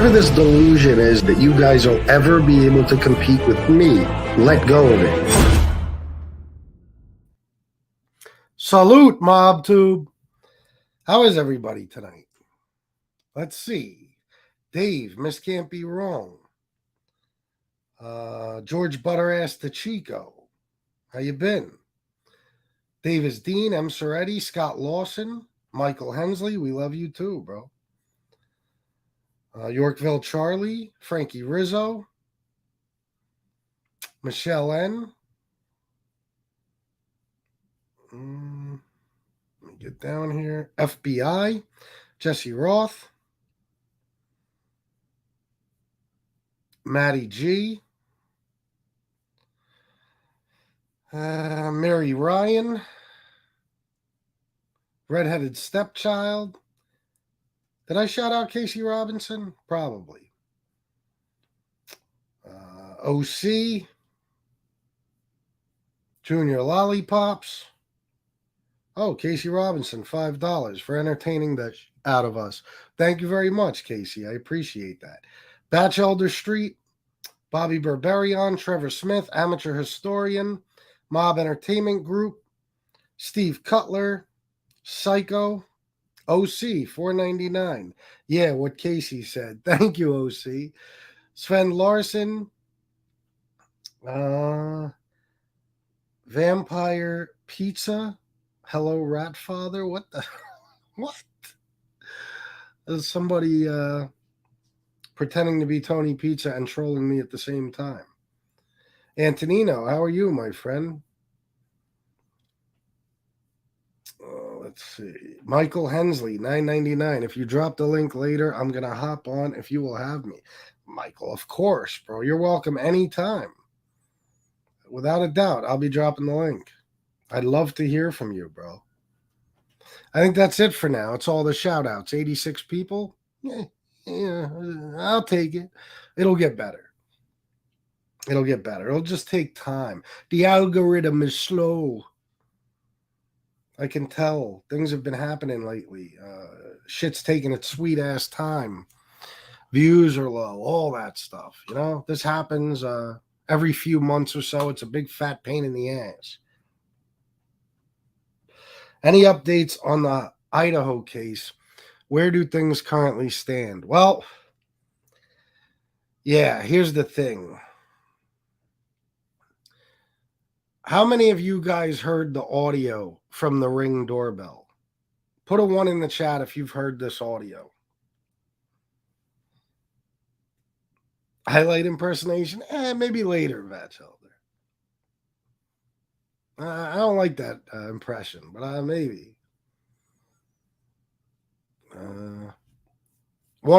whatever this delusion is that you guys will ever be able to compete with me, let go of it. Salute, MobTube. How is everybody tonight? Let's see. Dave, Miss Can't Be Wrong. George Butterass to Chico. How you been? Davis Dean, M. Soretti, Scott Lawson, Michael Hensley. We love you too, bro. Yorkville Charlie, Frankie Rizzo, Michelle N. Let me get down here. FBI, Jesse Roth, Maddie G, Mary Ryan, Redheaded Stepchild. Did I shout out Casey Robinson? Probably. OC, Junior Lollipops. Oh, Casey Robinson, $5 for entertaining the out of us. Thank you very much, Casey. I appreciate that. Batchelder Street, Bobby Berberian, Trevor Smith, Amateur Historian, Mob Entertainment Group, Steve Cutler, Psycho, OC, $4.99. Yeah, what Casey said. Thank you, OC. Sven Larson, Vampire Pizza. Hello, Ratfather. What the? What? There's somebody pretending to be Tony Pizza and trolling me at the same time. Antonino, how are you, my friend? Let's see. Michael Hensley, $9.99. If you drop the link later, I'm going to hop on if you will have me. Michael, of course, bro. You're welcome anytime. Without a doubt, I'll be dropping the link. I'd love to hear from you, bro. I think that's it for now. It's all the shout-outs. 86 people? Yeah, I'll take it. It'll get better. It'll get better. It'll just take time. The algorithm is slow. I can tell. Things have been happening lately. Shit's taking its sweet-ass time. Views are low. All that stuff. You know, this happens every few months or so. It's a big fat pain in the ass. Any updates on the Idaho case? Where do things currently stand? Well, yeah, here's the thing. How many of you guys heard the audio from the Ring doorbell? Put a 1 in the chat if you've heard this audio. Highlight impersonation? Maybe later, Batchelder. I don't like that impression, but maybe. 1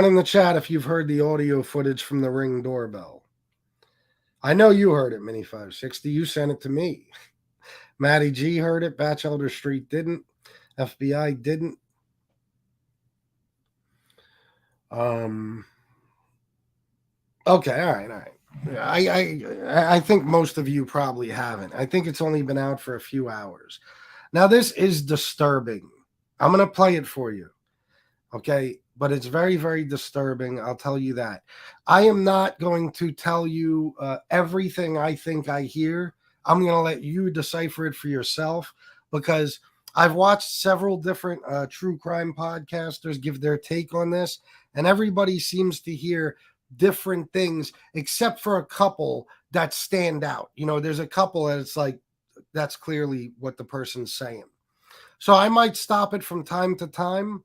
in the chat if you've heard the audio footage from the Ring doorbell. I know you heard it, Mini560. You sent it to me. Matty G heard it. Batchelder Street didn't. FBI didn't. Okay, all right. I think most of you probably haven't. I think it's only been out for a few hours. Now, this is disturbing. I'm going to play it for you. Okay, but it's very, very disturbing. I'll tell you that. I am not going to tell you everything I think I hear. I'm going to let you decipher it for yourself because I've watched several different true crime podcasters give their take on this, and everybody seems to hear different things except for a couple that stand out. You know, there's a couple that it's like, that's clearly what the person's saying. So I might stop it from time to time,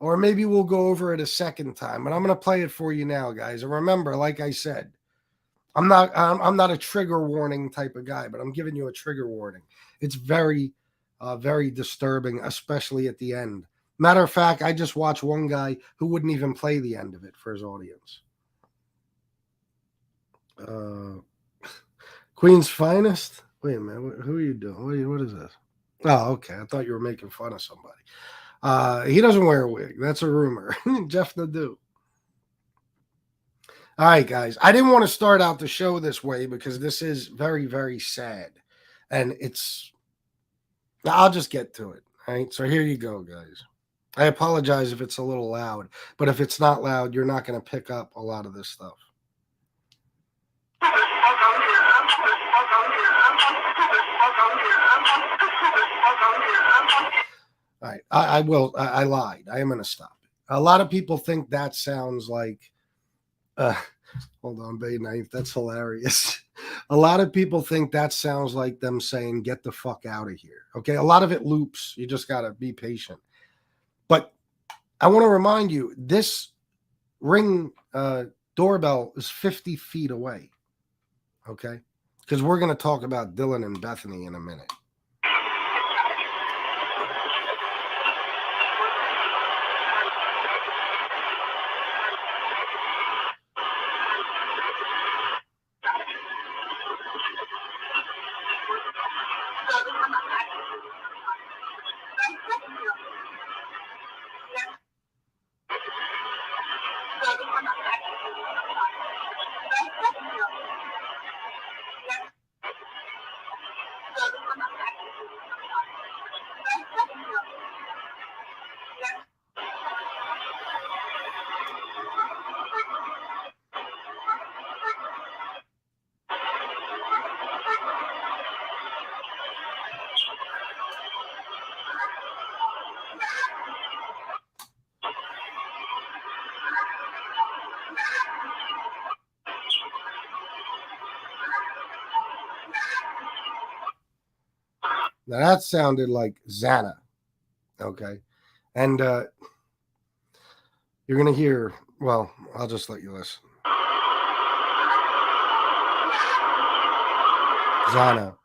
or maybe we'll go over it a second time. But I'm going to play it for you now, guys. And remember, like I said, I'm not a trigger warning type of guy, but I'm giving you a trigger warning. It's very, very disturbing, especially at the end. Matter of fact, I just watched one guy who wouldn't even play the end of it for his audience. Queen's Finest? Wait a minute. Who are you doing? What is this? Oh, okay. I thought you were making fun of somebody. He doesn't wear a wig. That's a rumor. Jeff Nadeau. All right, guys. I didn't want to start out the show this way because this is very, very sad. And I'll just get to it. All right. So here you go, guys. I apologize if it's a little loud, but if it's not loud, you're not going to pick up a lot of this stuff. All right, I will. I lied. I am going to stop it. A lot of people think that sounds like. Hold on, Bay Ninth. That's hilarious. A lot of people think that sounds like them saying, "Get the fuck out of here." Okay, a lot of it loops. You just got to be patient. But I want to remind you, this Ring doorbell is 50 feet away. Okay, because we're going to talk about Dylan and Bethany in a minute. Now that sounded like Xana. Okay. And you're going to hear, well, I'll just let you listen. Xana.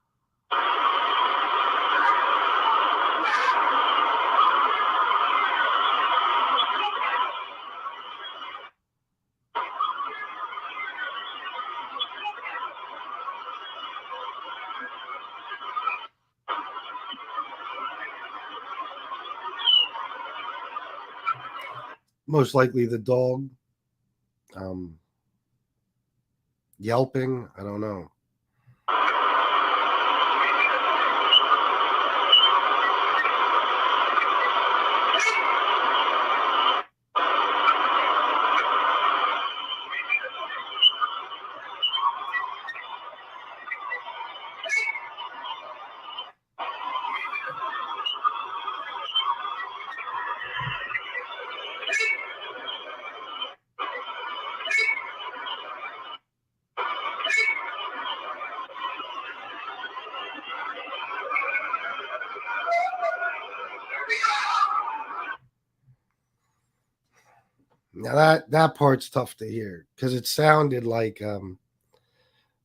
Most likely the dog yelping. I don't know. Now that part's tough to hear because it sounded like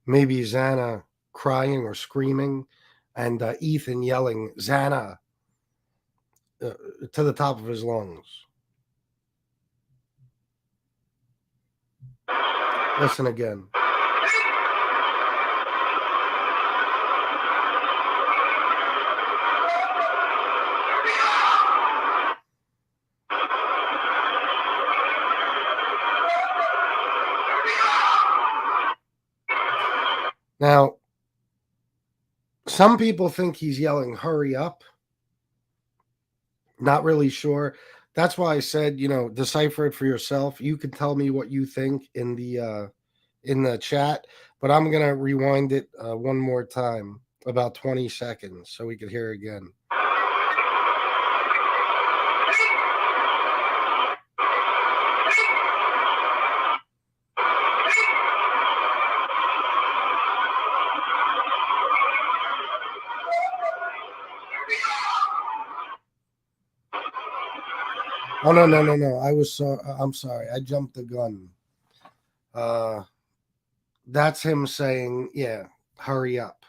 maybe Xana crying or screaming, and Ethan yelling Xana to the top of his lungs. Listen again. Now, some people think he's yelling, "Hurry up." Not really sure. That's why I said, decipher it for yourself. You can tell me what you think in the chat, but I'm gonna rewind it one more time, about 20 seconds, so we could hear it again. Oh no. I'm sorry. I jumped the gun. That's him saying, yeah, hurry up.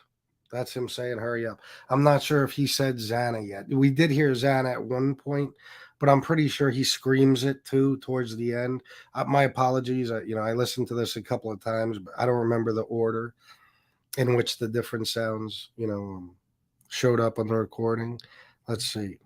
That's him saying, hurry up. I'm not sure if he said Xana yet. We did hear Xana at one point, but I'm pretty sure he screams it too towards the end. My apologies. I listened to this a couple of times, but I don't remember the order in which the different sounds, showed up on the recording. Let's see.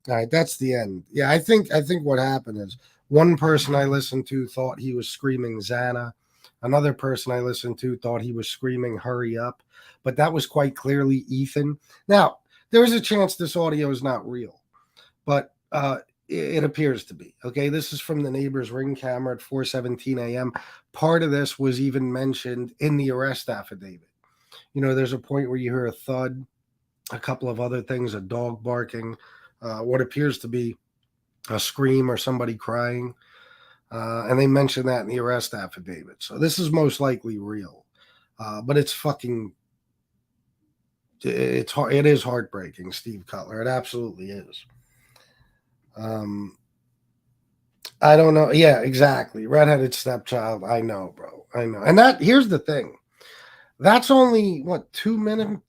All right, that's the end. Yeah, I think what happened is one person I listened to thought he was screaming Xana. Another person I listened to thought he was screaming hurry up, but that was quite clearly Ethan. Now, there is a chance this audio is not real, but it appears to be. Okay, this is from the neighbor's ring camera at 4:17 a.m. Part of this was even mentioned in the arrest affidavit. You know, there's a point where you hear a thud, a couple of other things, a dog barking, what appears to be a scream or somebody crying. And they mention that in the arrest affidavit. So this is most likely real. But it's fucking, it is heartbreaking, Steve Cutler. It absolutely is. I don't know. Yeah, exactly. Redheaded stepchild. I know, bro. I know. And here's the thing. That's only what, 2 minutes?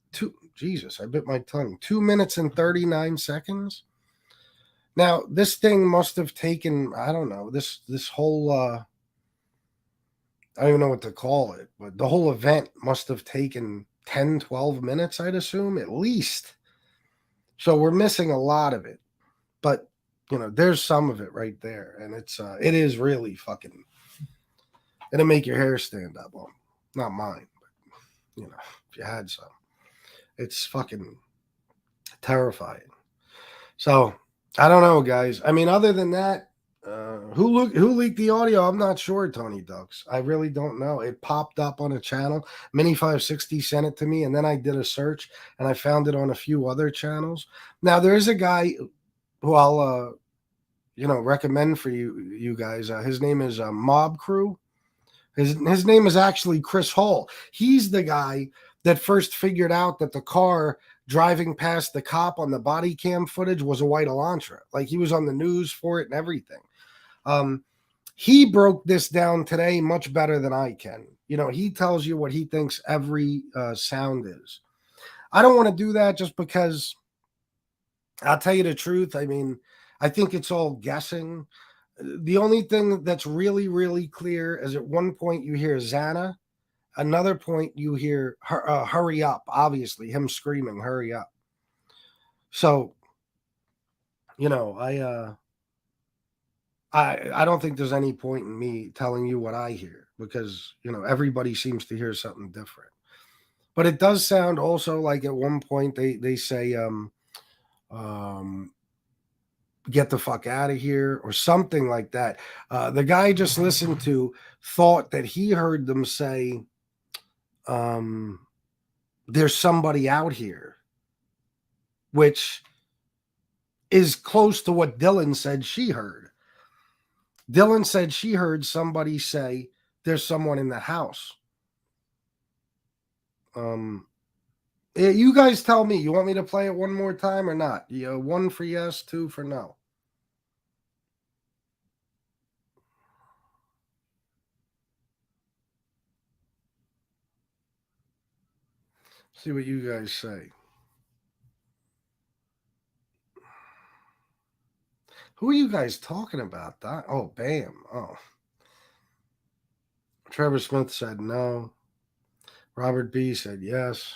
Jesus, I bit my tongue. 2 minutes and 39 seconds. Now, this thing must have taken, I don't know, this whole I don't even know what to call it, but the whole event must have taken 10, 12 minutes, I'd assume, at least. So we're missing a lot of it. But, you know, there's some of it right there. And it is really fucking, it'll make your hair stand up. Well, not mine, but, you know, if you had some. It's fucking terrifying. So I don't know, guys. I mean, other than that, who leaked the audio? I'm not sure, Tony Ducks. I really don't know. It popped up on a channel. Mini 560 sent it to me, and then I did a search, and I found it on a few other channels. Now there is a guy who I'll recommend for you guys. His name is Mob Crew. His name is actually Chris Hall. He's the guy that first figured out that the car driving past the cop on the body cam footage was a white Elantra. Like, he was on the news for it and everything. He broke this down today much better than I can. You know, he tells you what he thinks every sound is. I don't want to do that just because, I'll tell you the truth. I mean, I think it's all guessing. The only thing that's really, really clear is at one point you hear Xana. Another point you hear hurry up, obviously, him screaming, hurry up. So, you know, I don't think there's any point in me telling you what I hear, because, you know, everybody seems to hear something different. But it does sound also like at one point they say get the fuck out of here or something like that. The guy I just listened to thought that he heard them say there's somebody out here, which is close to what Dylan said she heard. Dylan said she heard somebody say there's someone in the house. You guys tell me. You want me to play it one more time or not? One for yes, two for no. See what you guys say. Who are you guys talking about? Oh, Bam. Oh. Trevor Smith said no. Robert B said yes.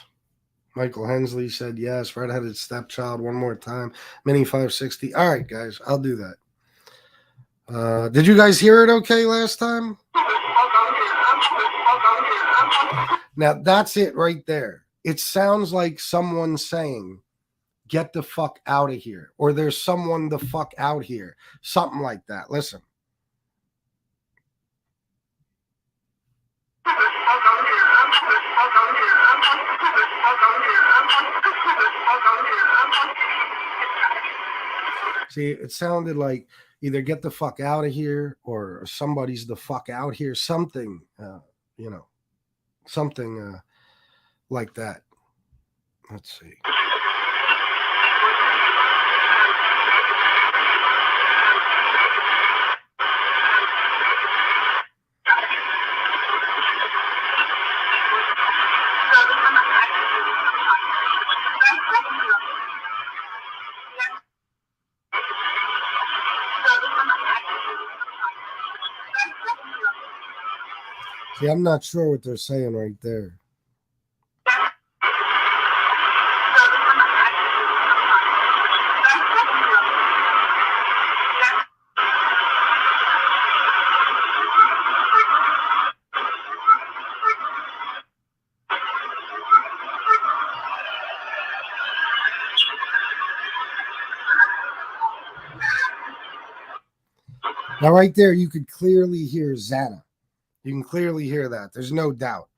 Michael Hensley said yes. Redheaded stepchild one more time. Mini 560. All right, guys. I'll do that. Did you guys hear it okay last time? Now, that's it right there. It sounds like someone saying, get the fuck out of here. Or there's someone the fuck out here. Something like that. Listen. See, it sounded like either get the fuck out of here or somebody's the fuck out here. Something, something like that. Let's see. See, I'm not sure what they're saying right there. Now, right there, you could clearly hear Xana. You can clearly hear that. There's no doubt.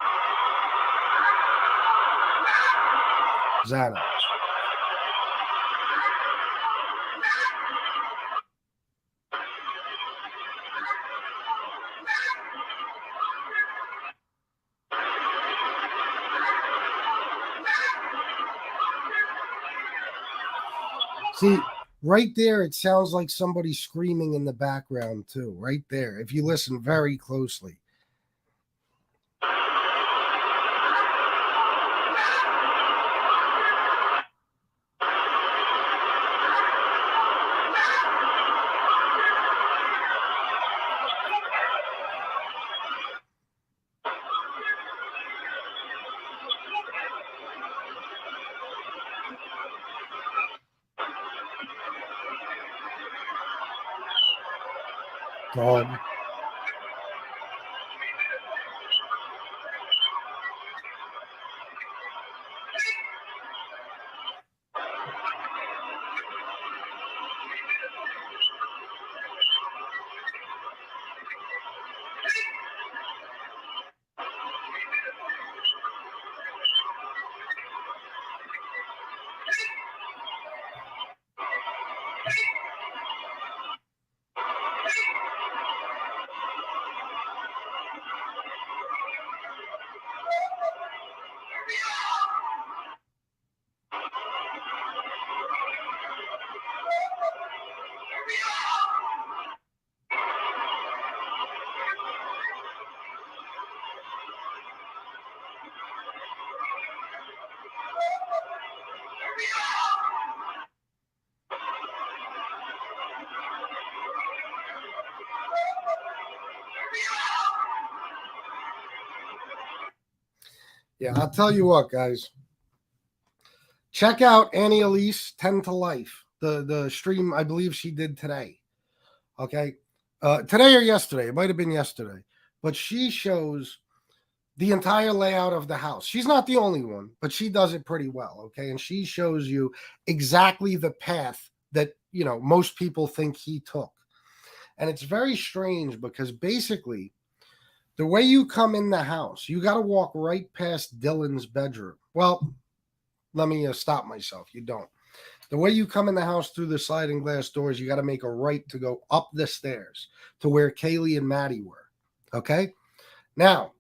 Xana. See, right there, it sounds like somebody screaming in the background, too. Right there, if you listen very closely. Dog. Yeah, I'll tell you what, guys. Check out Annie Elise 10 to Life, the stream I believe she did today. Okay. Today or yesterday. It might have been yesterday. But she shows the entire layout of the house. She's not the only one, but she does it pretty well. Okay. And she shows you exactly the path that, most people think he took. And it's very strange because basically the way you come in the house, you got to walk right past Dylan's bedroom. Well, let me stop myself. You don't. The way you come in the house through the sliding glass doors, you got to make a right to go up the stairs to where Kaylee and Maddie were. Okay? Now,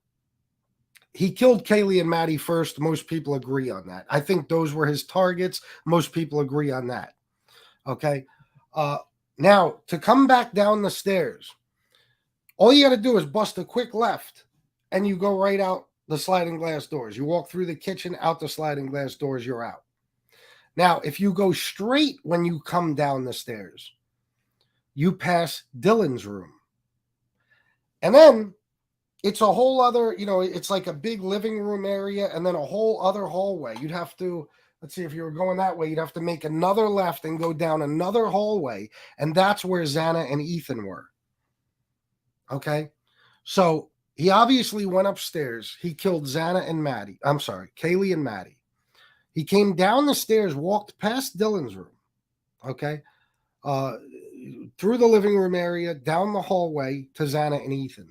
he killed Kaylee and Maddie first. Most people agree on that. I think those were his targets. Most people agree on that. Okay? Now, to come back down the stairs, all you got to do is bust a quick left, and you go right out the sliding glass doors. You walk through the kitchen, out the sliding glass doors, you're out. Now, if you go straight when you come down the stairs, you pass Dylan's room. And then it's a whole other, it's like a big living room area and then a whole other hallway. You'd have to, let's see, if you were going that way, you'd have to make another left and go down another hallway. And that's where Xana and Ethan were. Okay? So he obviously went upstairs. He killed Xana and Maddie. I'm sorry, Kaylee and Maddie. He came down the stairs, walked past Dylan's room, okay, through the living room area, down the hallway to Xana and Ethan.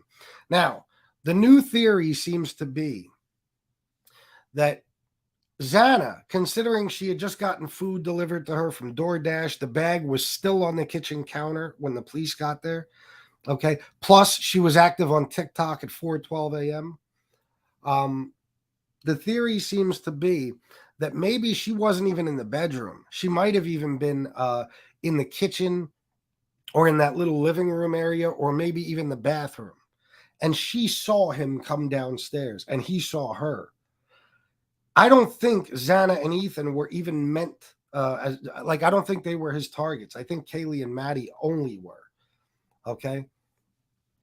Now, the new theory seems to be that Xana, considering she had just gotten food delivered to her from DoorDash, the bag was still on the kitchen counter when the police got there. Okay. Plus, she was active on TikTok at 4:12 a.m. The theory seems to be that maybe she wasn't even in the bedroom. She might have even been in the kitchen or in that little living room area or maybe even the bathroom. And she saw him come downstairs and he saw her. I don't think Xana and Ethan were even meant I don't think they were his targets. I think Kaylee and Maddie only were. Okay.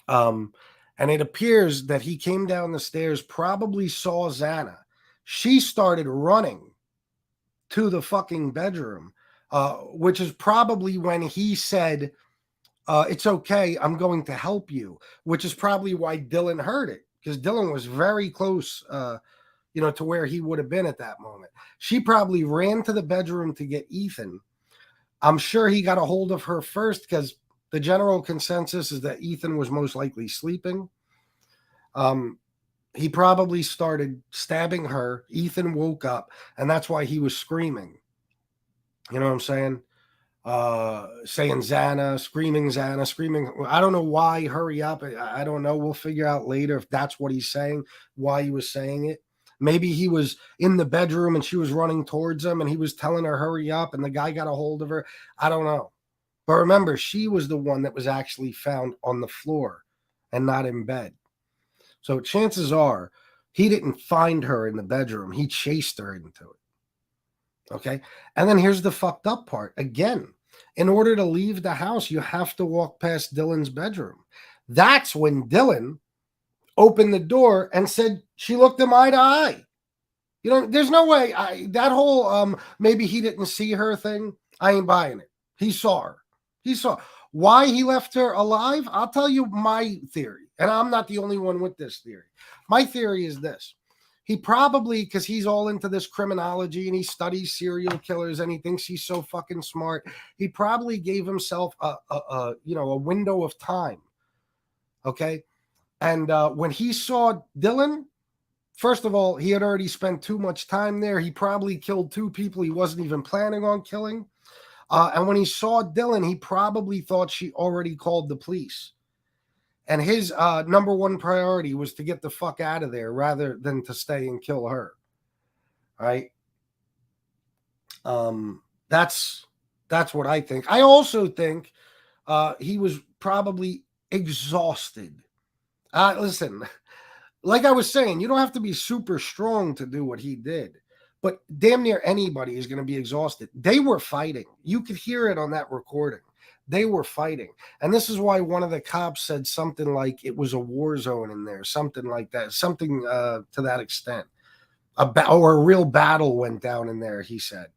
And it appears that he came down the stairs, probably saw Xana. She started running to the fucking bedroom, which is probably when he said, it's okay, I'm going to help you, which is probably why Dylan heard it, because Dylan was very close, to where he would have been at that moment. She probably ran to the bedroom to get Ethan. I'm sure he got a hold of her first because The general consensus is that Ethan was most likely sleeping. He probably started stabbing her. Ethan woke up, and that's why he was screaming. You know what I'm saying? Saying Xana, screaming. I don't know why, hurry up. I don't know. We'll figure out later if that's what he's saying, why he was saying it. Maybe he was in the bedroom and she was running towards him and he was telling her, hurry up, and the guy got a hold of her. I don't know. But remember, she was the one that was actually found on the floor and not in bed. So chances are he didn't find her in the bedroom. He chased her into it. Okay. And then here's the fucked up part. Again, in order to leave the house, you have to walk past Dylan's bedroom. That's when Dylan opened the door and said she looked him eye to eye. You know, there's no way. That whole maybe he didn't see her thing, I ain't buying it. He saw her. He saw why he left her alive. I'll tell you my theory, and I'm not the only one with this theory. My theory is this. He probably, because he's all into this criminology and he studies serial killers and he thinks he's so fucking smart, he probably gave himself a window of time. Okay. And when he saw Dylan, first of all, he had already spent too much time there. He probably killed 2 people he wasn't even planning on killing. And when he saw Dylan, he probably thought she already called the police. And his number one priority was to get the fuck out of there rather than to stay and kill her. Right? That's what I think. I also think he was probably exhausted. Listen, like I was saying, you don't have to be super strong to do what he did. But damn near anybody is going to be exhausted. They were fighting. You could hear it on that recording. They were fighting. And this is why one of the cops said something like it was a war zone in there, something like that, something to that extent. Or a real battle went down in there, he said.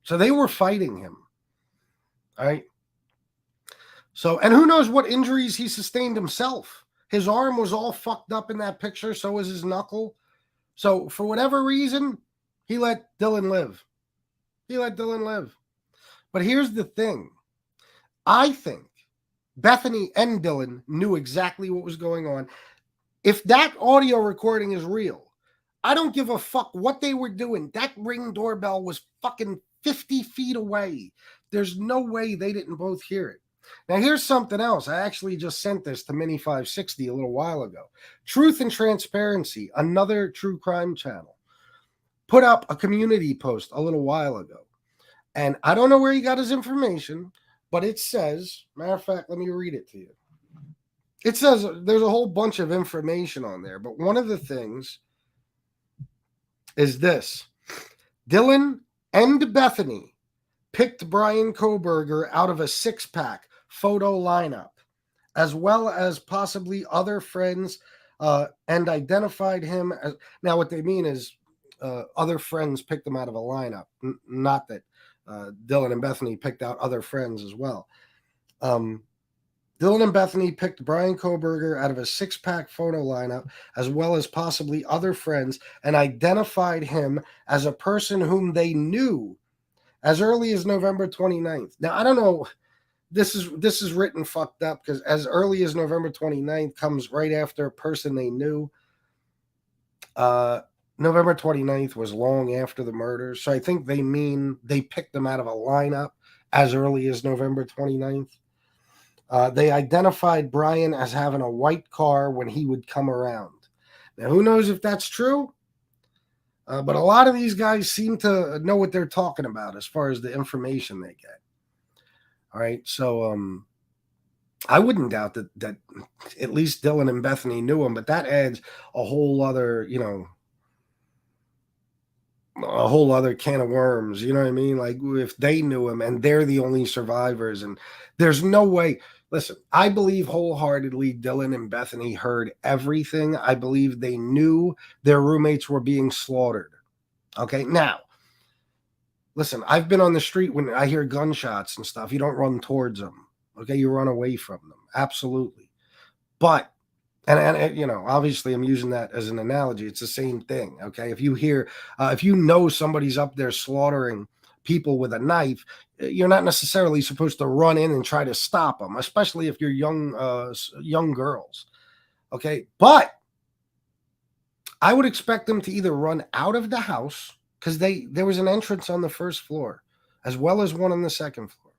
So they were fighting him. All right. So, and who knows what injuries he sustained himself. His arm was all fucked up in that picture. So was his knuckle. So for whatever reason, he let Dylan live. But here's the thing. I think Bethany and Dylan knew exactly what was going on. If that audio recording is real, I don't give a fuck what they were doing. That Ring doorbell was fucking 50 feet away. There's no way they didn't both hear it. Now, here's something else. I actually just sent this to Mini 560 a little while ago. Truth and Transparency, another true crime channel, put up a community post a little while ago. And I don't know where he got his information, but it says, matter of fact, let me read it to you. It says there's a whole bunch of information on there, but one of the things is this. Dylan and Bethany picked bryankohberger out of a 6-pack photo lineup, as well as possibly other friends, and identified him as, now what they mean is other friends picked them out of a lineup, not that Dylan and Bethany picked out other friends as well. Dylan and Bethany picked bryankohberger out of a 6-pack photo lineup, as well as possibly other friends, and identified him as a person whom they knew as early as November 29th. Now, I don't know. This is written fucked up because as early as November 29th comes right after a person they knew. November 29th was long after the murder. So I think they mean they picked them out of a lineup as early as November 29th. They identified Bryan as having a white car when he would come around. Now, who knows if that's true? But a lot of these guys seem to know what they're talking about as far as the information they get. All right. So I wouldn't doubt that at least Dylan and Bethany knew him, but that adds a whole other, a whole other can of worms. You know what I mean? Like if they knew him and they're the only survivors, and there's no way. Listen, I believe wholeheartedly Dylan and Bethany heard everything. I believe they knew their roommates were being slaughtered. Okay, now, listen, I've been on the street when I hear gunshots and stuff. You don't run towards them. Okay, you run away from them. Absolutely. But, and obviously I'm using that as an analogy. It's the same thing. Okay, if you hear, if you know somebody's up there slaughtering people with a knife, you're not necessarily supposed to run in and try to stop them, especially if you're young girls. Okay, but I would expect them to either run out of the house, because there was an entrance on the first floor as well as one on the second floor,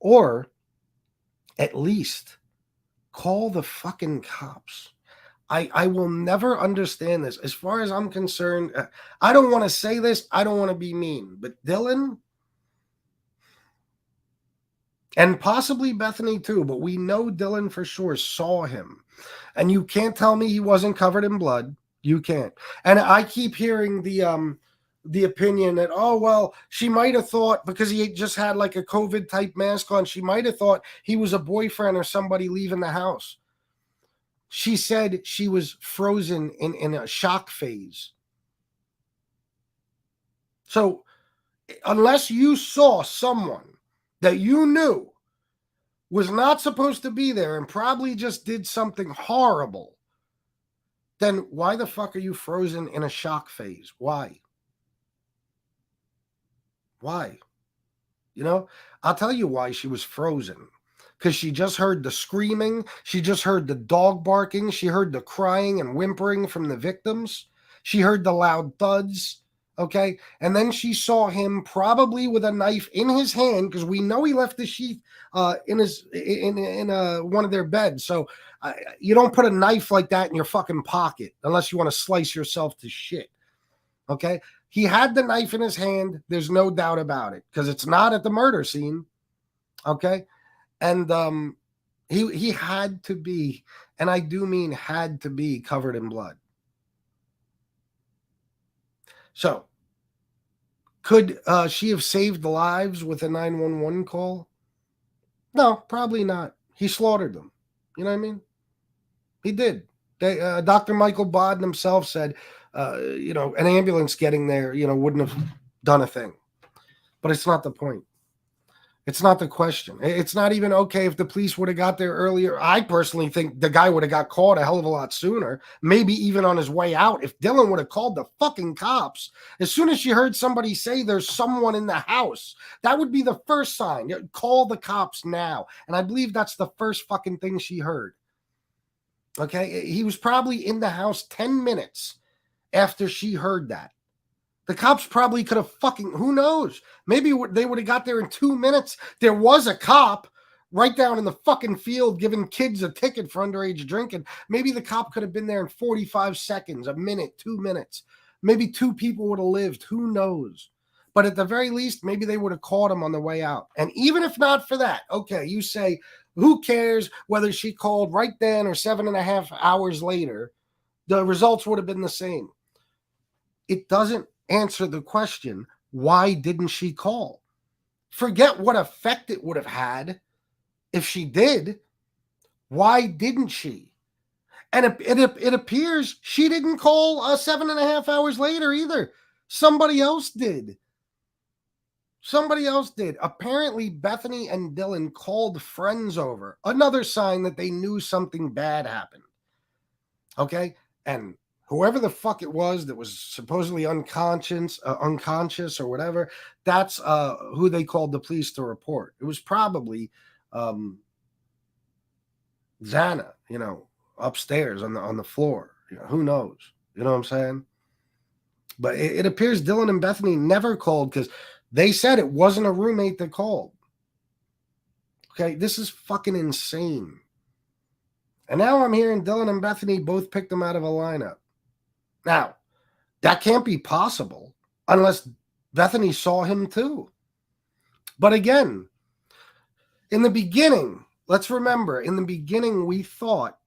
or at least call the fucking cops. I will never understand this. As far as I'm concerned, I don't want to say this. I don't want to be mean. But Dylan, and possibly Bethany too, but we know Dylan for sure saw him. And you can't tell me he wasn't covered in blood. You can't. And I keep hearing the opinion that, oh, well, she might have thought, because he just had like a COVID type mask on, she might have thought he was a boyfriend or somebody leaving the house. She said she was frozen in a shock phase. So unless you saw someone that you knew was not supposed to be there and probably just did something horrible, then why the fuck are you frozen in a shock phase? Why? Why? You know, I'll tell you why she was frozen. Because she just heard the screaming, she just heard the dog barking, she heard the crying and whimpering from the victims, she heard the loud thuds, okay? And then she saw him probably with a knife in his hand, because we know he left the sheath in one of their beds. So you don't put a knife like that in your fucking pocket unless you want to slice yourself to shit, okay? He had the knife in his hand, there's no doubt about it, because it's not at the murder scene, okay? And he had to be, and I do mean had to be, covered in blood. So could she have saved lives with a 911 call? No, probably not. He slaughtered them. You know what I mean? He did. Dr. Michael Bodden himself said, an ambulance getting there, wouldn't have done a thing. But it's not the point. It's not the question. It's not even okay if the police would have got there earlier. I personally think the guy would have got caught a hell of a lot sooner, maybe even on his way out. If Dylan would have called the fucking cops, as soon as she heard somebody say there's someone in the house, that would be the first sign. Call the cops now. And I believe that's the first fucking thing she heard. Okay? He was probably in the house 10 minutes after she heard that. The cops probably could have fucking, who knows? Maybe they would have got there in 2 minutes. There was a cop right down in the fucking field giving kids a ticket for underage drinking. Maybe the cop could have been there in 45 seconds, a minute, 2 minutes. Maybe 2 people would have lived. Who knows? But at the very least, maybe they would have caught him on the way out. And even if not for that, okay, you say, who cares whether she called right then or 7.5 hours later? The results would have been the same. It doesn't answer the question, why didn't she call? Forget what effect it would have had if she did. Why didn't she? And it appears she didn't call 7.5 hours later either. Somebody else did. Somebody else did. Apparently, Bethany and Dylan called friends over. Another sign that they knew something bad happened. Okay? And whoever the fuck it was that was supposedly unconscious or whatever, that's who they called the police to report. It was probably Xana, upstairs on the floor. Who knows? You know what I'm saying? But it appears Dylan and Bethany never called because they said it wasn't a roommate that called. Okay, this is fucking insane. And now I'm hearing Dylan and Bethany both picked them out of a lineup. Now, that can't be possible unless Bethany saw him too. But again, in the beginning, let's remember, in the beginning we thought,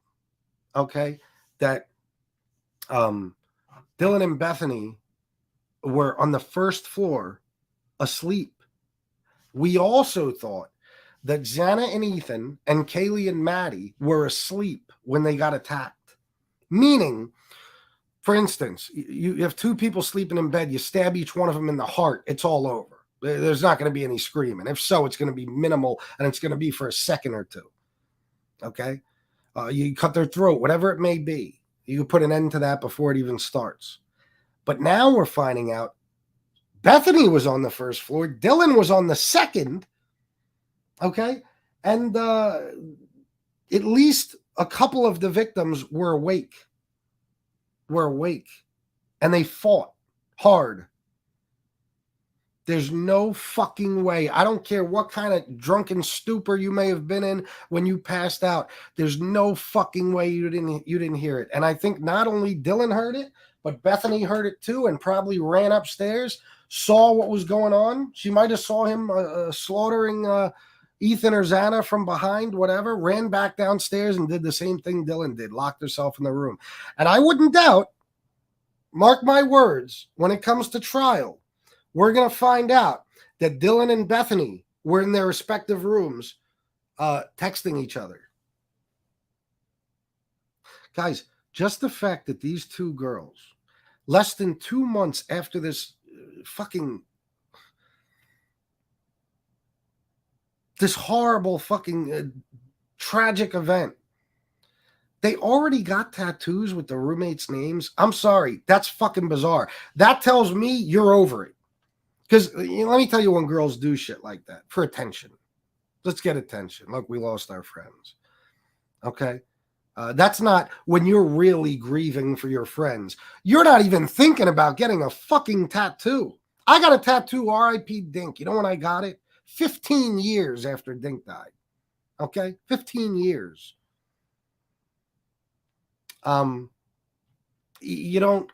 okay, that Dylan and Bethany were on the first floor asleep. We also thought that Xana and Ethan and Kaylee and Maddie were asleep when they got attacked. Meaning, for instance, you have 2 people sleeping in bed, you stab each one of them in the heart, it's all over. There's not going to be any screaming. If so, it's going to be minimal, and it's going to be for a second or two. Okay? You cut their throat, whatever it may be. You can put an end to that before it even starts. But now we're finding out Bethany was on the first floor. Dylan was on the second. Okay. And at least a couple of the victims were awake. And they fought hard. There's no fucking way. I don't care what kind of drunken stupor you may have been in when you passed out. There's no fucking way you didn't hear it. And I think not only Dylan heard it, but Bethany heard it too, and probably ran upstairs, saw what was going on. She might have saw him slaughtering Ethan or Xana from behind, whatever, ran back downstairs and did the same thing Dylan did, locked herself in the room. And I wouldn't doubt, mark my words, when it comes to trial, we're going to find out that Dylan and Bethany were in their respective rooms texting each other. Guys, just the fact that these two girls, less than 2 months after this this horrible fucking tragic event, they already got tattoos with the roommates' names. I'm sorry. That's fucking bizarre. That tells me you're over it. Because let me tell you when girls do shit like that, for attention. Let's get attention. Look, we lost our friends. Okay? That's not when you're really grieving for your friends. You're not even thinking about getting a fucking tattoo. I got a tattoo, R.I.P. Dink. You know when I got it? 15 years after Dink died. Okay? 15 years. You don't,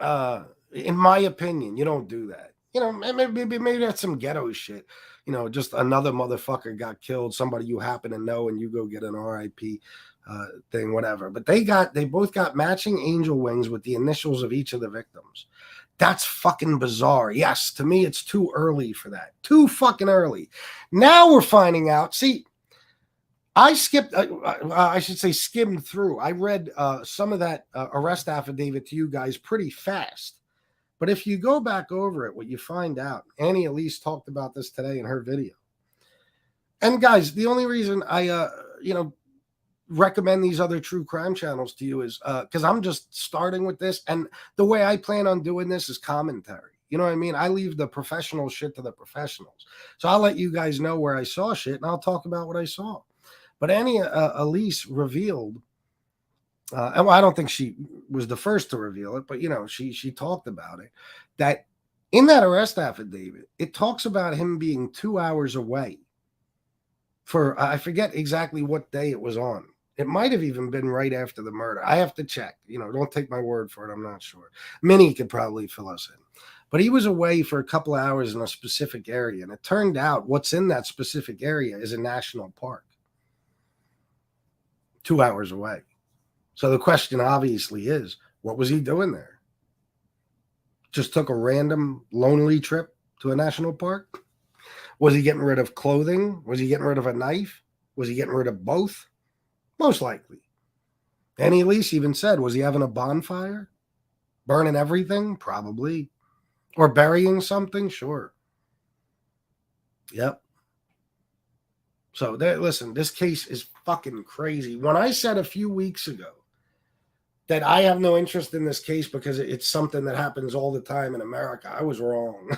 in my opinion, you don't do that. You know, maybe that's some ghetto shit. You know, just another motherfucker got killed, somebody you happen to know, and you go get an RIP thing, whatever. But they both got matching angel wings with the initials of each of the victims. That's fucking bizarre. Yes, to me, it's too early for that. Too fucking early. Now we're finding out. See, I skimmed through. I read some of that arrest affidavit to you guys pretty fast. But if you go back over it, what you find out, Annie Elise talked about this today in her video. And guys, the only reason I, recommend these other true crime channels to you is because I'm just starting with this. And the way I plan on doing this is commentary. You know what I mean? I leave the professional shit to the professionals. So I'll let you guys know where I saw shit and I'll talk about what I saw. But Annie Elise revealed, and I don't think she was the first to reveal it, but, she talked about it, that in that arrest affidavit, it talks about him being 2 hours away for, I forget exactly what day it was on. It might have even been right after the murder. I have to check. Don't take my word for it. I'm not sure. Minnie could probably fill us in. But he was away for a couple of hours in a specific area. And it turned out what's in that specific area is a national park. 2 hours away. So the question obviously is, what was he doing there? Just took a random lonely trip to a national park? Was he getting rid of clothing? Was he getting rid of a knife? Was he getting rid of both? Most likely. Annie Elise even said, was he having a bonfire? Burning everything? Probably. Or burying something? Sure. Yep. So listen, this case is fucking crazy. When I said a few weeks ago that I have no interest in this case because it's something that happens all the time in America, I was wrong.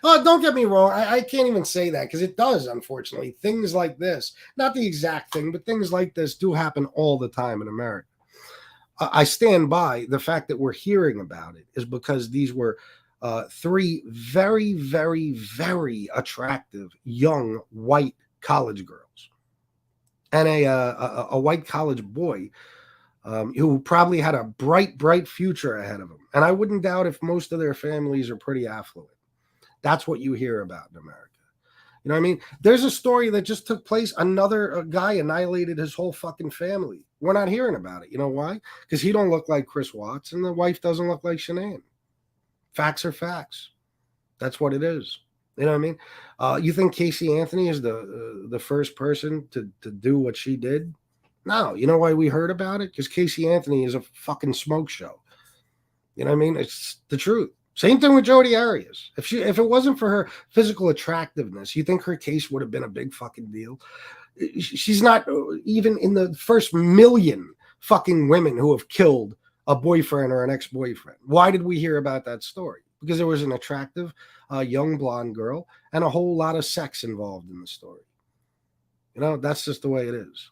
Oh, don't get me wrong. I can't even say that because it does, unfortunately. Things like this, not the exact thing, but things like this do happen all the time in America. I stand by the fact that we're hearing about it is because these were three very, very, very attractive young white college girls and a white college boy who probably had a bright, bright future ahead of him. And I wouldn't doubt if most of their families are pretty affluent. That's what you hear about in America. You know what I mean? There's a story that just took place. Another guy annihilated his whole fucking family. We're not hearing about it. You know why? Because he don't look like Chris Watts and the wife doesn't look like Shanann. Facts are facts. That's what it is. You know what I mean? You think Casey Anthony is the first person to do what she did? No. You know why we heard about it? Because Casey Anthony is a fucking smoke show. You know what I mean? It's the truth. Same thing with Jodi Arias. If it wasn't for her physical attractiveness, you think her case would have been a big fucking deal? She's not even in the first million fucking women who have killed a boyfriend or an ex-boyfriend. Why did we hear about that story? because there was an attractive young blonde girl and a whole lot of sex involved in the story. That's just the way it is.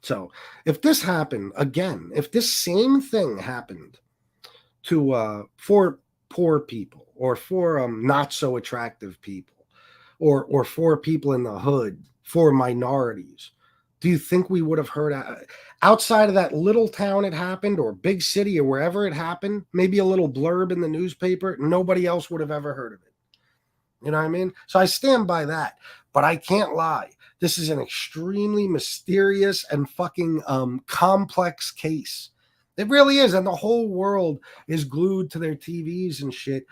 So if this happened again, if this same thing happened to for poor people, or for not so attractive people, or for people in the hood, for minorities, do you think we would have heard outside of that little town it happened, or big city, or wherever it happened, maybe a little blurb in the newspaper? Nobody else would have ever heard of it. You know what I mean? So I stand by that. But I can't lie. This is an extremely mysterious and fucking complex case. It really is. And the whole world is glued to their TVs and shit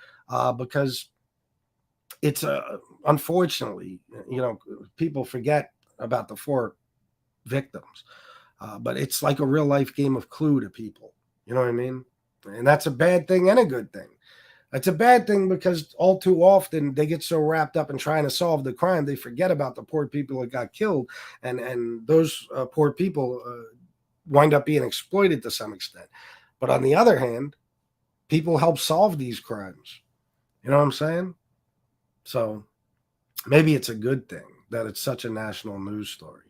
because it's unfortunately, people forget about the 4 victims. But it's like a real life game of Clue to people. You know what I mean? And that's a bad thing and a good thing. It's a bad thing because all too often they get so wrapped up in trying to solve the crime, they forget about the poor people that got killed. And those poor people wind up being exploited to some extent. But on the other hand, people help solve these crimes. You know what I'm saying? So maybe it's a good thing that it's such a national news story.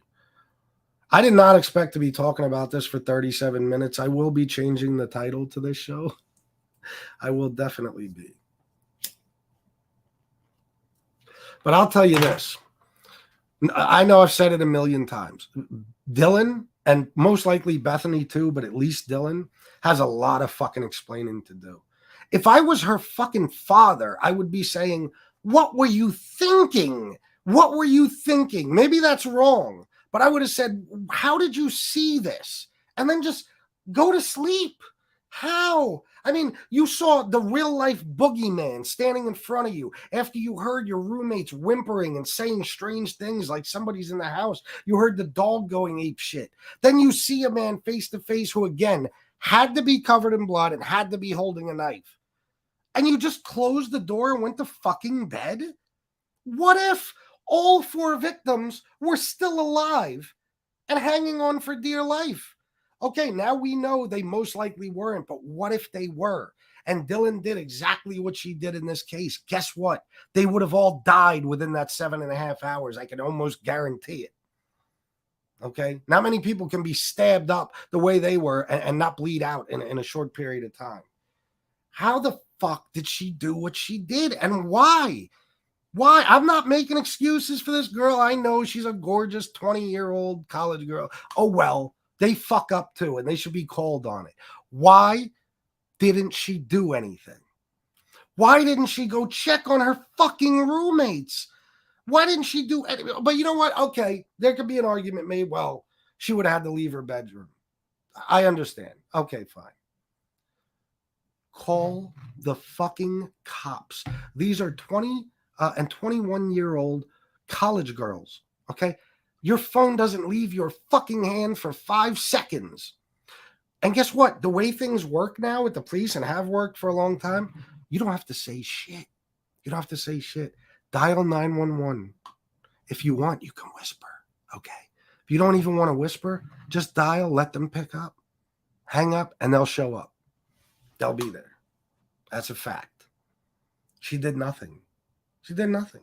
I did not expect to be talking about this for 37 minutes. I will be changing the title to this show. I will definitely be. But I'll tell you this. I know I've said it a million times. Dylan, and most likely Bethany too, but at least Dylan, has a lot of fucking explaining to do. If I was her fucking father, I would be saying, what were you thinking? What were you thinking? Maybe that's wrong, but I would have said, how did you see this? And then just go to sleep. How? I mean, you saw the real life boogeyman standing in front of you after you heard your roommates whimpering and saying strange things like somebody's in the house. You heard the dog going ape shit. Then you see a man face to face who, again, had to be covered in blood and had to be holding a knife. And you just closed the door and went to fucking bed? What if all 4 victims were still alive and hanging on for dear life? Okay, now we know they most likely weren't, but what if they were? And Dylan did exactly what she did in this case. Guess what? They would have all died within that 7.5 hours. I can almost guarantee it. Okay? Not many people can be stabbed up the way they were and not bleed out in a short period of time. How the fuck did she do what she did? And why? Why? I'm not making excuses for this girl. I know she's a gorgeous 20-year-old college girl. Oh, well. They fuck up too, and they should be called on it. Why didn't she do anything? Why didn't she go check on her fucking roommates? Why didn't she do anything? But you know what? Okay, there could be an argument made. Well, she would have had to leave her bedroom. I understand. Okay, fine. Call the fucking cops. These are 20 and 21-year-old college girls, okay? Your phone doesn't leave your fucking hand for 5 seconds. And guess what? The way things work now with the police, and have worked for a long time, you don't have to say shit. You don't have to say shit. Dial 911. If you want, you can whisper. Okay. If you don't even want to whisper, just dial, let them pick up, hang up, and they'll show up. They'll be there. That's a fact. She did nothing. She did nothing.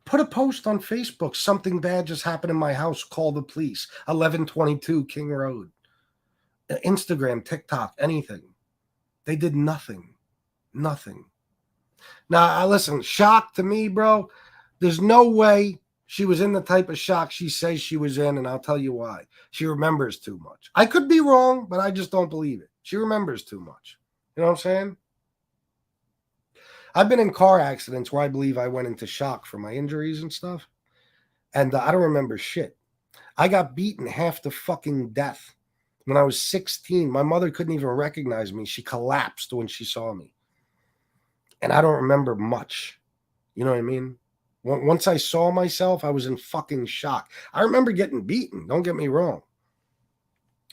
Put a post on Facebook. Something bad just happened in my house. Call the police. 1122 King Road. Instagram, TikTok, anything. They did nothing. Nothing. Now, listen, shock to me, bro. There's no way she was in the type of shock she says she was in, and I'll tell you why. She remembers too much. I could be wrong, but I just don't believe it. She remembers too much. You know what I'm saying? I've been in car accidents where I believe I went into shock from my injuries and stuff. And I don't remember shit. I got beaten half to fucking death when I was 16. My mother couldn't even recognize me. She collapsed when she saw me. And I don't remember much. You know what I mean? Once I saw myself, I was in fucking shock. I remember getting beaten. Don't get me wrong.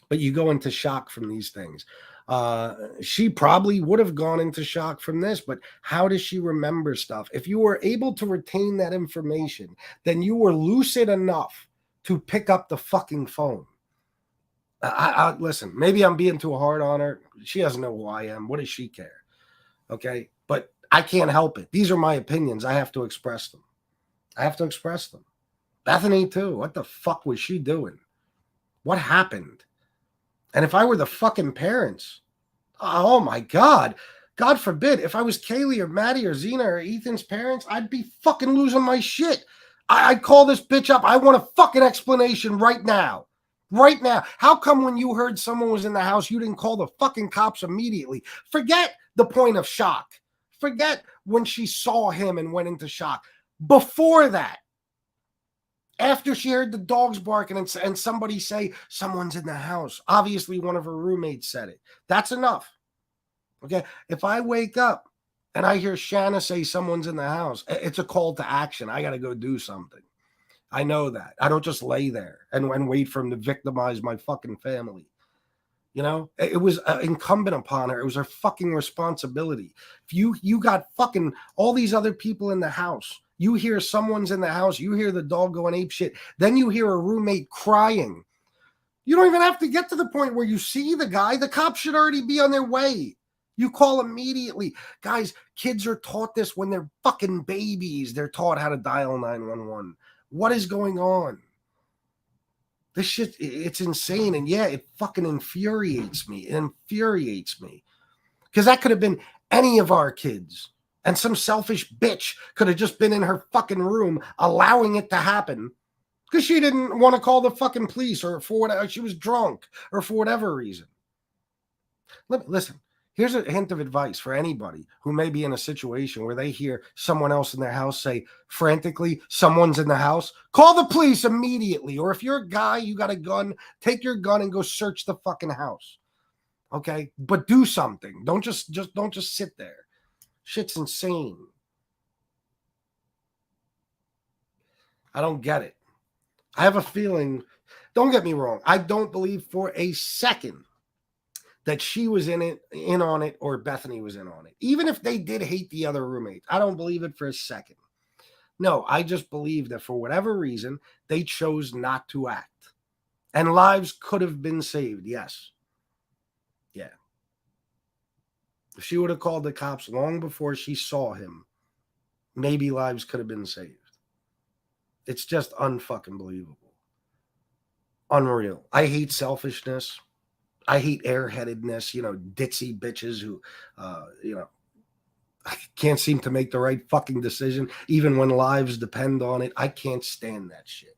But you go into shock from these things. She probably would have gone into shock from this, but how does she remember stuff? If you were able to retain that information, then you were lucid enough to pick up the fucking phone. I listen, maybe I'm being too hard on her. She doesn't know who I am. What does she care? Okay. But I can't help it. These are my opinions. I have to express them. Bethany, too. What the fuck was she doing? What happened? And if I were the fucking parents, oh my God. God forbid, if I was Kaylee or Maddie or Zena or Ethan's parents, I'd be fucking losing my shit. I'd call this bitch up. I want a fucking explanation right now. Right now. How come when you heard someone was in the house, you didn't call the fucking cops immediately? Forget the point of shock. Forget when she saw him and went into shock. Before that, after she heard the dogs barking and somebody say, someone's in the house. Obviously, one of her roommates said it. That's enough. Okay? If I wake up and I hear Shanna say someone's in the house, it's a call to action. I got to go do something. I know that. I don't just lay there and wait for him to victimize my fucking family. You know, it was incumbent upon her. It was her fucking responsibility. If you got fucking all these other people in the house, you hear someone's in the house, you hear the dog going ape shit, then you hear a roommate crying. You don't even have to get to the point where you see the guy. The cops should already be on their way. You call immediately. Guys, kids are taught this when they're fucking babies. They're taught how to dial 911. What is going on? This shit, it's insane. And yeah, it fucking infuriates me. It infuriates me. Because that could have been any of our kids. And some selfish bitch could have just been in her fucking room allowing it to happen. Because she didn't want to call the fucking police or for whatever. She was drunk or for whatever reason. Listen, here's a hint of advice for anybody who may be in a situation where they hear someone else in their house say frantically, someone's in the house. Call the police immediately. Or if you're a guy, you got a gun, take your gun and go search the fucking house. Okay? But do something. Don't just sit there. Shit's insane. I don't get it. I have a feeling, don't get me wrong, I don't believe for a second that she was in on it, or Bethany was in on it. Even if they did hate the other roommates, I don't believe it for a second. No, I just believe that for whatever reason, they chose not to act. And lives could have been saved, yes. Yeah. If she would have called the cops long before she saw him, maybe lives could have been saved. It's just unfucking believable. Unreal. I hate selfishness. I hate airheadedness, ditzy bitches who, can't seem to make the right fucking decision, even when lives depend on it. I can't stand that shit.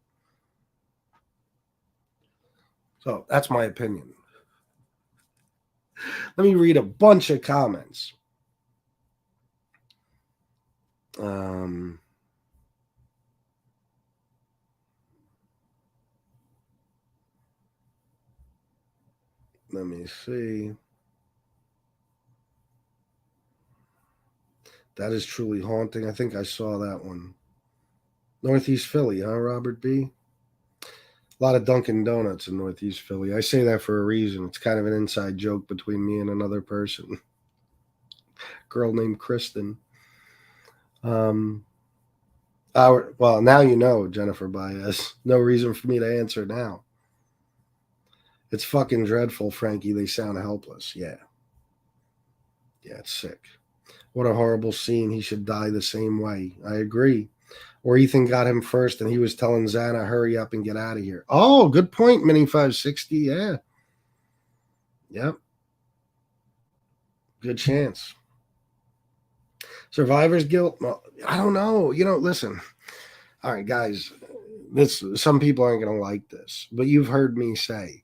So that's my opinion. Let me read a bunch of comments. Let me see. That is truly haunting. I think I saw that one. Northeast Philly, huh, Robert B? A lot of Dunkin' Donuts in Northeast Philly. I say that for a reason. It's kind of an inside joke between me and another person. Girl named Kristen. Well, now you know, Jennifer Baez. No reason for me to answer now. It's fucking dreadful, Frankie. They sound helpless. Yeah. Yeah, it's sick. What a horrible scene. He should die the same way. I agree. Or Ethan got him first and he was telling Xana, hurry up and get out of here. Oh, good point, Mini 560. Yeah. Yep. Good chance. Survivor's guilt? Well, I don't know. Listen. All right, guys. Some people aren't going to like this, but you've heard me say,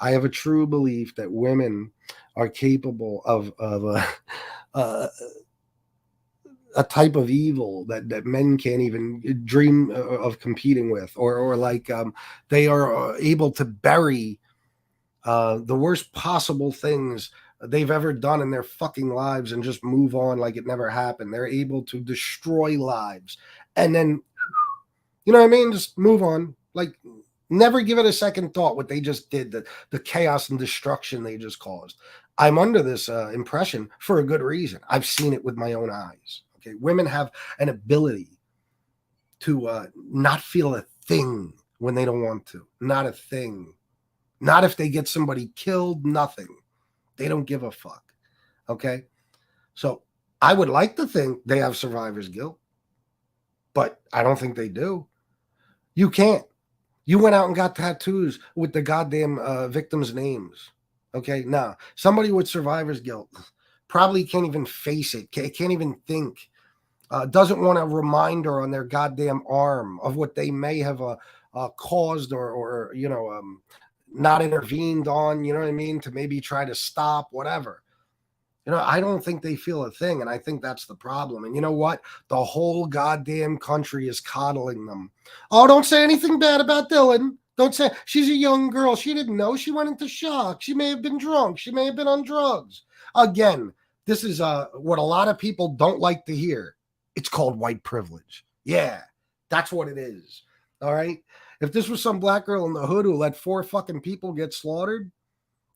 I have a true belief that women are capable of a type of evil that men can't even dream of competing with, or like they are able to bury the worst possible things they've ever done in their fucking lives and just move on like it never happened. They're able to destroy lives and then, you know what I mean? Just move on. Like, never give it a second thought what they just did, the chaos and destruction they just caused. I'm under this impression for a good reason. I've seen it with my own eyes. Okay, women have an ability to not feel a thing when they don't want to. Not a thing. Not if they get somebody killed, nothing. They don't give a fuck. Okay? So I would like to think they have survivor's guilt, but I don't think they do. You can't. You went out and got tattoos with the goddamn victims' names. Okay, nah. Somebody with survivor's guilt probably can't even face it. Can't even think. Doesn't want a reminder on their goddamn arm of what they may have caused or not intervened on. You know what I mean? To maybe try to stop whatever. I don't think they feel a thing, and I think that's the problem. And you know what? The whole goddamn country is coddling them. Oh, don't say anything bad about Dylan. Don't say she's a young girl. She didn't know. She went into shock. She may have been drunk. She may have been on drugs. Again, this is what a lot of people don't like to hear. It's called white privilege. Yeah, that's what it is. All right? If this was some black girl in the hood who let 4 fucking people get slaughtered,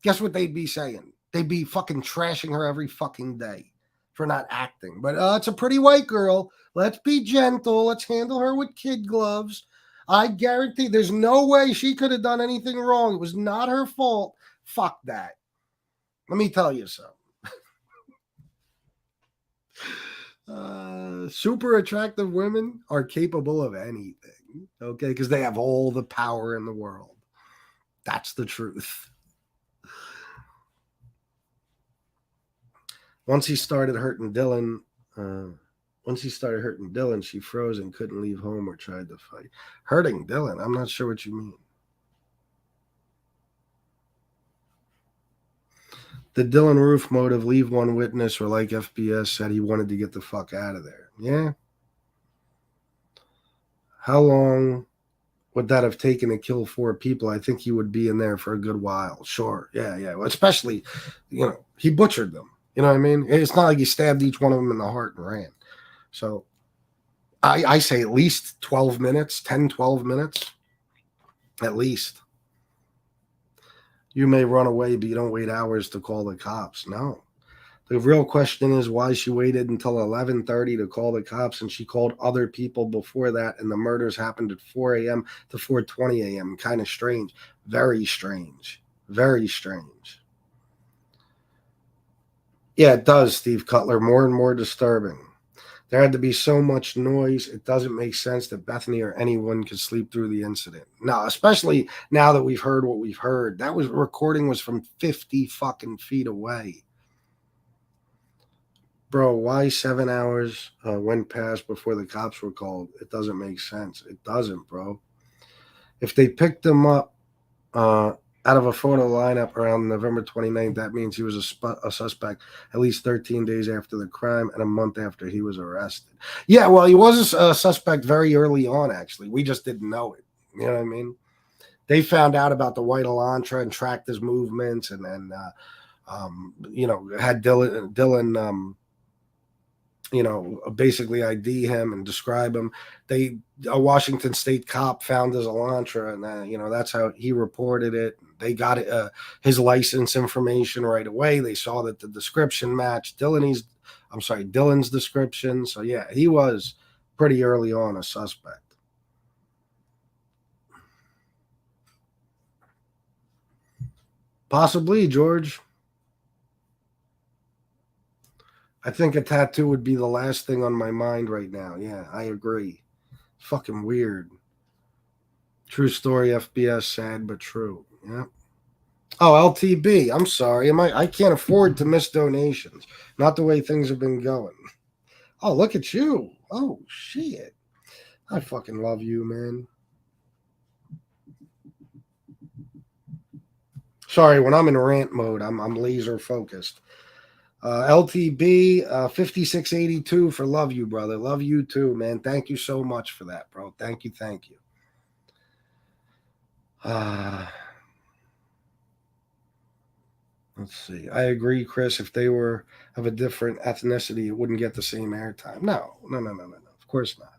guess what they'd be saying? They'd be fucking trashing her every fucking day for not acting. But it's a pretty white girl. Let's be gentle. Let's handle her with kid gloves. I guarantee there's no way she could have done anything wrong. It was not her fault. Fuck that. Let me tell you something. Super attractive women are capable of anything, okay? Because they have all the power in the world. That's the truth. Once he started hurting Dylan, she froze and couldn't leave home or tried to fight. Hurting Dylan? I'm not sure what you mean. The Dylan Roof motive, leave one witness, or like FBS said, he wanted to get the fuck out of there. Yeah. How long would that have taken to kill 4 people? I think he would be in there for a good while. Sure. Yeah. Well, especially, he butchered them. You know what I mean? It's not like he stabbed each one of them in the heart and ran. So I say at least 12 minutes, 10, 12 minutes, at least. You may run away, but you don't wait hours to call the cops. No. The real question is why she waited until 11:30 to call the cops, and she called other people before that, and the murders happened at 4 a.m. to 4:20 a.m. Kind of strange. Very strange. Very strange. Yeah, it does, Steve Cutler. More and more disturbing. There had to be so much noise. It doesn't make sense that Bethany or anyone could sleep through the incident. No, especially now that we've heard what we've heard. That recording was from 50 fucking feet away. Bro, why 7 hours went past before the cops were called? It doesn't make sense. It doesn't, bro. If they picked him up out of a photo lineup around November 29th, that means he was a suspect at least 13 days after the crime and a month after he was arrested. Yeah, well, he was a suspect very early on, actually. We just didn't know it. You know what I mean? They found out about the white Elantra and tracked his movements and had Dylan basically ID him and describe him. A Washington State cop found his Elantra, and that's how he reported it. They got his license information right away. They saw that the description matched Dylan's description. So yeah, he was pretty early on a suspect. Possibly, George. I think a tattoo would be the last thing on my mind right now. Yeah, I agree. Fucking weird. True story, FBS, sad but true. Yeah. Oh, LTB. I'm sorry. I can't afford to miss donations. Not the way things have been going. Oh, look at you. Oh, shit. I fucking love you, man. Sorry, when I'm in rant mode, I'm laser focused. LTB 5682 for love you, brother. Love you too, man. Thank you so much for that, bro. Thank you. Let's see. I agree, Chris. If they were of a different ethnicity, it wouldn't get the same airtime. No. Of course not.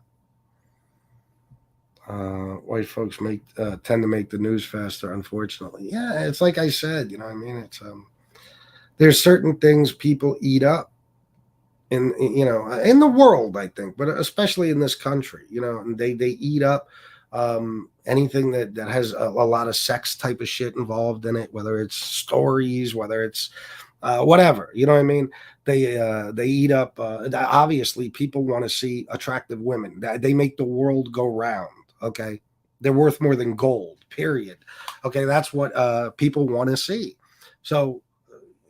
White folks tend to make the news faster, unfortunately. Yeah, it's like I said. You know what I mean? It's there's certain things people eat up in the world, I think, but especially in this country. And they eat up anything that has a lot of sex type of shit involved in it, whether it's stories, whether it's whatever, you know what I mean? They eat up. Obviously, people want to see attractive women. They make the world go round. Okay, they're worth more than gold. Period. Okay, that's what people want to see. So,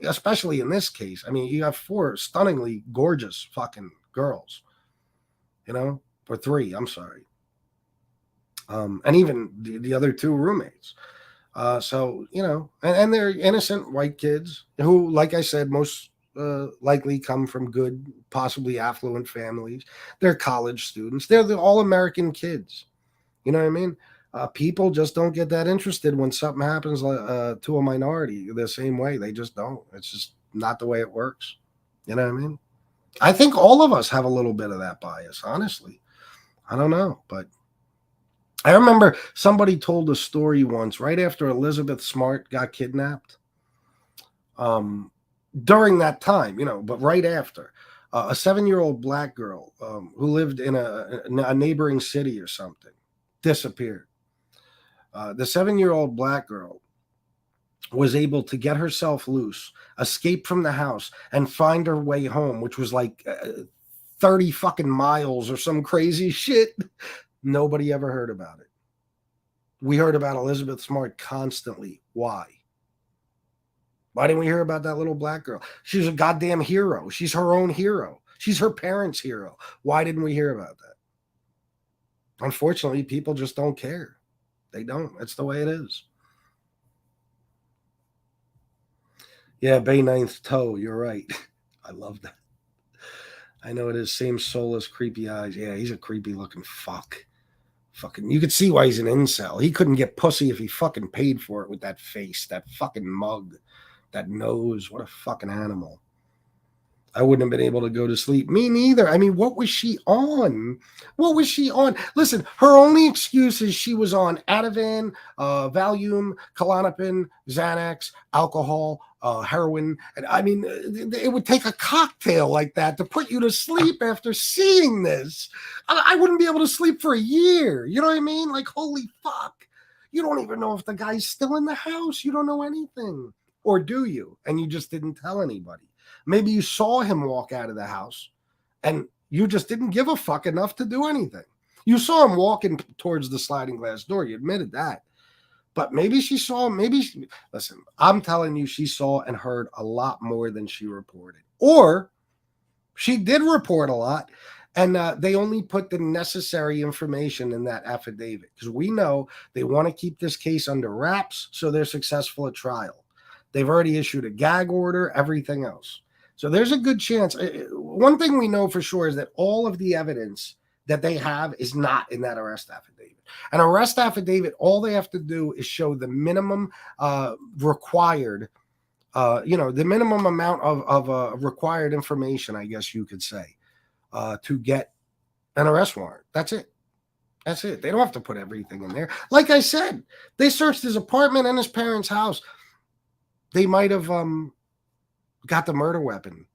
especially in this case, I mean, you have 4 stunningly gorgeous fucking girls, you know, or 3. I'm sorry, and even the other 2 roommates. So, you know, and they're innocent white kids who, like I said, most likely come from good, possibly affluent families. They're college students. They're the all American kids. You know what I mean? People just don't get that interested when something happens to a minority the same way. They just don't. It's just not the way it works. You know what I mean? I think all of us have a little bit of that bias, honestly. I don't know, but I remember somebody told a story once right after Elizabeth Smart got kidnapped. Um, During that time, you know, but right after, a 7-year-old black girl who lived in a neighboring city or something disappeared. The 7-year-old black girl was able to get herself loose, escape from the house, and find her way home, which was like 30 fucking miles or some crazy shit. Nobody ever heard about it. We heard about Elizabeth Smart constantly. Why? Why didn't we hear about that little black girl? She's a goddamn hero. She's her own hero. She's her parents' hero. Why didn't we hear about that? Unfortunately, people just don't care. They don't. That's the way it is. Yeah, Bay Ninth Toe. You're right. I love that. I know it is. Same soulless, creepy eyes. Yeah, he's a creepy looking fuck. Fucking, you could see why he's an incel. He couldn't get pussy if he fucking paid for it with that face, that fucking mug, that nose. What a fucking animal. I wouldn't have been able to go to sleep. Me neither. I mean, what was she on? What was she on? Listen, her only excuse is she was on Ativan, Valium, Klonopin, Xanax, alcohol, heroin. And I mean, it would take a cocktail like that to put you to sleep after seeing this. I wouldn't be able to sleep for a year. You know what I mean? Like, holy fuck. You don't even know if the guy's still in the house. You don't know anything. Or do you? And you just didn't tell anybody. Maybe you saw him walk out of the house and you just didn't give a fuck enough to do anything. You saw him walking towards the sliding glass door. You admitted that. But maybe she saw, listen, I'm telling you, she saw and heard a lot more than she reported. Or she did report a lot and they only put the necessary information in that affidavit because we know they want to keep this case under wraps so they're successful at trial. They've already issued a gag order, everything else. So there's a good chance. One thing we know for sure is that all of the evidence that they have is not in that arrest affidavit. An arrest affidavit, all they have to do is show the minimum required, the minimum amount of required information, I guess you could say, to get an arrest warrant. That's it. That's it. They don't have to put everything in there. Like I said, they searched his apartment and his parents' house. They might have got the murder weapon.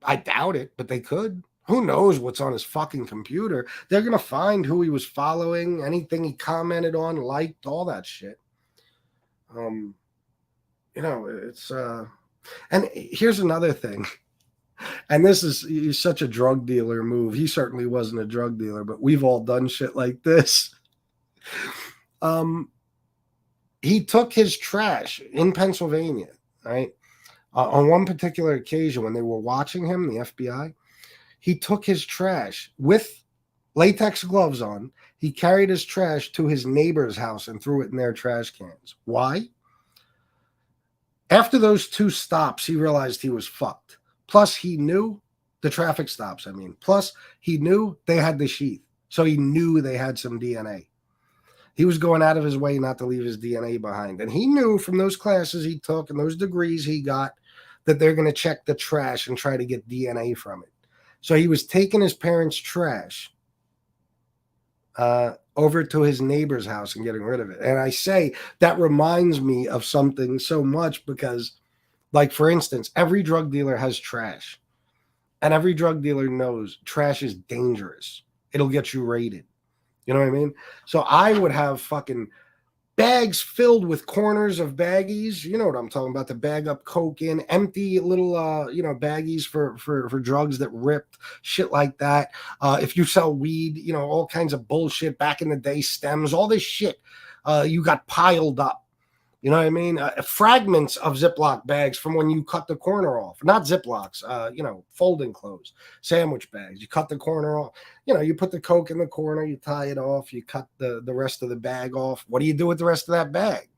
I doubt it, but they could. Who knows what's on his fucking computer? They're going to find who he was following, anything he commented on, liked, all that shit. It's and here's another thing. And this is such a drug dealer move. He certainly wasn't a drug dealer, but we've all done shit like this. He took his trash in Pennsylvania, right? On one particular occasion when they were watching him, the FBI, he took his trash with latex gloves on. He carried his trash to his neighbor's house and threw it in their trash cans. Why? After those 2 stops, he realized he was fucked. Plus, he knew the traffic stops, Plus, he knew they had the sheath. So he knew they had some DNA. He was going out of his way not to leave his DNA behind. And he knew from those classes he took and those degrees he got that they're going to check the trash and try to get DNA from it. So he was taking his parents' trash over to his neighbor's house and getting rid of it. And I say that reminds me of something so much because, like, for instance, every drug dealer has trash. And every drug dealer knows trash is dangerous. It'll get you raided. You know what I mean? So I would have fucking bags filled with corners of baggies. You know what I'm talking about, the bag up coke in, empty little baggies for drugs that ripped, shit like that. If you sell weed, all kinds of bullshit back in the day, stems, all this shit you got piled up. You know what I mean? Fragments of Ziploc bags from when you cut the corner off. Not Ziplocs, folding clothes, sandwich bags. You cut the corner off. You put the Coke in the corner, you tie it off, you cut the rest of the bag off. What do you do with the rest of that bag?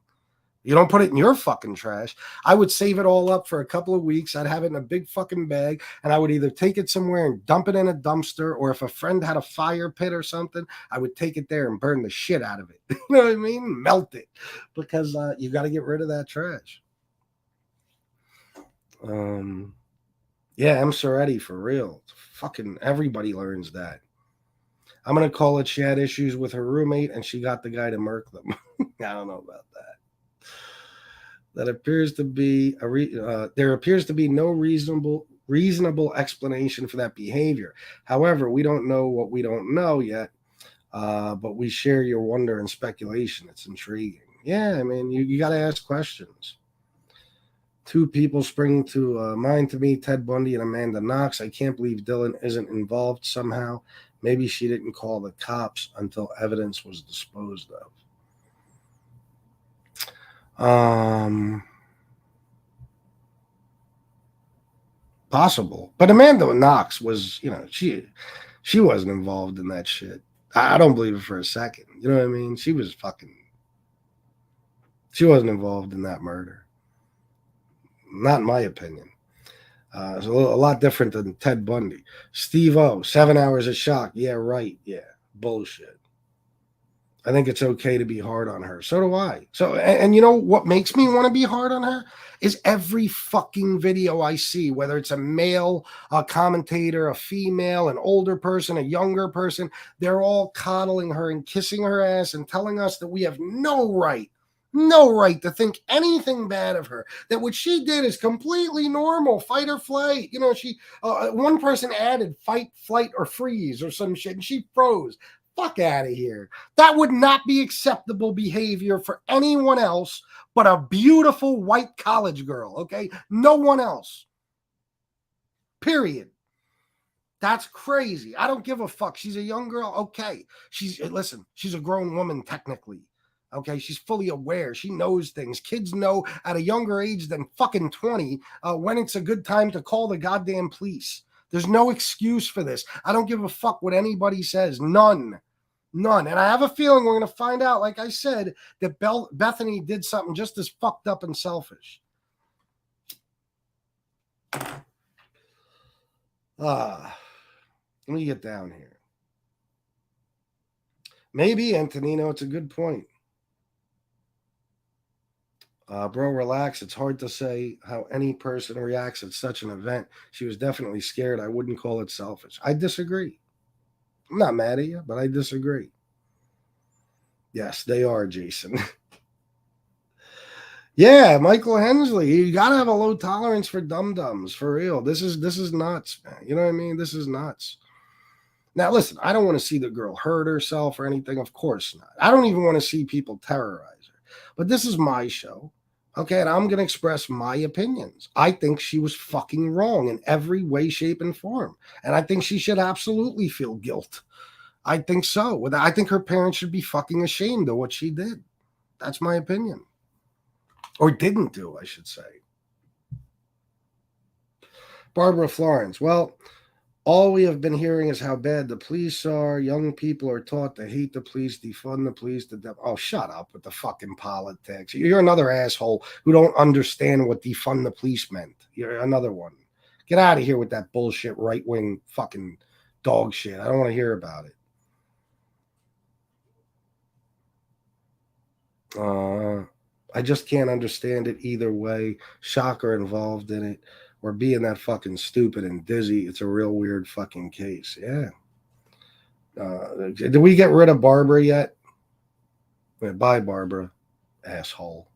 You don't put it in your fucking trash. I would save it all up for a couple of weeks. I'd have it in a big fucking bag, and I would either take it somewhere and dump it in a dumpster, or if a friend had a fire pit or something, I would take it there and burn the shit out of it. You know what I mean? Melt it, because you got to get rid of that trash. Yeah, M. Soretti, for real. Fucking everybody learns that. I'm going to call it she had issues with her roommate, and she got the guy to murk them. I don't know about that. That appears to be there appears to be no reasonable explanation for that behavior. However, we don't know what we don't know yet, but we share your wonder and speculation. It's intriguing. Yeah, I mean, you got to ask questions. Two people spring to mind to me, Ted Bundy and Amanda Knox. I can't believe Dylan isn't involved somehow. Maybe she didn't call the cops until evidence was disposed of. Possible, but Amanda Knox was, she wasn't involved in that shit. I don't believe it for a second. You know what I mean? She wasn't involved in that murder. Not in my opinion. It's a lot different than Ted Bundy. Steve O, 7 hours of shock. Yeah, right. Yeah, bullshit. I think it's okay to be hard on her. So do I. So, and you know what makes me want to be hard on her is every fucking video I see, whether it's a male, a commentator, a female, an older person, a younger person, they're all coddling her and kissing her ass and telling us that we have no right to think anything bad of her, that what she did is completely normal, fight or flight. She one person added fight, flight, or freeze or some shit, and she froze. Fuck out of here. That would not be acceptable behavior for anyone else but a beautiful white college girl, okay? No one else. Period. That's crazy. I don't give a fuck. She's a young girl. Okay. She's a grown woman technically. Okay, she's fully aware. She knows things. Kids know at a younger age than fucking 20 when it's a good time to call the goddamn police. There's no excuse for this. I don't give a fuck what anybody says. None. And I have a feeling we're going to find out, like I said, that Bethany did something just as fucked up and selfish. Let me get down here. Maybe, Antonino, it's a good point. Bro, relax. It's hard to say how any person reacts at such an event. She was definitely scared. I wouldn't call it selfish. I disagree. I'm not mad at you, but I disagree. Yes, they are, Jason. Yeah, Michael Hensley. You got to have a low tolerance for dum-dums, for real. This is nuts, man. You know what I mean? This is nuts. Now, listen, I don't want to see the girl hurt herself or anything. Of course not. I don't even want to see people terrorize her. But this is my show. Okay, and I'm going to express my opinions. I think she was fucking wrong in every way, shape, and form. And I think she should absolutely feel guilt. I think so. I think her parents should be fucking ashamed of what she did. That's my opinion. Or didn't do, I should say. Barbara Florence. Well, all we have been hearing is how bad the police are. Young people are taught to hate the police, defund the police. Oh, shut up with the fucking politics. You're another asshole who don't understand what defund the police meant. You're another one. Get out of here with that bullshit right-wing fucking dog shit. I don't want to hear about it. I just can't understand it either way. Shocker involved in it. Or being that fucking stupid and dizzy. It's a real weird fucking case. Yeah. Did we get rid of Barbara yet? Bye, Barbara. Asshole.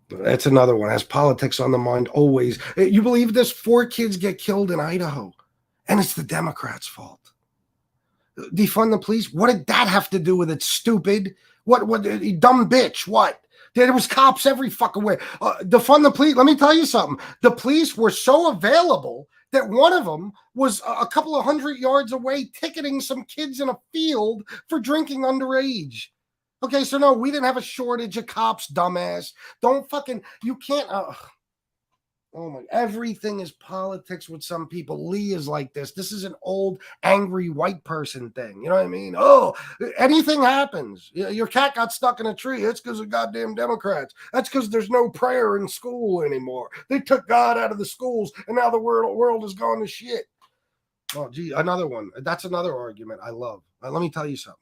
That's another one. Has politics on the mind always. You believe this? 4 kids get killed in Idaho. And it's the Democrats' fault. Defund the police. What did that have to do with it? Stupid. What dumb bitch. What? There was cops every fucking way. Defund the police. Let me tell you something. The police were so available that one of them was a couple of 100 yards away ticketing some kids in a field for drinking underage. Okay, so no, we didn't have a shortage of cops, dumbass. Don't fucking, you can't. Oh my, everything is politics with some people. Lee is like this. This is an old, angry white person thing. You know what I mean? Oh, anything happens. Your cat got stuck in a tree. It's because of goddamn Democrats. That's because there's no prayer in school anymore. They took God out of the schools, and now the world has gone to shit. Oh, gee, another one. That's another argument I love. Let me tell you something.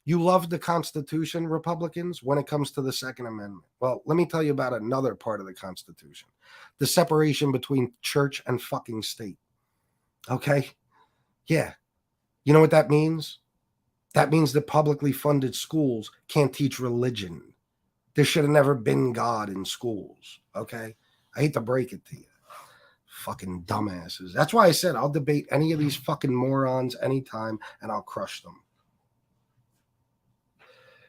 You love the Constitution, Republicans, when it comes to the Second Amendment. Well, let me tell you about another part of the Constitution. The separation between church and fucking state. Okay? Yeah. You know what that means? That means that publicly funded schools can't teach religion. There should have never been God in schools. Okay? I hate to break it to you. Fucking dumbasses. That's why I said I'll debate any of these fucking morons anytime and I'll crush them.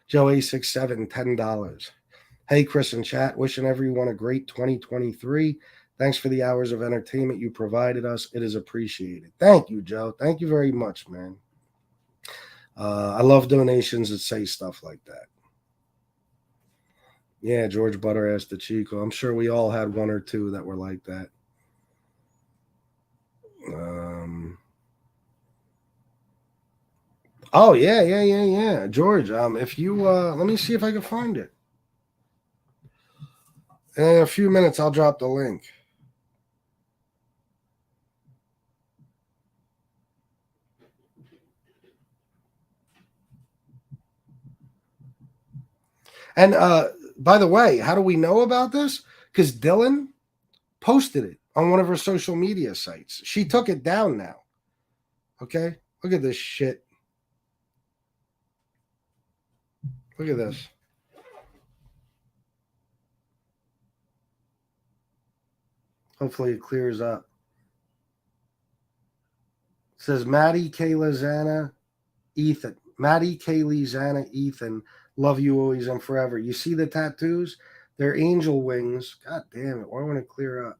Joe A67, $10. Hey, Chris and chat, wishing everyone a great 2023. Thanks for the hours of entertainment you provided us. It is appreciated. Thank you, Joe. Thank you very much, man. I love donations that say stuff like that. Yeah, George Butter asked the Chico. I'm sure we all had one or two that were like that. Oh, yeah. George, if you, let me see if I can find it. In a few minutes, I'll drop the link. And by the way, how do we know about this? Because Dylan posted it on one of her social media sites. She took it down now. Okay? Look at this shit. Look at this. Hopefully it clears up. It says Maddie, Kayla, Xana, Ethan. Maddie, Kaylee, Xana, Ethan. Love you always and forever. You see the tattoos? They're angel wings. God damn it. Why won't it clear up?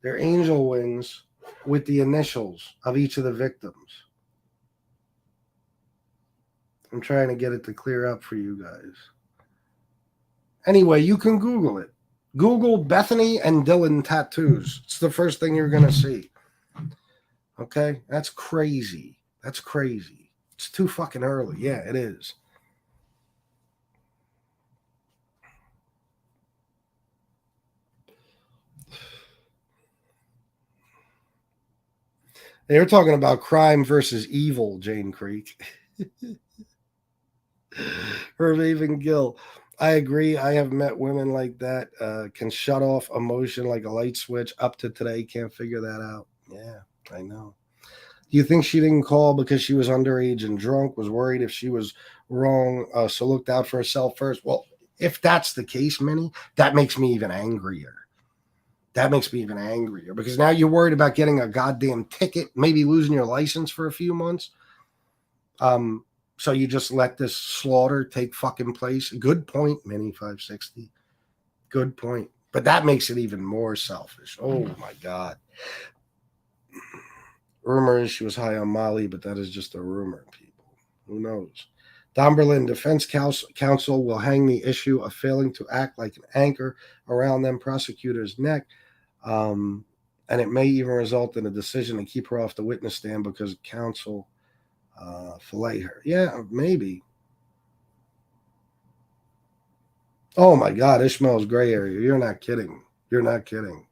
They're angel wings with the initials of each of the victims. I'm trying to get it to clear up for you guys. Anyway, you can Google it. Google Bethany and Dylan tattoos. It's the first thing you're going to see. Okay? That's crazy. That's crazy. It's too fucking early. Yeah, it is. They were talking about crime versus evil, Jane Creek. Herb Haven Gill. I agree. I have met women like that. Can shut off emotion like a light switch. Up to today, can't figure that out. Yeah, I know. Do you think she didn't call because she was underage and drunk, was worried if she was wrong, so looked out for herself first? Well, if that's the case, Minnie, that makes me even angrier. That makes me even angrier because now you're worried about getting a goddamn ticket, maybe losing your license for a few months. So you just let this slaughter take fucking place. Good point, Minnie 560. Good point. But that makes it even more selfish. Oh my God. Rumor is she was high on Molly, but that is just a rumor, people. Who knows? Don Berlin, Defense Counsel will hang the issue of failing to act like an anchor around them prosecutor's neck. And it may even result in a decision to keep her off the witness stand because counsel fillet her. Yeah, maybe. Oh my God, Ishmael's gray area. You're not kidding. You're not kidding.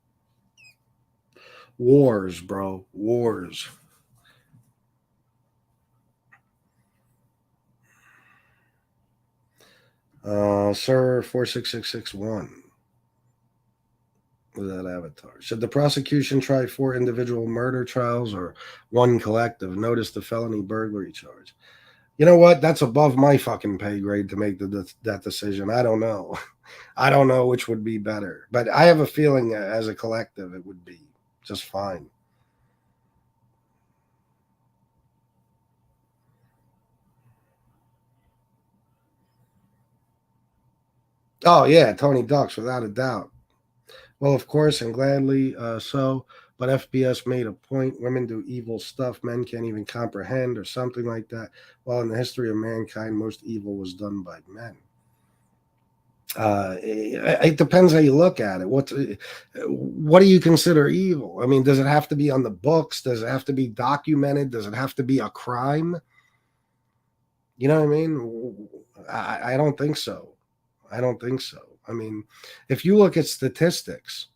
Wars, bro. Wars. Sir 46661. With that avatar. Should the prosecution try 4 individual murder trials or 1 collective? Notice the felony burglary charge. You know what? That's above my fucking pay grade to make that decision. I don't know. I don't know which would be better. But I have a feeling as a collective it would be just fine. Oh yeah, Tony Ducks, without a doubt. Well, of course, and gladly so. But FBS made a point: women do evil stuff men can't even comprehend, or something like that. While in the history of mankind, most evil was done by men. It depends how you look at it. What do you consider evil? I mean, does it have to be on the books? Does it have to be documented? Does it have to be a crime? You know what I mean? I don't think so. I don't think so. I mean, if you look at statistics,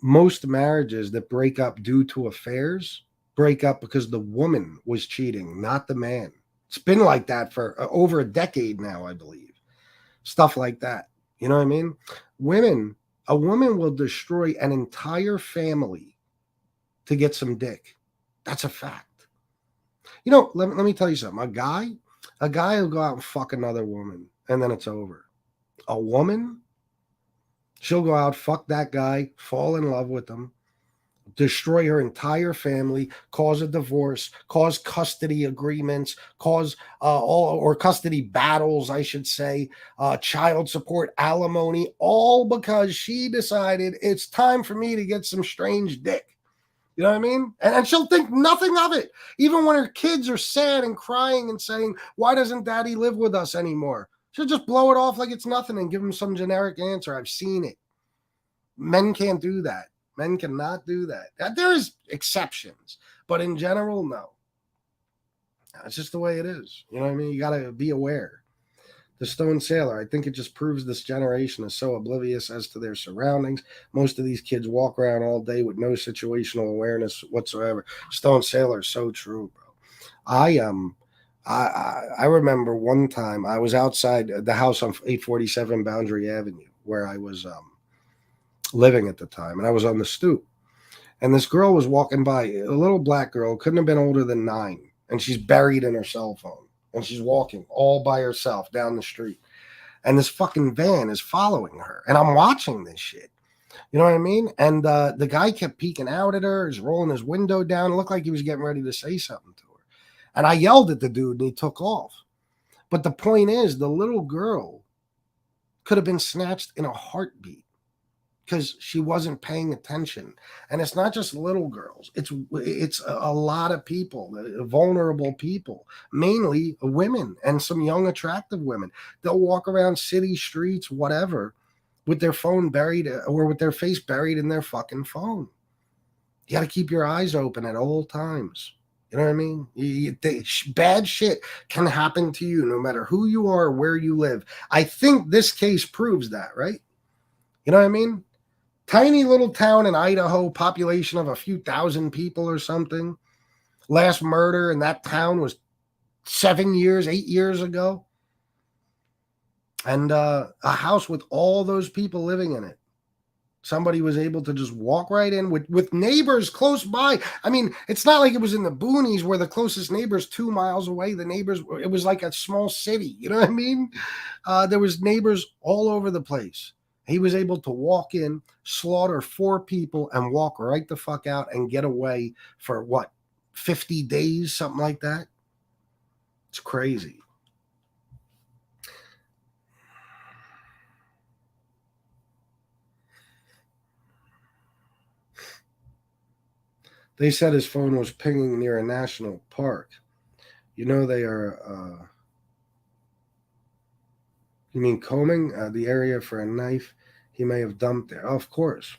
most marriages that break up due to affairs break up because the woman was cheating, not the man. It's been like that for over a decade now, I believe. Stuff like that. You know what I mean? Women, a woman will destroy an entire family to get some dick. That's a fact. You know, let me tell you something. A guy will go out and fuck another woman and then it's over. A woman, she'll go out, fuck that guy, fall in love with him, destroy her entire family, cause a divorce, cause custody agreements, cause all or custody battles, I should say, child support, alimony, all because she decided it's time for me to get some strange dick. You know what I mean? And she'll think nothing of it. Even when her kids are sad and crying and saying, "Why doesn't daddy live with us anymore?" She'll just blow it off like it's nothing and give him some generic answer. I've seen it. Men can't do that. Men cannot do that. There is exceptions, but in general, no. That's just the way it is. You know what I mean? You got to be aware. The Stone Sailor, I think it just proves this generation is so oblivious as to their surroundings. Most of these kids walk around all day with no situational awareness whatsoever. Stone Sailor is so true, bro. I remember one time I was outside the house on 847 Boundary Avenue where I was living at the time, and I was on the stoop. And this girl was walking by, a little black girl, couldn't have been older than 9, and she's buried in her cell phone. And she's walking all by herself down the street. And this fucking van is following her. And I'm watching this shit. You know what I mean? And the guy kept peeking out at her, he's rolling his window down. It looked like he was getting ready to say something to her. And I yelled at the dude and he took off. But the point is, the little girl could have been snatched in a heartbeat because she wasn't paying attention. And it's not just little girls, it's a lot of people, vulnerable people, mainly women and some young attractive women. They'll walk around city streets, whatever, with their phone buried or with their face buried in their fucking phone. You got to keep your eyes open at all times. You know what I mean? Bad shit can happen to you no matter who you are or where you live. I think this case proves that, right? You know what I mean? Tiny little town in Idaho, population of a few thousand people or something. Last murder in that town was 7 years, 8 years ago. And a house with all those people living in it. Somebody was able to just walk right in with neighbors close by. I mean, it's not like it was in the boonies where the closest neighbor's 2 miles away. The neighbors, it was like a small city. You know what I mean? There was neighbors all over the place. He was able to walk in, slaughter 4 people, and walk right the fuck out and get away for what, 50 days, something like that? It's crazy. They said his phone was pinging near a national park. You know they are. You mean combing the area for a knife he may have dumped there? Oh, of course.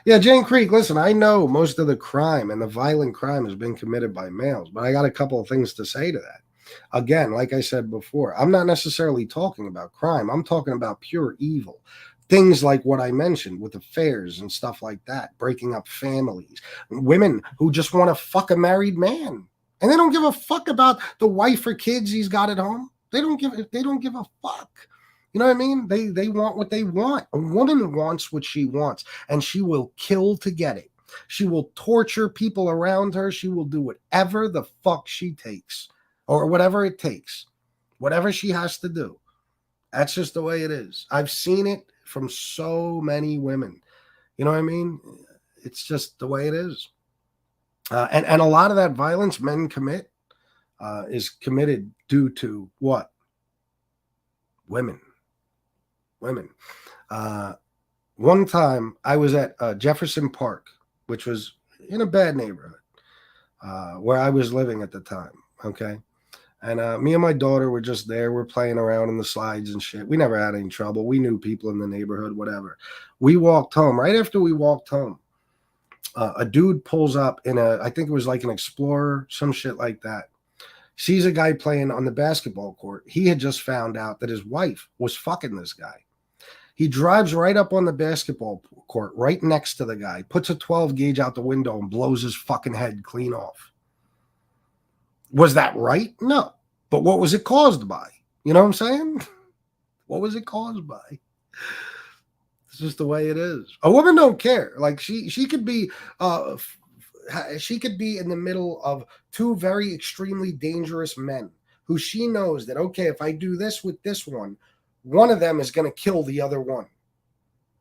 Yeah, Jane Creek, listen, I know most of the crime and the violent crime has been committed by males, but I got a couple of things to say to that. Again, like I said before, I'm not necessarily talking about crime. I'm talking about pure evil. Things like what I mentioned with affairs and stuff like that, breaking up families, women who just want to fuck a married man. And they don't give a fuck about the wife or kids he's got at home. They don't give a fuck. You know what I mean? They want what they want. A woman wants what she wants, and she will kill to get it. She will torture people around her. She will do whatever the fuck she takes, or whatever it takes, whatever she has to do. That's just the way it is. I've seen it from so many women. You know what I mean? It's just the way it is. And a lot of that violence men commit is committed due to what? Women. women. One time I was at Jefferson Park, which was in a bad neighborhood where I was living at the time. Okay. And me and my daughter were just there. We're playing around in the slides and shit. We never had any trouble. We knew people in the neighborhood, whatever. We walked home. Right after we walked home, a dude pulls up in I think it was like an Explorer, some shit like that. Sees a guy playing on the basketball court. He had just found out that his wife was fucking this guy. He drives right up on the basketball court, right next to the guy, puts a 12 gauge out the window and blows his fucking head clean off. Was that right? No. But what was it caused by? You know what I'm saying? What was it caused by? It's just the way it is. A woman don't care. Like she could be she could be in the middle of two very extremely dangerous men who she knows that, okay, if I do this with this one of them is going to kill the other one.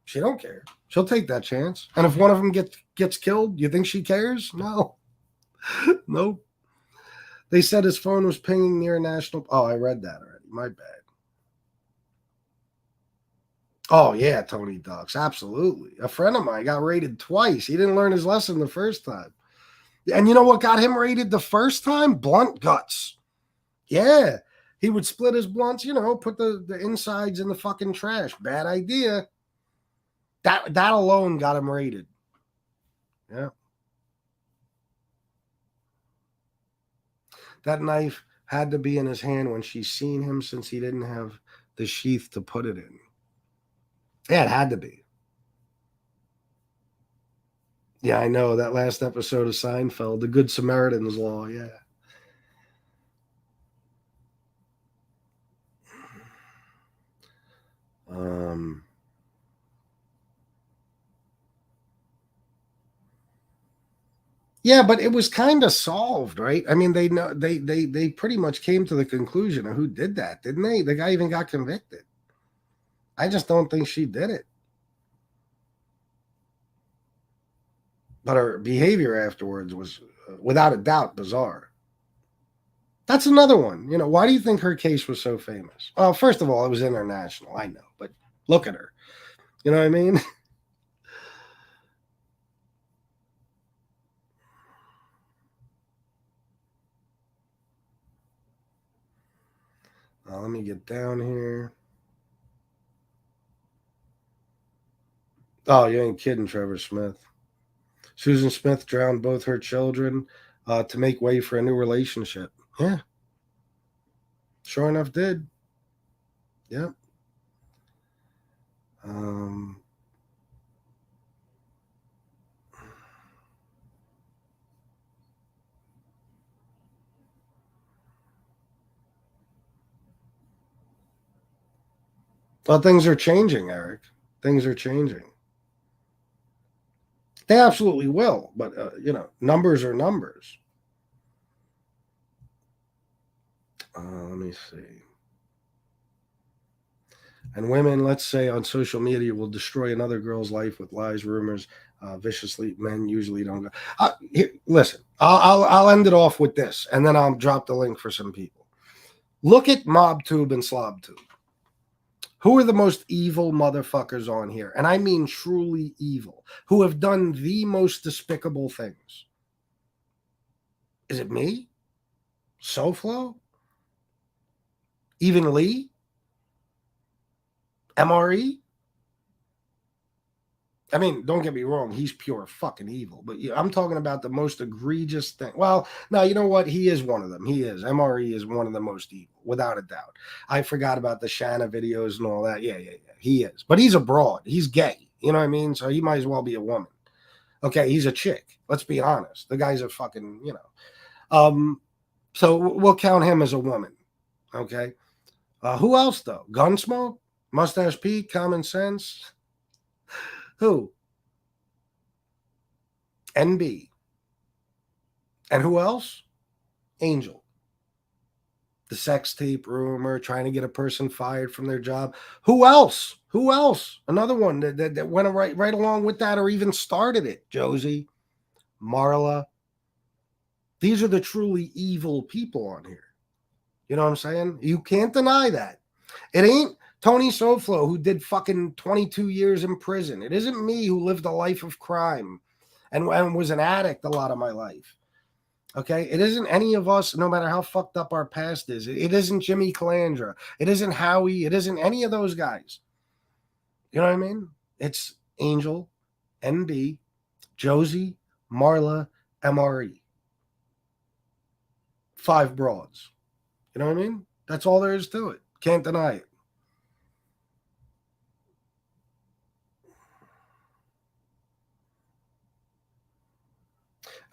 She don't care. She'll take that chance. And if one of them gets killed, you think she cares? No. Nope. They said his phone was pinging near a national. Oh, I read that already. My bad. Oh, yeah, Tony Ducks. Absolutely. A friend of mine got raided twice. He didn't learn his lesson the first time. And you know what got him raided the first time? Blunt guts. Yeah. He would split his blunts, put the insides in the fucking trash. Bad idea. That alone got him raided. Yeah. That knife had to be in his hand when she seen him since he didn't have the sheath to put it in. Yeah, it had to be. Yeah, I know. That last episode of Seinfeld, the Good Samaritan's Law, yeah. Yeah, but it was kind of solved, right? I mean, they pretty much came to the conclusion of who did that, didn't they? The guy even got convicted. I just don't think she did it. But her behavior afterwards was, without a doubt, bizarre. That's another one. Why do you think her case was so famous? Well, first of all, it was international. I know, but look at her. You know what I mean? Let me get down here. Oh, you ain't kidding, Trevor Smith. Susan Smith drowned both her children to make way for a new relationship. Yeah. Sure enough, did. Yeah. Well, things are changing, Eric. Things are changing. They absolutely will, but numbers are numbers. Let me see. And women, let's say on social media, will destroy another girl's life with lies, rumors, viciously. Men usually don't go. Here, listen, I'll end it off with this, and then I'll drop the link for some people. Look at MobTube and SlobTube. Who are the most evil motherfuckers on here? And I mean truly evil, who have done the most despicable things. Is it me? SoFlo? Even Lee? MRE? I mean, don't get me wrong. He's pure fucking evil. But I'm talking about the most egregious thing. Well, no, you know what? He is one of them. He is. MRE is one of the most evil, without a doubt. I forgot about the Shanna videos and all that. Yeah. He is. But he's a broad. He's gay. You know what I mean? So he might as well be a woman. Okay, he's a chick. Let's be honest. The guy's a fucking, So we'll count him as a woman. Okay. Who else, though? Gunsmoke? Mustache Pete? Common Sense? Who? NB. And who else? Angel. The sex tape rumor, trying to get a person fired from their job. Who else? Another one that went right along with that or even started it. Josie, Marla. These are the truly evil people on here. You know what I'm saying? You can't deny that. It ain't Tony Soflo, who did fucking 22 years in prison. It isn't me who lived a life of crime and was an addict a lot of my life. Okay? It isn't any of us, no matter how fucked up our past is. It isn't Jimmy Calandra. It isn't Howie. It isn't any of those guys. You know what I mean? It's Angel, NB, Josie, Marla, MRE. 5 broads. You know what I mean? That's all there is to it. Can't deny it.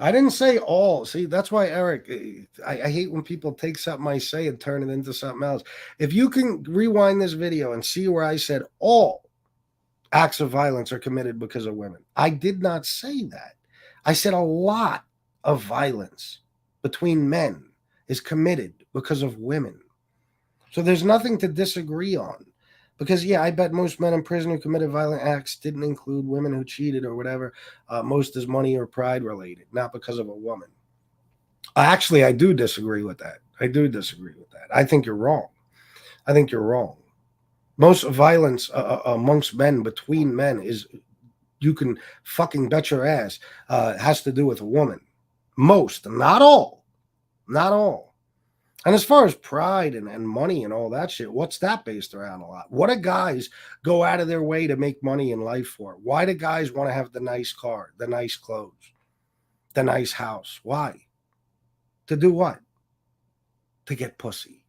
I didn't say all. See, that's why, Eric, I hate when people take something I say and turn it into something else. If you can rewind this video and see where I said all acts of violence are committed because of women, I did not say that. I said a lot of violence between men is committed because of women. So there's nothing to disagree on. Because, yeah, I bet most men in prison who committed violent acts didn't include women who cheated or whatever. Most is money or pride related, not because of a woman. Actually, I do disagree with that. I think you're wrong. Most violence amongst men, between men, is, you can fucking bet your ass, has to do with a woman. Most, not all. Not all. And as far as pride and money and all that shit, what's that based around a lot? What do guys go out of their way to make money in life for? Why do guys want to have the nice car, the nice clothes, the nice house? Why? To do what? To get pussy.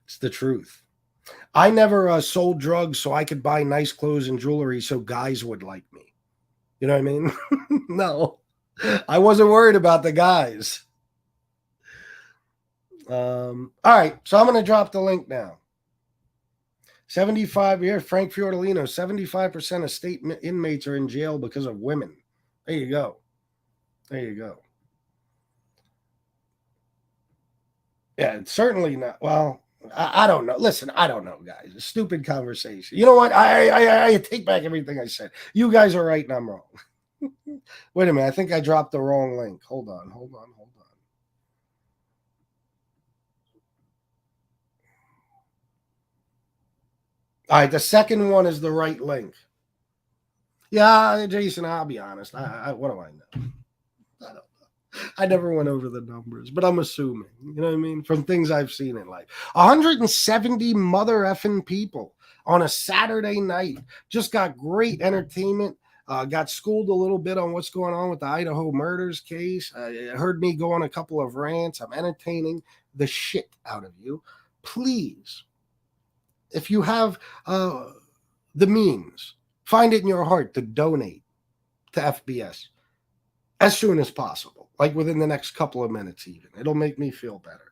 It's the truth. I never sold drugs so I could buy nice clothes and jewelry so guys would like me. You know what I mean? No. I wasn't worried about the guys. All right, so I'm going to drop the link now. 75 here, Frank Fiordolino, 75% of state inmates are in jail because of women. There you go. Yeah, it's certainly not. Well, I don't know. Listen, I don't know, guys. A stupid conversation. You know what? I take back everything I said. You guys are right and I'm wrong. Wait a minute. I think I dropped the wrong link. Hold on. All right, the second one is the right link. Yeah, Jason, I'll be honest. What do I know? I don't know. I never went over the numbers, but I'm assuming, you know what I mean? From things I've seen in life. 170 mother effing people on a Saturday night. Just got great entertainment. Got schooled a little bit on what's going on with the Idaho murders case. Heard me go on a couple of rants. I'm entertaining the shit out of you. Please, if you have the means, find it in your heart to donate to FBS as soon as possible, like within the next couple of minutes even. It'll make me feel better.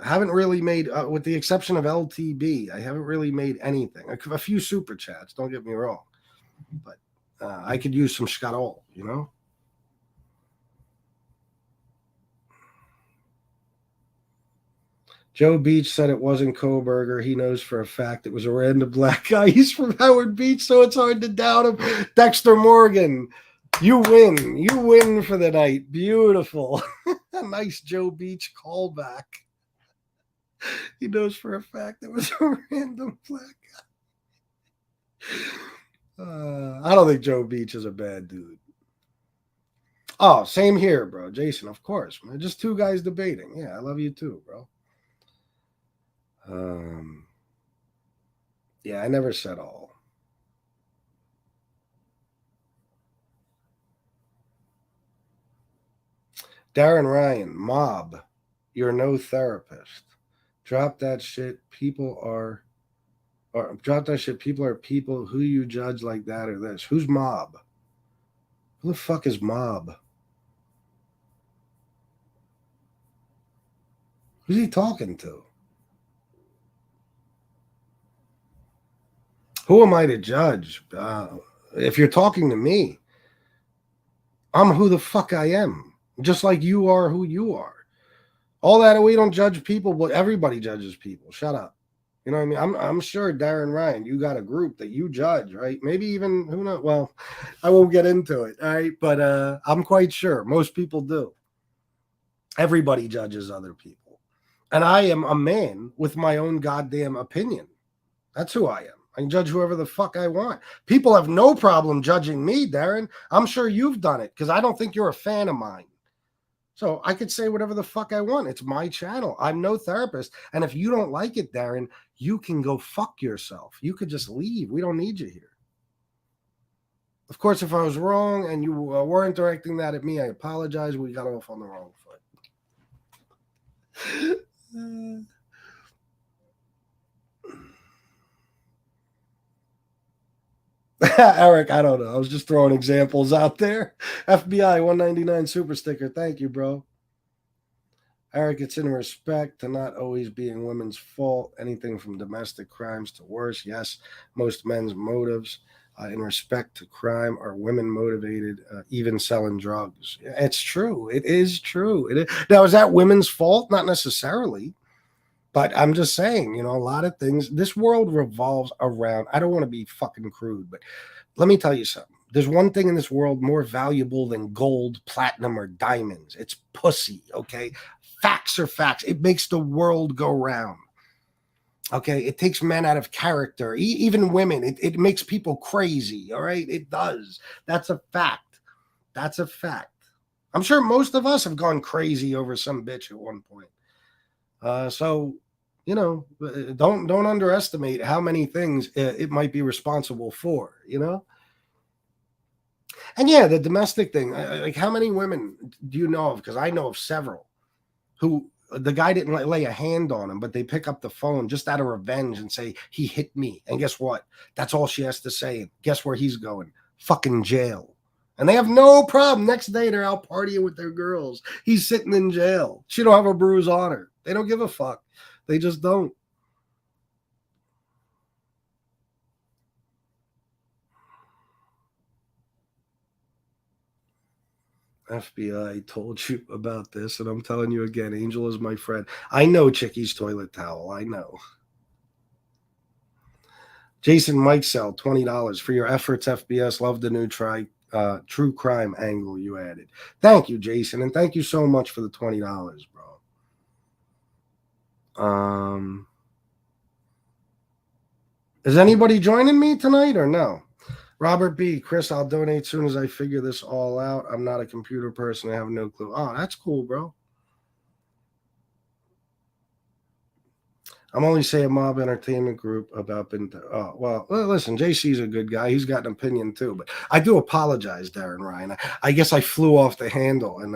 Haven't really made, with the exception of LTB, I haven't really made anything. A few super chats, don't get me wrong. But I could use some Skadol, you know? Joe Beach said it wasn't Kohberger. He knows for a fact it was a random black guy. He's from Howard Beach, so it's hard to doubt him. Dexter Morgan, you win. You win for the night. Beautiful. A nice Joe Beach callback. He knows for a fact it was a random black guy. I don't think Joe Beach is a bad dude. Oh, same here, bro. Jason, of course. Man. Just two guys debating. Yeah, I love you too, bro. Yeah, I never said all. Darren Ryan, mob, you're no therapist. Drop that shit. People are people. Who you judge like that or this? Who's mob? Who the fuck is mob? Who's he talking to? Who am I to judge? If you're talking to me, I'm who the fuck I am. Just like you are who you are. All that, we don't judge people, but everybody judges people. Shut up. You know what I mean? I'm sure, Darren Ryan, you got a group that you judge, right? Maybe even, who knows? Well, I won't get into it, all right? But I'm quite sure most people do. Everybody judges other people. And I am a man with my own goddamn opinion. That's who I am. I can judge whoever the fuck I want. People have no problem judging me, Darren. I'm sure you've done it because I don't think you're a fan of mine. So I could say whatever the fuck I want. It's my channel. I'm no therapist. And if you don't like it, Darren, you can go fuck yourself. You could just leave. We don't need you here. Of course, if I was wrong and you weren't directing that at me, I apologize. We got off on the wrong foot. Eric, I don't know. I was just throwing examples out there. FBI 199 super sticker. Thank you, bro. Eric, it's in respect to not always being women's fault. Anything from domestic crimes to worse. Yes, most men's motives in respect to crime are women motivated, even selling drugs. It's true. It is true. Now, is that women's fault? Not necessarily. But I'm just saying, a lot of things, this world revolves around, I don't want to be fucking crude, but let me tell you something. There's one thing in this world more valuable than gold, platinum, or diamonds. It's pussy, okay? Facts are facts. It makes the world go round. Okay, it takes men out of character, even women. It makes people crazy, all right? It does. That's a fact. That's a fact. I'm sure most of us have gone crazy over some bitch at one point. So, don't underestimate how many things it might be responsible for, And yeah, the domestic thing, like how many women do you know of? Because I know of several who the guy didn't lay a hand on him, but they pick up the phone just out of revenge and say, he hit me. And guess what? That's all she has to say. Guess where he's going? Fucking jail. And they have no problem. Next day, they're out partying with their girls. He's sitting in jail. She don't have a bruise on her. They don't give a fuck. They just don't. FBI told you about this, and I'm telling you again, Angel is my friend. I know Chickie's toilet towel. I know. Jason Mikesell, $20 for your efforts, FBS. Love the new true crime angle you added. Thank you, Jason, and thank you so much for the $20, bro. Is anybody joining me tonight or no? Robert B. Chris, I'll donate soon as I figure this all out. I'm not a computer person. I have no clue. Oh, that's cool, bro. I'm only saying Mob Entertainment Group about Oh, well, listen, JC's a good guy. He's got an opinion too. But I do apologize, Darren Ryan. I guess I flew off the handle. And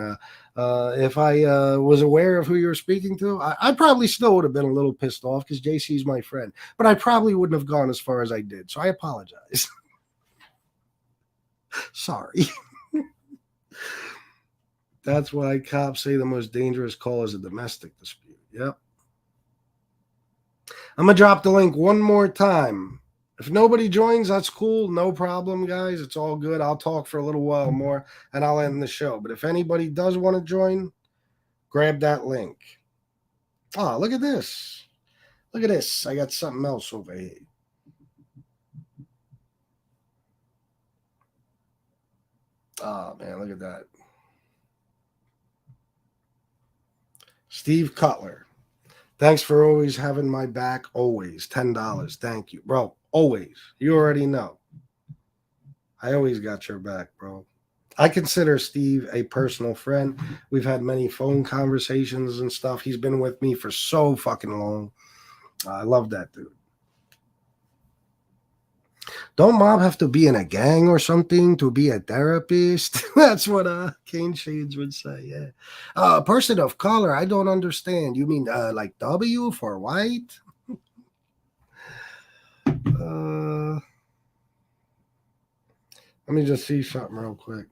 if I was aware of who you were speaking to, I probably still would have been a little pissed off because JC's my friend. But I probably wouldn't have gone as far as I did. So I apologize. Sorry. That's why cops say the most dangerous call is a domestic dispute. Yep. I'm going to drop the link one more time. If nobody joins, that's cool. No problem, guys. It's all good. I'll talk for a little while more and I'll end the show. But if anybody does want to join, grab that link. Oh, look at this. Look at this. I got something else over here. Oh, man, look at that. Steve Cutler. Thanks for always having my back. Always. $10. Thank you. Bro, always. You already know. I always got your back, bro. I consider Steve a personal friend. We've had many phone conversations and stuff. He's been with me for so fucking long. I love that dude. Don't Mob have to be in a gang or something to be a therapist? That's what Kane Shades would say. Yeah. A person of color, I don't understand. You mean like W for white? Let me just see something real quick.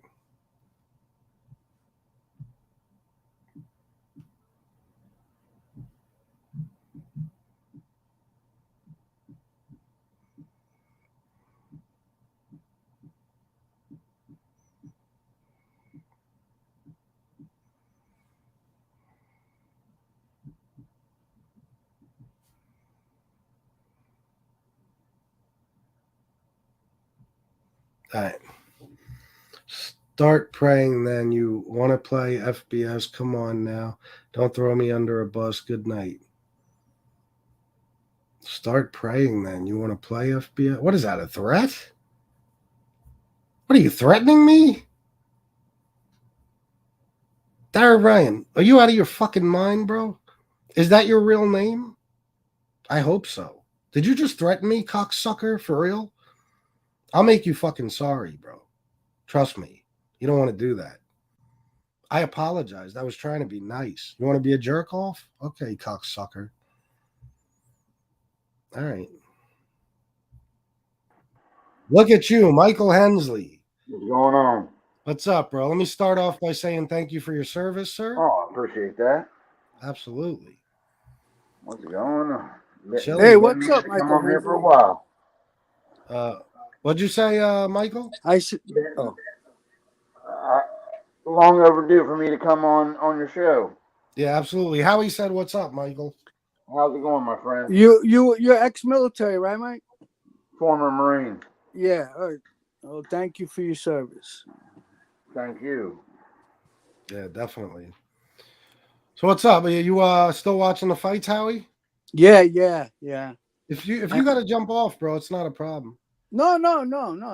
All right. Start praying then. You want to play FBS? Come on now. Don't throw me under a bus. Good night. Start praying then. You want to play FBS? What is that, a threat? What are you threatening me? Darren Ryan, are you out of your fucking mind, bro? Is that your real name? I hope so. Did you just threaten me, cocksucker? For real? I'll make you fucking sorry, bro. Trust me. You don't want to do that. I apologized. I was trying to be nice. You want to be a jerk off? Okay, cocksucker. All right. Look at you, Michael Hensley. What's going on? What's up, bro? Let me start off by saying thank you for your service, sir. Oh, I appreciate that. Absolutely. What's going on? Hey, what's up, Michael? Come on here for a while. What'd you say, Michael? I said, oh, Long overdue for me to come on your show. Yeah, absolutely. Howie said, "What's up, Michael?" How's it going, my friend? you're ex-military, right, Mike? Former Marine. Yeah. All right. Well, thank you for your service. Thank you. Yeah, definitely. So what's up? Are you still watching the fights, Howie? Yeah. If you got to jump off, bro, it's not a problem. No,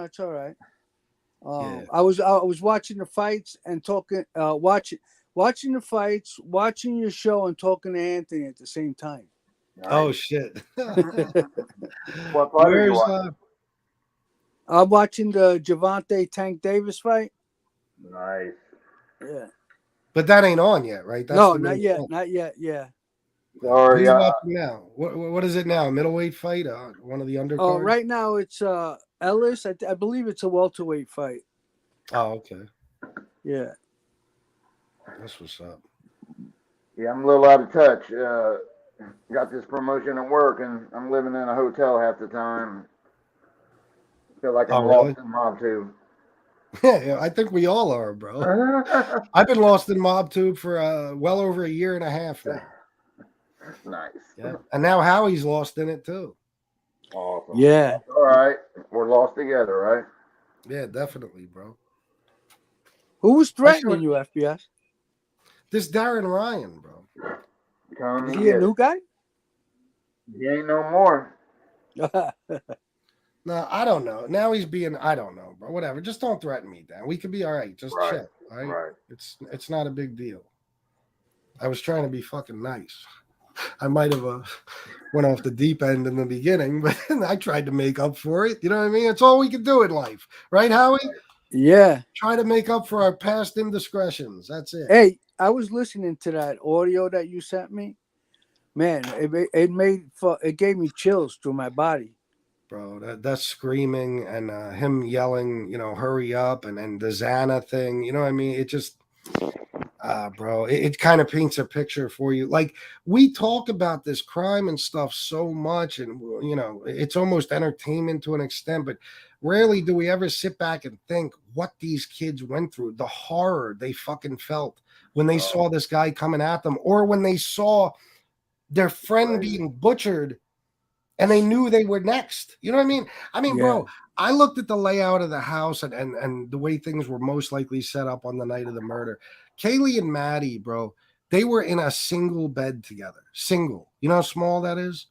it's all right. Yeah. I was watching the fights and talking, watching the fights, watching your show, and talking to Anthony at the same time. Nice. Oh shit. What fight are you Where's watching? I'm watching the Javante Tank Davis fight. Nice. Yeah. But that ain't on yet, right? That's No, the not main yet. fight. Not yet. Yeah. Sorry, Who's watching now? What is it now? Middleweight fight? One of the undercards? Right now it's Ellis. I believe it's a welterweight fight. Oh, okay. Yeah. That's what's up. Yeah, I'm a little out of touch. Got this promotion at work, and I'm living in a hotel half the time. Feel like I'm lost in Mob Tube. Yeah, I think we all are, bro. I've been lost in Mob Tube for well over a year and a half now. Nice. Yeah, and now Howie's lost in it too. Awesome. Yeah. All right, we're lost together, right? Yeah, definitely, bro. Who was threatening you, FBS? This Darren Ryan, bro. Come Is and he a get new it. guy? He ain't no more. No, I don't know. Now he's being, I don't know, bro. Whatever. Just don't threaten me, Dan. We could be all right. Just chill. All right? Right. It's not a big deal. I was trying to be fucking nice. I might have went off the deep end in the beginning, but I tried to make up for it. You know what I mean? It's all we can do in life, right, Howie? Yeah. Try to make up for our past indiscretions. That's it. Hey, I was listening to that audio that you sent me. Man, it gave me chills through my body. Bro, that's screaming and him yelling, hurry up, and the Xana thing. You know what I mean? It just, bro, it kind of paints a picture for you. Like, we talk about this crime and stuff so much, and, it's almost entertainment to an extent, but rarely do we ever sit back and think what these kids went through, the horror they fucking felt when they saw this guy coming at them, or when they saw their friend being butchered and they knew they were next. You know what I mean? Yeah. Bro, I looked at the layout of the house and the way things were most likely set up on the night of the murder. Kaylee and Maddie, bro, they were in a single bed together. Single. You know how small that is?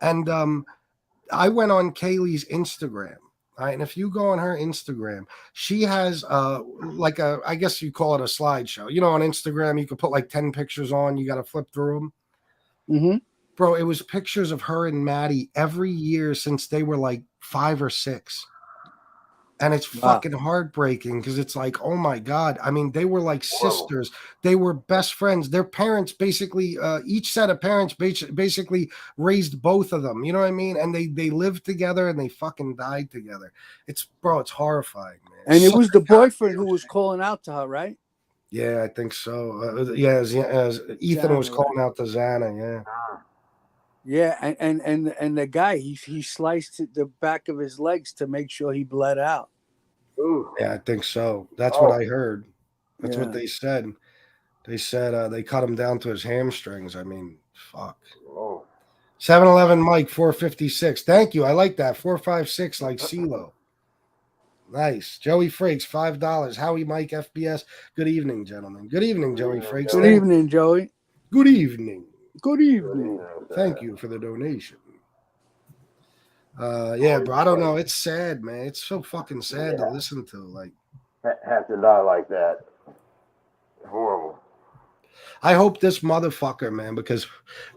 And I went on Kaylee's Instagram. All right, and if you go on her Instagram, she has I guess you call it a slideshow. On Instagram, you could put like 10 pictures on. You got to flip through them. Mm-hmm. Bro, it was pictures of her and Maddie every year since they were like 5 or 6. And it's fucking heartbreaking because it's like, oh my God. I mean, they were like sisters. They were best friends. Their parents basically, each set of parents basically raised both of them. You know what I mean? And they lived together and they fucking died together. It's horrifying, man. And it was the boyfriend who was calling out to her, right? Yeah, I think so. As Ethan was calling out to Xana, yeah. Yeah, and the guy he sliced the back of his legs to make sure he bled out. Ooh. Yeah, I think so. That's what I heard. That's what Yeah. they said. They said they cut him down to his hamstrings. I mean, fuck. 7-Eleven Mike 456. Thank you. I like that. 456 like CeeLo. Nice. Joey Frakes, $5. Howie Mike FBS. Good evening, gentlemen. Good evening, Joey Frakes. Good evening, Joey. Good evening. Good evening. Thank you for the donation. Yeah, bro. I don't know. It's sad, man. It's so fucking sad to listen to. Like, have to die like that. Horrible. I hope this motherfucker, man, because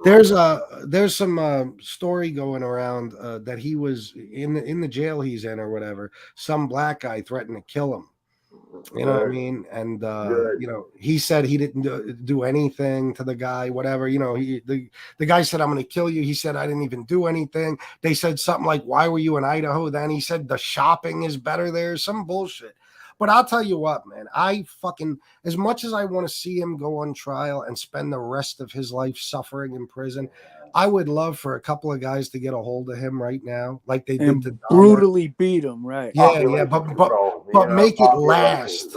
there's some story going around that he was in the jail he's in or whatever. Some black guy threatened to kill him. You know what I mean? And you know, he said he didn't do anything to the guy, whatever. You know, the guy said, "I'm going to kill you." He said, "I didn't even do anything." They said something like, "Why were you in Idaho?" Then he said, "The shopping is better there." Some bullshit. But I'll tell you what, man, I fucking, as much as I want to see him go on trial and spend the rest of his life suffering in prison, I would love for a couple of guys to get a hold of him right now, like they did to Dahmer. Brutally beat him, right? Yeah, but make it last.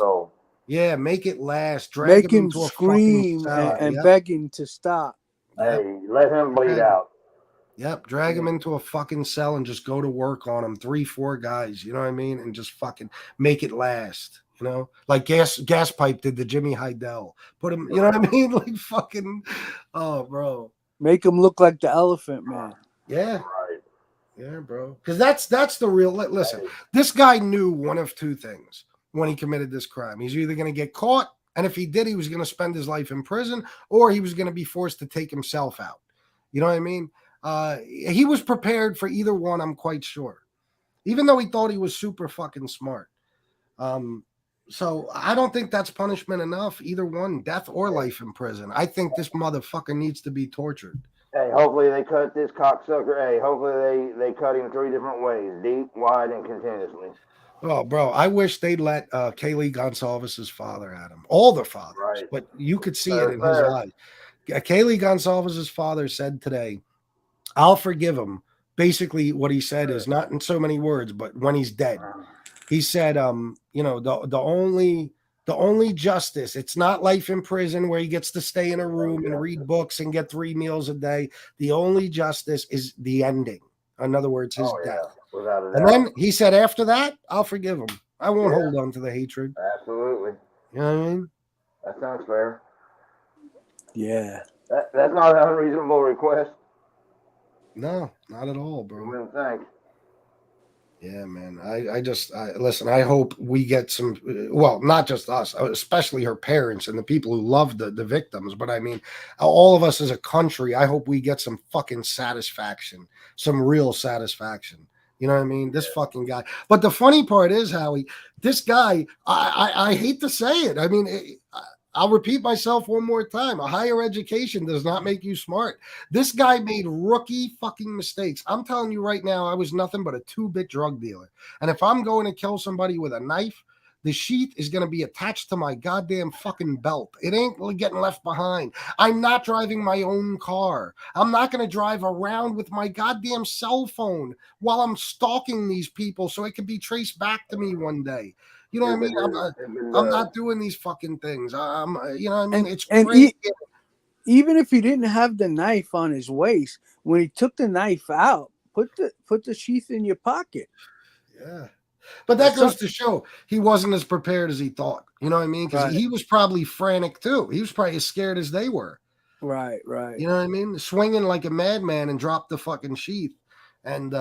Yeah, make it last. Drag Make him him into a scream fucking cell. and beg him to stop. Hey, let him bleed out. Yep, drag him into a fucking cell and just go to work on him. 3-4 guys, you know what I mean? And just fucking make it last. You know, like gas pipe did to Jimmy Heidel. Put him, you know what I mean? Like fucking, oh, bro. Make him look like the Elephant Man. Yeah. Right. Yeah, bro. Because that's the real. Listen, this guy knew one of two things when he committed this crime. He's either going to get caught, and if he did, he was going to spend his life in prison, or he was going to be forced to take himself out. You know what I mean? He was prepared for either one, I'm quite sure. Even though he thought he was super fucking smart. So I don't think that's punishment enough, either one, death or life in prison. I think this motherfucker needs to be tortured. Hey, hopefully they cut this cocksucker. Hey, hopefully they cut him 3 different ways: deep, wide, and continuously. Oh, bro, I wish they'd let Kaylee Gonsalves's father at him. All the fathers, right. But you could see it in his eyes. Kaylee Gonsalves's father said today, "I'll forgive him." Basically, what he said is not in so many words, but when he's dead. He said, you know, the only justice, it's not life in prison where he gets to stay in a room and read books and get 3 meals a day. The only justice is the ending. In other words, his death. Without a doubt. And then he said, after that, I'll forgive him. I won't hold on to the hatred. Absolutely. You know what I mean? That sounds fair. Yeah. That's not an unreasonable request. No, not at all, bro. You wouldn't think. Yeah, man. I listen, I hope we get some, well, not just us, especially her parents and the people who love the victims, but I mean, all of us as a country, I hope we get some fucking satisfaction, some real satisfaction. You know what I mean? This fucking guy. But the funny part is, Howie, this guy, I hate to say it. I mean, I'll repeat myself one more time. A higher education does not make you smart. This guy made rookie fucking mistakes. I'm telling you right now, I was nothing but a 2-bit drug dealer. And if I'm going to kill somebody with a knife, the sheath is going to be attached to my goddamn fucking belt. It ain't getting left behind. I'm not driving my own car. I'm not going to drive around with my goddamn cell phone while I'm stalking these people so it can be traced back to me one day. You know what I mean? I'm not doing these fucking things. You know what I mean? It's crazy. Even if he didn't have the knife on his waist, when he took the knife out, put the sheath in your pocket. Yeah. But that goes to show he wasn't as prepared as he thought. You know what I mean? Because he was probably frantic too. He was probably as scared as they were. Right. You know what I mean? Swinging like a madman and dropped the fucking sheath. And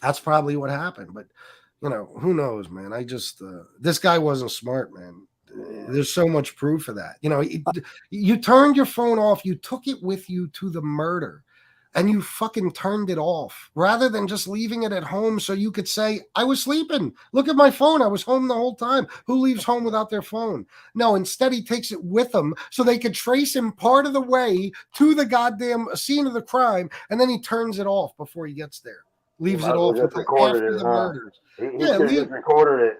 that's probably what happened. But you know, who knows, man? I just, this guy wasn't smart, man. There's so much proof of that. You know, you turned your phone off, you took it with you to the murder, and you fucking turned it off rather than just leaving it at home so you could say, I was sleeping. Look at my phone. I was home the whole time. Who leaves home without their phone? No, instead he takes it with him so they could trace him part of the way to the goddamn scene of the crime, and then he turns it off before he gets there. Leaves it off until after the murders. He just recorded it.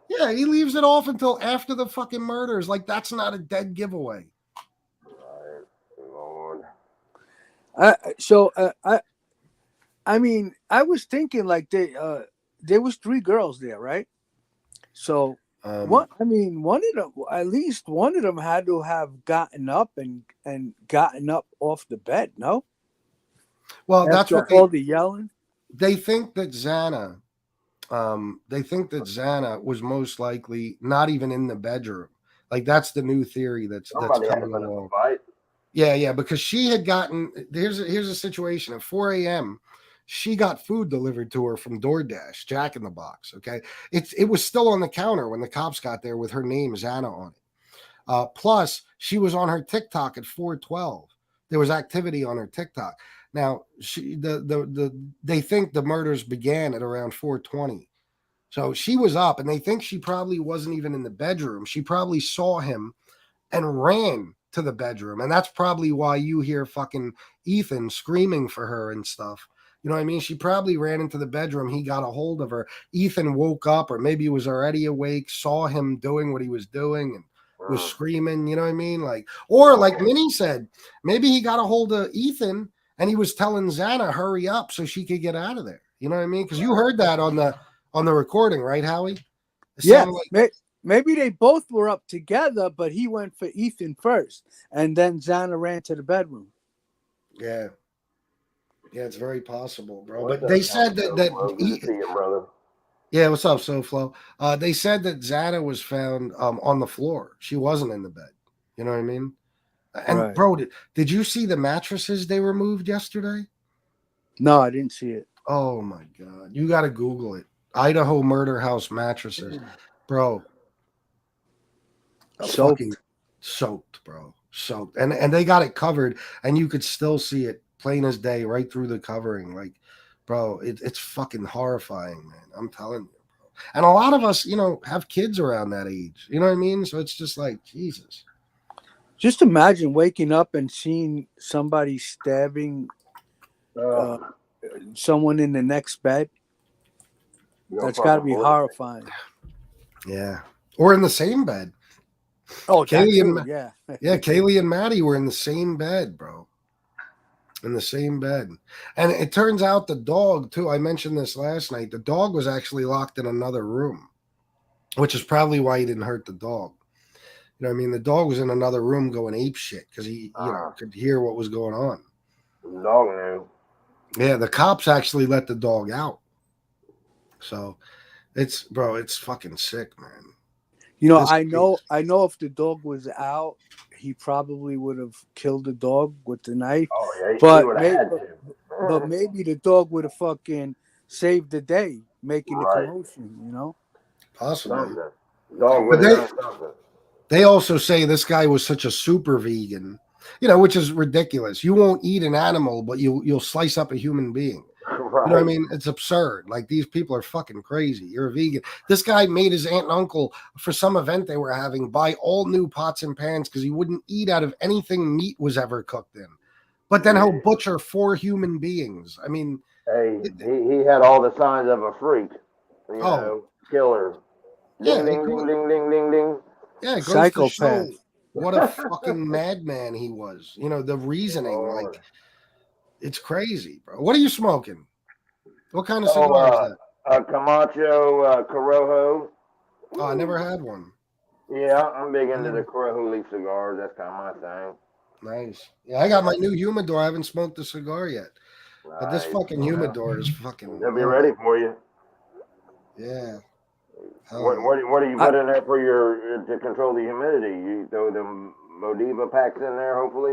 Yeah, he leaves it off until after the fucking murders. Like, that's not a dead giveaway. Right, Lord. I mean, I was thinking like there was 3 girls there, right? So one of them, at least one of them had to have gotten up and gotten up off the bed, no? Well, that's what all the yelling. They think that Xana They think that Xana was most likely not even in the bedroom. Like that's the new theory that's Somebody had to coming put up a along. fight. Yeah, because she had gotten here's a situation at 4 a.m. She got food delivered to her from DoorDash, Jack in the Box. Okay, it was still on the counter when the cops got there with her name Xana on it. Plus, she was on her TikTok at 4:12. There was activity on her TikTok. Now, they think the murders began at around 4:20. So she was up, and they think she probably wasn't even in the bedroom. She probably saw him and ran to the bedroom. And that's probably why you hear fucking Ethan screaming for her and stuff. You know what I mean? She probably ran into the bedroom. He got a hold of her. Ethan woke up, or maybe he was already awake, saw him doing what he was doing and was screaming. You know what I mean? Like, or like Minnie said, maybe he got a hold of Ethan and he was telling Xana, hurry up so she could get out of there. You know what I mean? Because you heard that on the recording, right, Howie? It sounded like maybe they both were up together, but he went for Ethan first, and then Xana ran to the bedroom. Yeah, it's very possible, bro. What's But up, they said that Flo? Good to see you, brother. yeah, what's up, SoFlo? They said that Xana was found on the floor. She wasn't in the bed. You know what I mean? And Right. bro, did you see the mattresses they removed yesterday? No, I didn't see it. Oh my god, you got to Google it. Idaho murder house mattresses, bro. Fucking soaked, bro. Soaked. And they got it covered, and you could still see it plain as day right through the covering. Like, bro, it's fucking horrifying, man. I'm telling you, bro. And a lot of us, have kids around that age. You know what I mean? So it's just like, Jesus. Just imagine waking up and seeing somebody stabbing someone in the next bed. That's got to be horrifying. Yeah. Or in the same bed. Oh, Kaylee yeah. Yeah, Kaylee and Maddie were in the same bed, bro. In the same bed. And it turns out the dog, too, I mentioned this last night, the dog was actually locked in another room, which is probably why he didn't hurt the dog. You know what I mean? The dog was in another room going ape shit because he, could hear what was going on. The dog knew. Yeah, the cops actually let the dog out. So it's fucking sick, man. I know if the dog was out, he probably would have killed the dog with the knife. Oh, yeah, but maybe the dog would have fucking saved the day, making the commotion, Possibly. Dog they also say this guy was such a super vegan, which is ridiculous. You won't eat an animal, but you'll slice up a human being. Right. You know what I mean? It's absurd. Like, these people are fucking crazy. You're a vegan. This guy made his aunt and uncle, for some event they were having, buy all new pots and pans because he wouldn't eat out of anything meat was ever cooked in. But then he'll butcher 4 human beings. I mean, hey, he had all the signs of a freak. Killer. Ding, ding, ding, ding, ding, ding, ding. Yeah, it goes to show what a fucking madman he was. The reasoning, like, it's crazy, bro. What are you smoking? What kind of cigar is that? A Camacho Corojo. Oh, I never had one. Yeah, I'm big into the Corojo leaf cigars. That's kind of my thing. Nice. Yeah, I got my new humidor. I haven't smoked the cigar yet. But this fucking humidor is fucking... They'll be ready for you. Yeah. What do you put in there to control the humidity? You throw the Modiva packs in there, hopefully?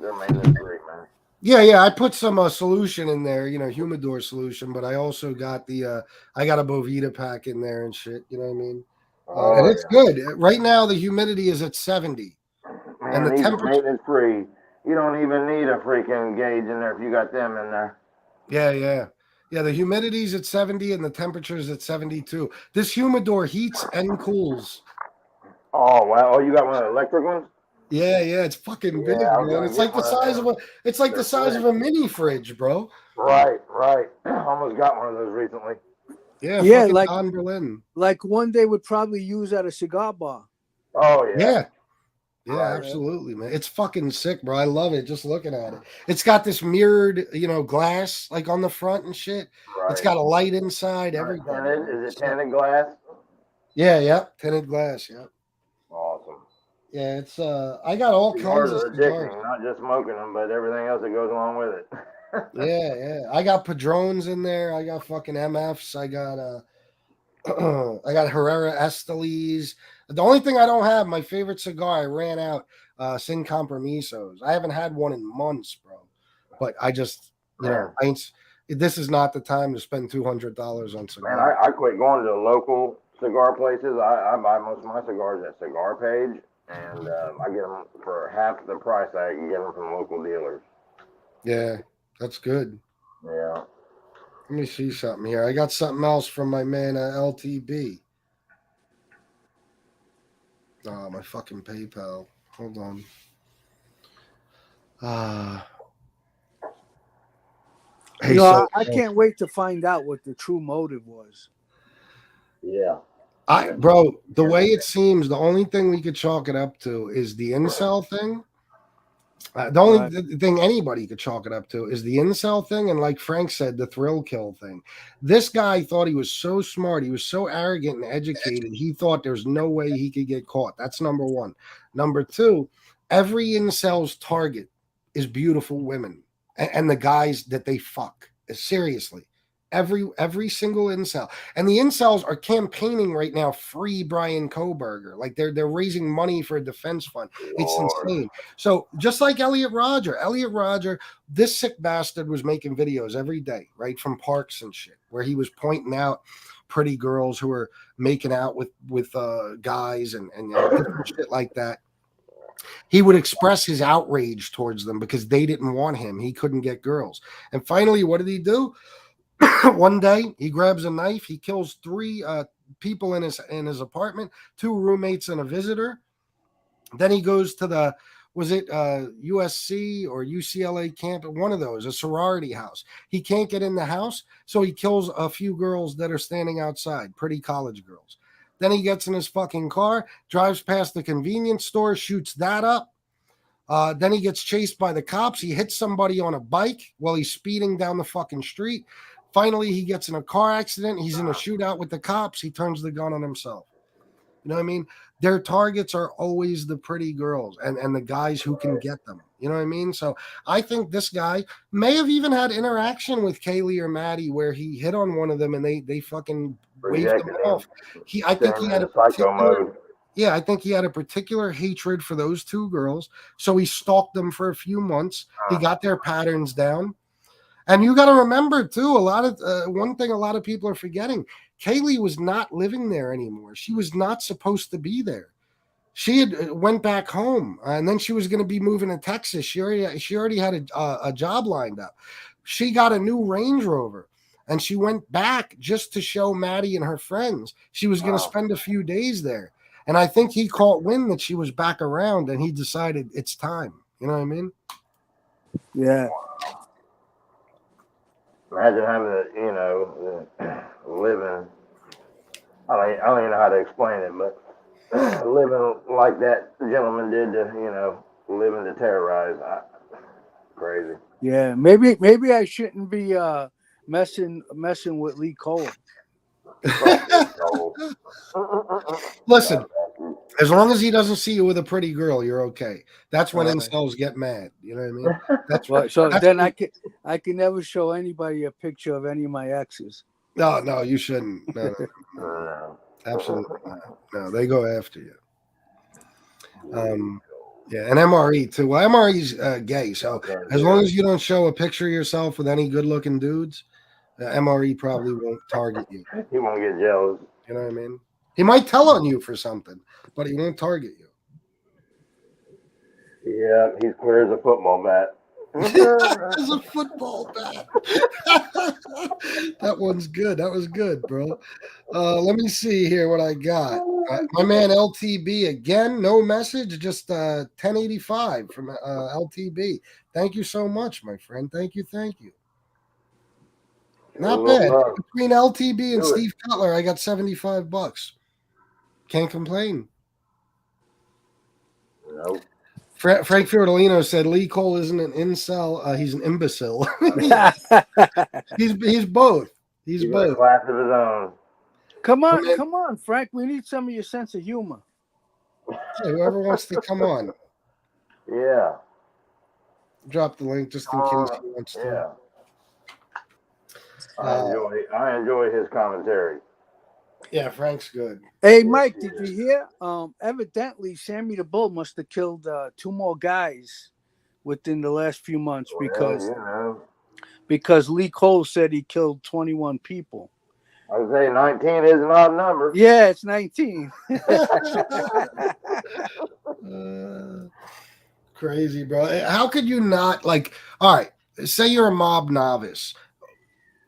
They're mainly great, man. Yeah, I put some solution in there, humidor solution, but I also got I got a Bovita pack in there and shit, you know what I mean? And it's good. Right now, the humidity is at 70. Man, and the temperature... maintenance free. You don't even need a freaking gauge in there if you got them in there. Yeah, the humidity's at 70 and the temperature's at 72. This humidor heats and cools. Oh, wow. Oh, you got one of the electric ones? Yeah, it's fucking big, man. It's like the size of a mini fridge, bro. Right. Almost got one of those recently. Yeah, like Don Berlin. Like one they would probably use at a cigar bar. Oh yeah. Yeah, absolutely, man. It's fucking sick, bro. I love it just looking at it. It's got this mirrored, glass like on the front and shit. Right. It's got a light inside, everything. Is it tinted glass? Yeah, tinted glass, yeah. Awesome. Yeah, it's I got all kinds Cigars of are cigars. addicting, not just smoking them, but everything else that goes along with it. Yeah. I got Padrones in there. I got fucking MFs. I got I got Herrera Esteli's. The only thing I don't have, my favorite cigar, I ran out, Sin Compromisos. I haven't had one in months, bro. But I just, Man. this is not the time to spend $200 on Man, cigars. I quit going to the local cigar places. I buy most of my cigars at Cigar Page, and I get them for half the price I can get them from local dealers. Yeah, that's good. Yeah. Let me see something here. I got something else from my man LTB. Oh, my fucking PayPal. Hold on. Hey, I can't wait to find out what the true motive was. Yeah. Bro, the way it seems, the only thing we could chalk it up to is the incel thing. The only thing anybody could chalk it up to is the incel thing, and like Frank said, the thrill kill thing. This guy thought he was so smart, he was so arrogant and educated, he thought there's no way he could get caught. That's number one. Number two, every incel's target is beautiful women and the guys that they fuck. Seriously. Every single incel, and the incels are campaigning right now, free bryankohberger. Like they're raising money for a defense fund. It's insane. So just like Elliot Rodger, this sick bastard was making videos every day, right, from parks and shit, where he was pointing out pretty girls who were making out with guys and shit like that. He would express his outrage towards them because they didn't want him. He couldn't get girls. And finally, what did he do? One day he grabs a knife, he kills 3 people in his apartment, 2 roommates and a visitor. Then he goes to the USC or UCLA camp, one of those, a sorority house. He can't get in the house, so he kills a few girls that are standing outside, pretty college girls. Then he gets in his fucking car, drives past the convenience store, shoots that up. Then he gets chased by the cops. He hits somebody on a bike while he's speeding down the fucking street. Finally, he gets in a car accident. He's in a shootout with the cops. He turns the gun on himself. You know what I mean? Their targets are always the pretty girls and the guys who can get them. You know what I mean? So I think this guy may have even had interaction with Kaylee or Maddie where he hit on one of them and they fucking waved him off. I think he had a particular, I think he had a particular hatred for those 2 girls. So he stalked them for a few months. He got their patterns down. And you got to remember, too, one thing a lot of people are forgetting, Kaylee was not living there anymore. She was not supposed to be there. She had went back home, and then she was going to be moving to Texas. She already had a job lined up. She got a new Range Rover, and she went back just to show Maddie and her friends. She was going to spend a few days there. And I think he caught wind that she was back around, and he decided it's time. You know what I mean? Yeah. Imagine having to, living. I don't even know how to explain it, but living like that gentleman did to, living to terrorize. Crazy. Yeah, maybe I shouldn't be messing with Lee Cole. Listen, as long as he doesn't see you with a pretty girl, you're okay. That's when incels get mad. You know what I mean? That's right. So then I can never show anybody a picture of any of my exes. No, you shouldn't. No. Absolutely not. No, they go after you. Yeah, and MRE too. Well, MRE's gay, so as long as you don't show a picture of yourself with any good-looking dudes, MRE probably won't target you. He won't get jealous. You know what I mean? He might tell on you for something, but he won't target you. Yeah, he's clear as a football bat. As a football bat. That one's good. That was good, bro. Let me see here what I got. My man LTB again, no message, just 1085 from LTB. Thank you so much, my friend. Thank you. Not bad. Between LTB and Steve Cutler, I got $75. Can't complain. Nope. Frank Fiordolino said Lee Cole isn't an incel. He's an imbecile. he's both. He's both. A class of his own. Come on, Frank. We need some of your sense of humor. Hey, whoever wants to come on, Yeah. drop the link just in case he wants to. Yeah. I enjoy his commentary. Yeah, Frank's good. Hey, Mike, did you hear? Evidently, Sammy the Bull must have killed 2 more guys within the last few months because Lee Cole said he killed 21 people. I would say 19 is an odd number. Yeah, it's 19. Crazy, bro. How could you not, like, all right, say you're a mob novice.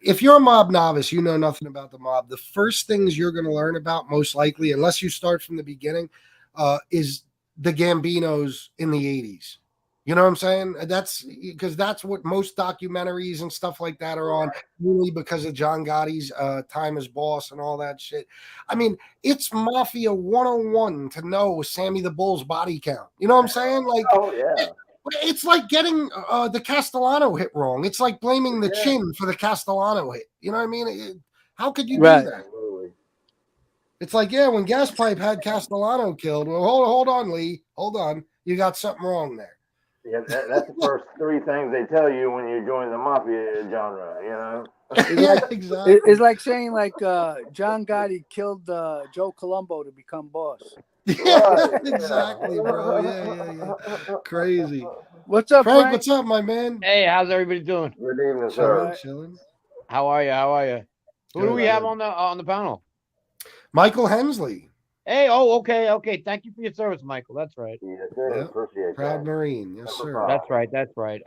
If you're a mob novice, you know nothing about the mob. The first things you're going to learn about, most likely, unless you start from the beginning, is the Gambinos in the 80s. You know what I'm saying? That's because that's what most documentaries and stuff like that are on, really because of John Gotti's time as boss and all that shit. I mean, it's Mafia 101 to know Sammy the Bull's body count. You know what I'm saying? Like, oh, yeah. It's like getting the Castellano hit wrong. It's like blaming the chin for the Castellano hit. You know what I mean? How could you do that? It's like, yeah, when Gaspipe had Castellano killed. Well, hold on, Lee. Hold on. You got something wrong there. Yeah, that's the first 3 things they tell you when you join the mafia genre, you know? Exactly. It's like saying, like, John Gotti killed Joe Colombo to become boss. Yeah, exactly, bro. Yeah. Crazy. What's up, Frank? What's up, my man? Hey, how's everybody doing? Good evening, sir. Chilling. How are you? Who do we have on the panel? Michael Hensley. Hey, okay. Thank you for your service, Michael. That's right. Yes, sir. Appreciate Proud that. Marine. Yes, sir. That's right.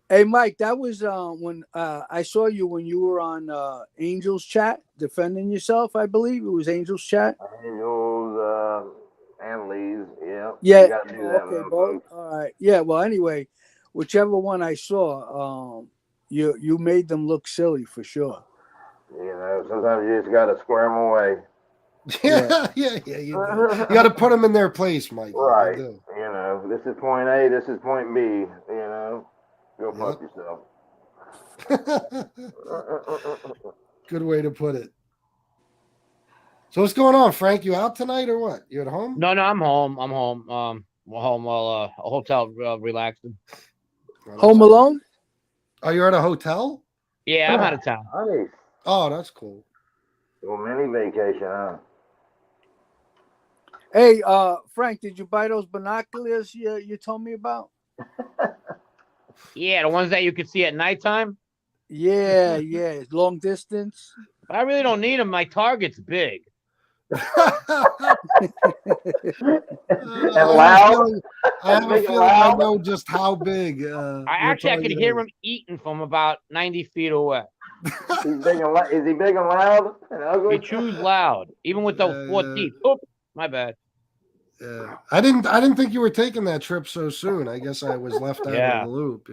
Hey, Mike, that was when I saw you when you were on Angels Chat defending yourself. I believe it was Angels Chat. Angels and Lee's, yeah. Yeah. You gotta do that, Okay, both. All right. Yeah. Well, anyway, whichever one I saw, you made them look silly for sure. You know, sometimes you just gotta square them away. Yeah. You do. You got to put them in their place, Mike. Right. You know, this is point A, this is point B. You know, go fuck yourself. Good way to put it. So what's going on, Frank? You out tonight or what? You at home? No, I'm home. We're home while a hotel relaxing. Home alone? Oh, you're at a hotel? Yeah, I'm out of town. Nice. Oh, that's cool. Well, mini vacation, huh? Hey, Frank, did you buy those binoculars you told me about? Yeah, the ones that you can see at nighttime. Yeah, long distance. But I really don't need them. My target's big. And loud. I have a feeling I know just how big. I could hear him eating from about 90 feet away. He's big and loud. Is he big and loud and ugly? He chews loud, even with those 4 teeth. Oh, my bad. Yeah, I didn't think you were taking that trip so soon. I guess I was left out of the loop.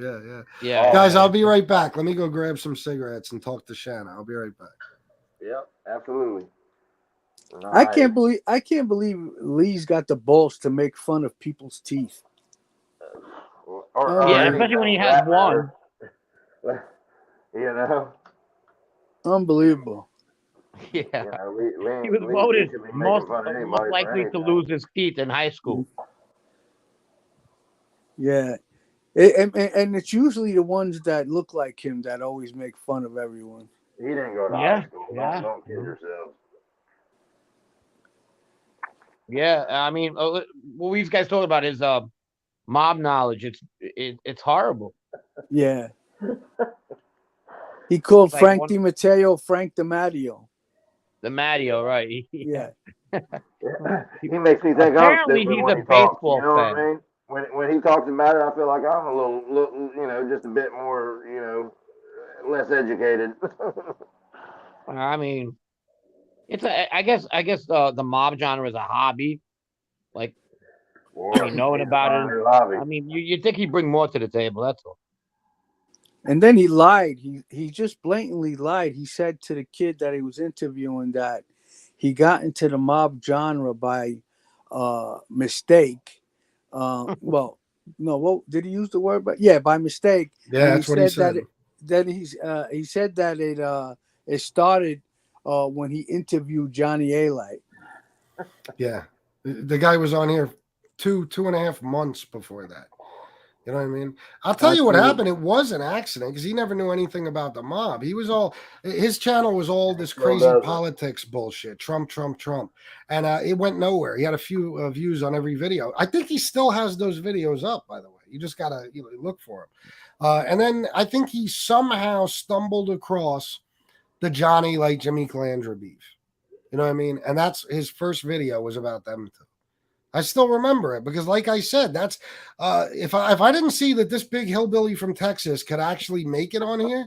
Yeah. Guys, I'll be right back. Let me go grab some cigarettes and talk to Shanna. I'll be right back. Yep, absolutely. Nice. I can't believe Lee's got the balls to make fun of people's teeth. Especially when he has one. You know. Unbelievable. Yeah. You know, he was voted most likely to lose his teeth in high school. Yeah. And it's usually the ones that look like him that always make fun of everyone. He didn't go to high school. Don't kid yourself. Yeah, I mean, what we guys talked about is mob knowledge. It's horrible. Yeah. He called Frank DiMatteo Frank DiMatteo. DiMatteo, right? Yeah. He makes me think apparently he's a baseball fan. I mean? When he talks about it, I feel like I'm a little, you know, just a bit more, you know, less educated. I mean, I guess the mob genre is a hobby, like knowing about it. Hobby. I mean, you think he'd bring more to the table. That's all. And then he lied. He just blatantly lied. He said to the kid that he was interviewing that he got into the mob genre by mistake. Well, no, what did he use the word? But yeah, by mistake. Yeah, that's what he said. He said that it started when he interviewed Johnny A. Light. Yeah. The guy was on here 2.5 months before that. You know what I mean? I'll tell you what happened. It was an accident because he never knew anything about the mob. His channel was all this crazy politics bullshit. Trump. And it went nowhere. He had a few views on every video. I think he still has those videos up, by the way. You just got to look for them. And then I think he somehow stumbled across the Johnny like Jimmy Calandra beef. You know what I mean? And that's his first video was about them two. I still remember it because, like I said, that's if I didn't see that this big hillbilly from Texas could actually make it on here,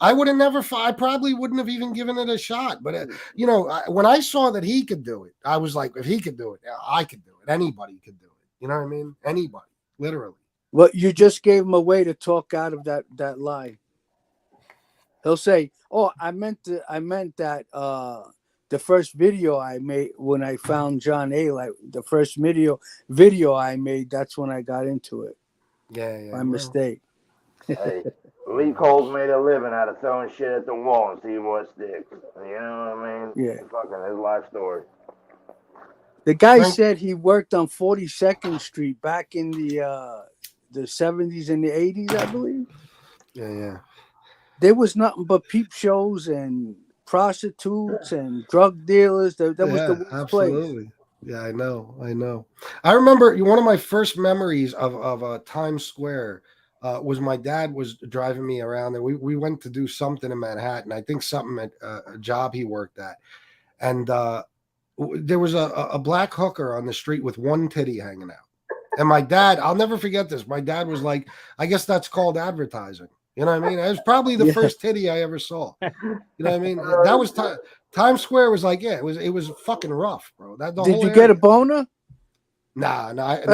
I would have never. I probably wouldn't have even given it a shot. But when I saw that he could do it, I was like, if he could do it, I could do it. Anybody could do it. You know what I mean? Anybody, literally. Well, you just gave him a way to talk out of that lie. He'll say, "Oh, I meant that." The first video I made when I found John A, like the first video I made, that's when I got into it. Yeah. My mistake. Hey, Lee Cole's made a living out of throwing shit at the wall and see what sticks. You know what I mean? Yeah. Fucking his life story. The guy said he worked on 42nd Street back in the 70s and the 80s, I believe. Yeah. There was nothing but peep shows and prostitutes and drug dealers. That was the worst absolutely. place. Yeah, I know. I remember one of my first memories of Times Square was my dad was driving me around there. We went to do something in Manhattan. I think something at a job he worked at, and there was a black hooker on the street with one titty hanging out. And my dad, I'll never forget this. My dad was like, "I guess that's called advertising." You know what I mean? It was probably the first titty I ever saw. You know what I mean? That was Times Square was like, it was fucking rough, bro. Did you get a boner? Nah. Leap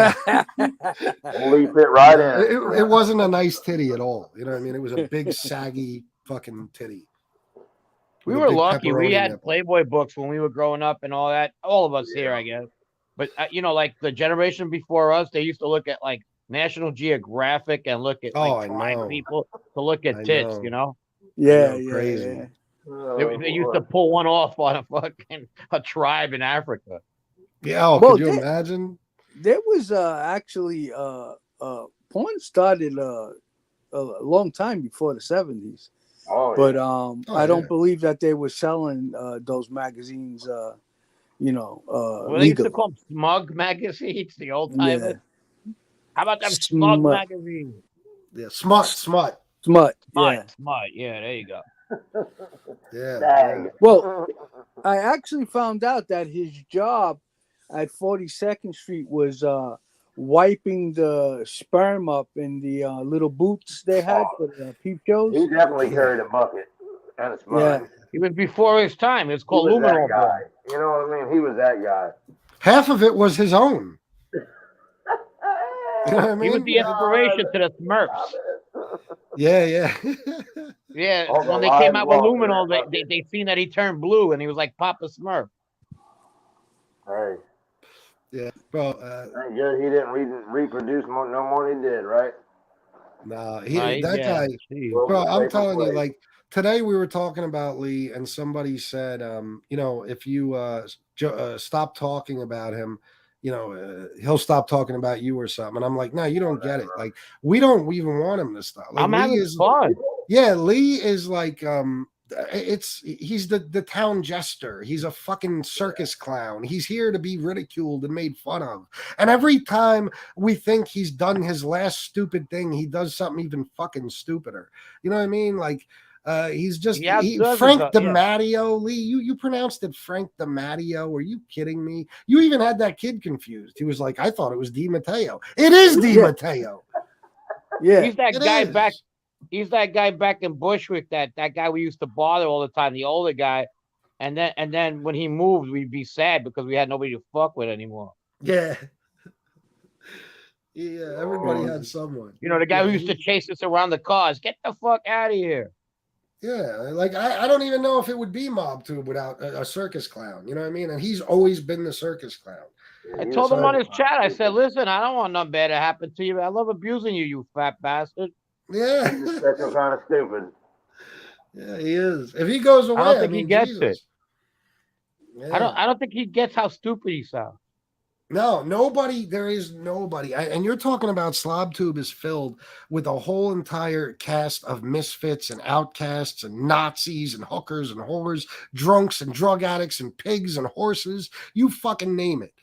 it right in. It wasn't a nice titty at all. You know what I mean? It was a big, saggy fucking titty. We were lucky. We had Playboy books when we were growing up and all that. All of us here, I guess. But, like the generation before us, they used to look at like National Geographic and look at trying people to look at tits, Yeah, crazy. They used to pull one off on a tribe in Africa. Yeah, could you imagine? There was actually porn started a long time before the 70s. But I don't believe that they were selling those magazines. Well, they used to call them smug magazines, the old timers. Yeah. How about them smug magazines? Yeah, smut. Yeah, there you go. Yeah. Well, I actually found out that his job at 42nd Street was wiping the sperm up in the little boots they had for the peep shows. He definitely carried a bucket and a smug. Yeah. He was before his time. It's called luminol guy. You know what I mean? He was that guy. Half of it was his own. You know what I mean? He was the inspiration to the Smurfs. Yeah. Yeah, when they came out with luminol, they seen that he turned blue, and he was like Papa Smurf. Hey. Yeah, bro. Thank God he didn't reproduce no more than he did, right? Nah, that guy. Bro, I'm telling you, like today we were talking about Lee, and somebody said, if you stop talking about him, he'll stop talking about you or something. And I'm like, no, you don't get it. Like, we don't even want him to stop. Like, I'm having fun. Yeah, Lee is like, he's the town jester. He's a fucking circus clown. He's here to be ridiculed and made fun of. And every time we think he's done his last stupid thing, he does something even fucking stupider. You know what I mean? Like, he's just Frank DiMatteo. Lee, you pronounced it Frank DiMatteo. Are you kidding me? You even had that kid confused. He was like, I thought it was DiMatteo. It is DiMatteo. Yeah, he's that guy back. He's that guy back in Bushwick. That guy we used to bother all the time. The older guy, and then when he moved, we'd be sad because we had nobody to fuck with anymore. Yeah. Yeah, everybody had someone. The guy who used to chase us around the cars. Get the fuck out of here. Yeah, like I don't even know if it would be MobTube without a circus clown. You know what I mean? And he's always been the circus clown. I told him on his chat, I said, listen, I don't want nothing bad to happen to you. I love abusing you, you fat bastard. Yeah. He's just kind of stupid. Yeah, he is. If he goes away, I don't think he gets it. Yeah. I don't think he gets how stupid he sounds. No, nobody. There is nobody. And you're talking about SlobTube is filled with a whole entire cast of misfits and outcasts and Nazis and hookers and whores, drunks and drug addicts and pigs and horses. You fucking name it.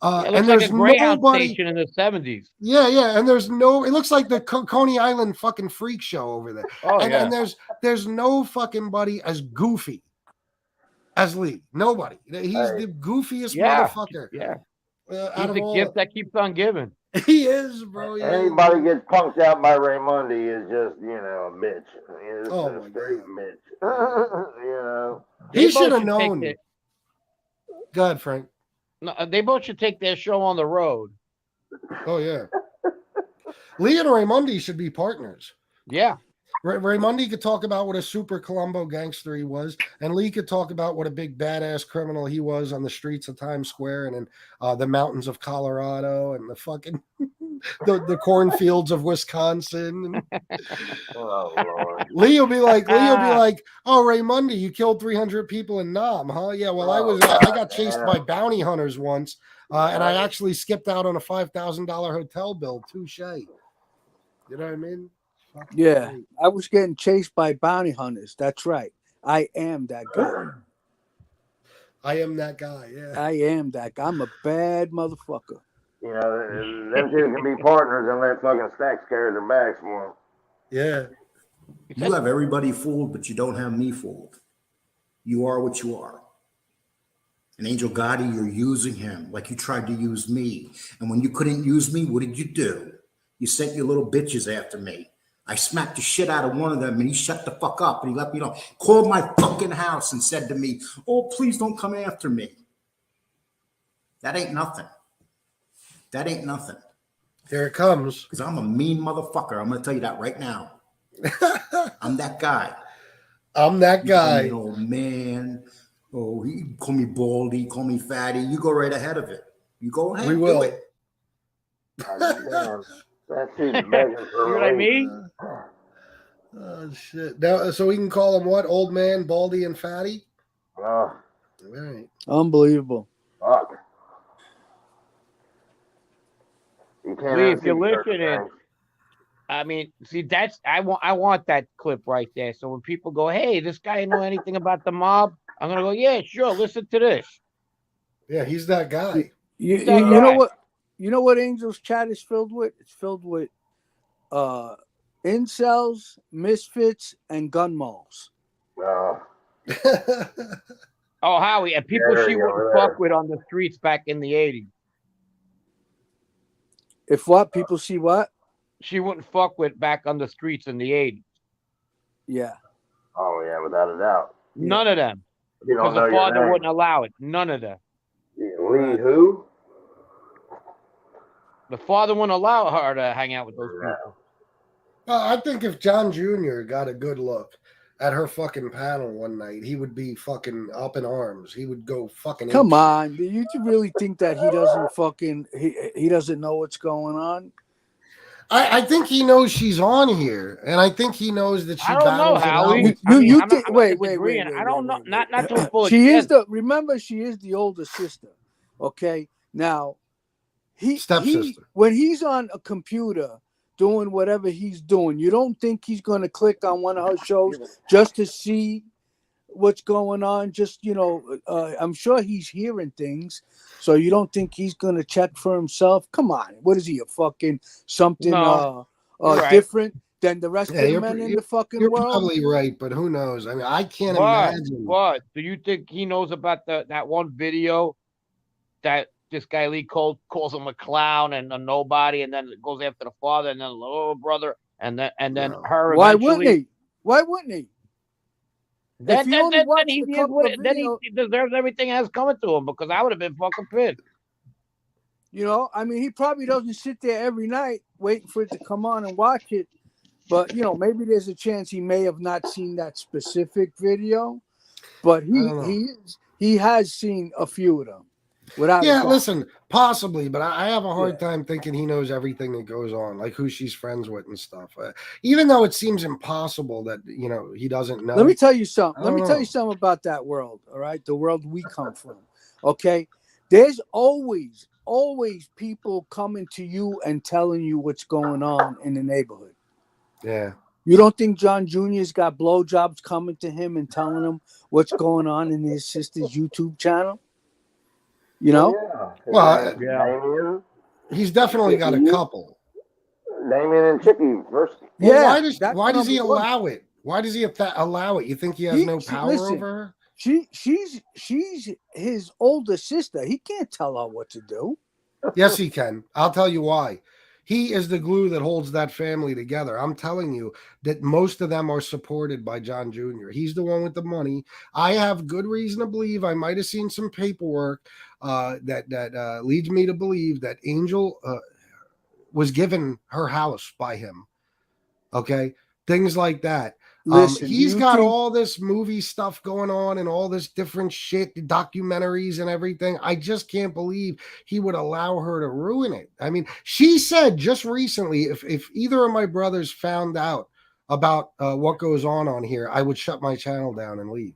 It looks And like there's a Greyhound nobody. station in the 70s. Yeah. And there's no. It looks like the Coney Island fucking freak show over there. Oh, And there's no fucking buddy as goofy as Lee. Nobody. He's the goofiest motherfucker. Yeah. Out He's the of gift that keeps on giving. He is, bro. Yeah. Anybody gets punked out by Raymundi is just, a bitch. It's Oh a straight bitch. He should have known. Go ahead, Frank. No, they both should take their show on the road. Oh yeah. Lee and Raymundi should be partners. Yeah. Raymundi could talk about what a super Colombo gangster he was, and Lee could talk about what a big badass criminal he was on the streets of Times Square and in the mountains of Colorado and the fucking the cornfields of Wisconsin. Oh Lord. Lee will be like, oh, Raymundi, you killed 300 people in Nam, huh? Yeah, well, I got chased by bounty hunters once, and I actually skipped out on a $5,000 hotel bill. Touche. You know what I mean? Yeah, I was getting chased by bounty hunters. That's right. I am that guy. I am that guy. Yeah, I am that guy. I'm a bad motherfucker. Them two can be partners and let fucking Stacks carry their bags for them. yeah. You have everybody fooled, but you don't have me fooled. You are what you are. And Angel Gotti, you're using him like you tried to use me. And when you couldn't use me, what did you do? You sent your little bitches after me. I smacked the shit out of one of them and he shut the fuck up and he let me know. Called my fucking house and said to me, oh, please don't come after me. That ain't nothing. That ain't nothing. Here it comes. Because I'm a mean motherfucker. I'm going to tell you that right now. I'm that guy. I'm that guy. Oh, man. Oh, he call me baldy, call me fatty. You go right ahead of it. You go ahead. We will. Do it. That's begging for You know what I mean? Oh shit! Now, so we can call him what? Old man, baldy, and fatty. Oh, All right. Unbelievable. fuck. You can't Lee, if unsee you're certain listening, things. I mean, see, I want that clip right there. So when people go, hey, this guy know anything about the mob? I'm gonna go, yeah, sure, listen to this. Yeah, he's that guy. You know what? You know what Angel's chat is filled with? It's filled with incels, misfits, and gun malls. Oh, Oh, Howie, and people Yeah, she yeah, wouldn't yeah. fuck with on the streets back in the 80s. If what? People see what? She wouldn't fuck with back on the streets in the 80s. Yeah. oh yeah, without a doubt. None of them. You don't Because know the your father name. wouldn't allow it. None of them. Lee who? The father wouldn't allow her to hang out with those Yeah. people. I think if John Jr. got a good look at her fucking panel one night, he would be fucking up in arms. He would go fucking. Come on. Do you really think that he doesn't fucking he doesn't know what's going on? I think he knows she's on here, and I think he knows that she. I don't know, battles it out Howie. with- You I'm think? not Wait. disagreeing. I don't know. Not to a full She is extent. remember she is the older sister. Okay. Now Stepsister. when he's on a computer doing whatever he's doing, you don't think he's going to click on one of her shows just to see what's going on? Just I'm sure he's hearing things, so you don't think he's going to check for himself? Come on, what is he, a fucking something No, you're right. different than the rest of the you're men in you're- the fucking You're world? probably right, but who knows? I mean, I can't What? imagine. What? Do you think he knows about that one video that this guy Lee Cole calls him a clown and a nobody, and then it goes after the father and then the little brother, and then No. her. Why eventually- wouldn't he? Why wouldn't he? Then, he only watched he, a couple of then he videos- deserves everything that's coming to him, because I would have been fucking pissed. I mean, he probably doesn't sit there every night waiting for it to come on and watch it. But, maybe there's a chance he may have not seen that specific video. But I don't know. he has seen a few of them. Without a Yeah, doubt. listen, possibly, but I have a hard time thinking he knows everything that goes on, like who she's friends with and stuff. Even though it seems impossible that he doesn't know. Let me tell you something. I Let me don't tell know. you something about that world. All right, the world we come from. Okay, there's always always people coming to you and telling you what's going on in the neighborhood. Yeah. You don't think John Jr.'s got blowjobs coming to him and telling him what's going on in his sister's YouTube channel? You know? Well, Damien. He's definitely got a couple. Damien and Chicky first. Well, Yeah. why does he allow it? Why does he allow it? You think he has no power over her? She's his older sister. He can't tell her what to do. Yes, he can. I'll tell you why. He is the glue that holds that family together. I'm telling you that most of them are supported by John Jr. He's the one with the money. I have good reason to believe, I might have seen some paperwork that leads me to believe that Angel was given her house by him. Okay? Things like that. Listen, he's got all this movie stuff going on and all this different shit, documentaries and everything. I just can't believe he would allow her to ruin it. I mean, she said just recently, if either of my brothers found out about what goes on here, I would shut my channel down and leave.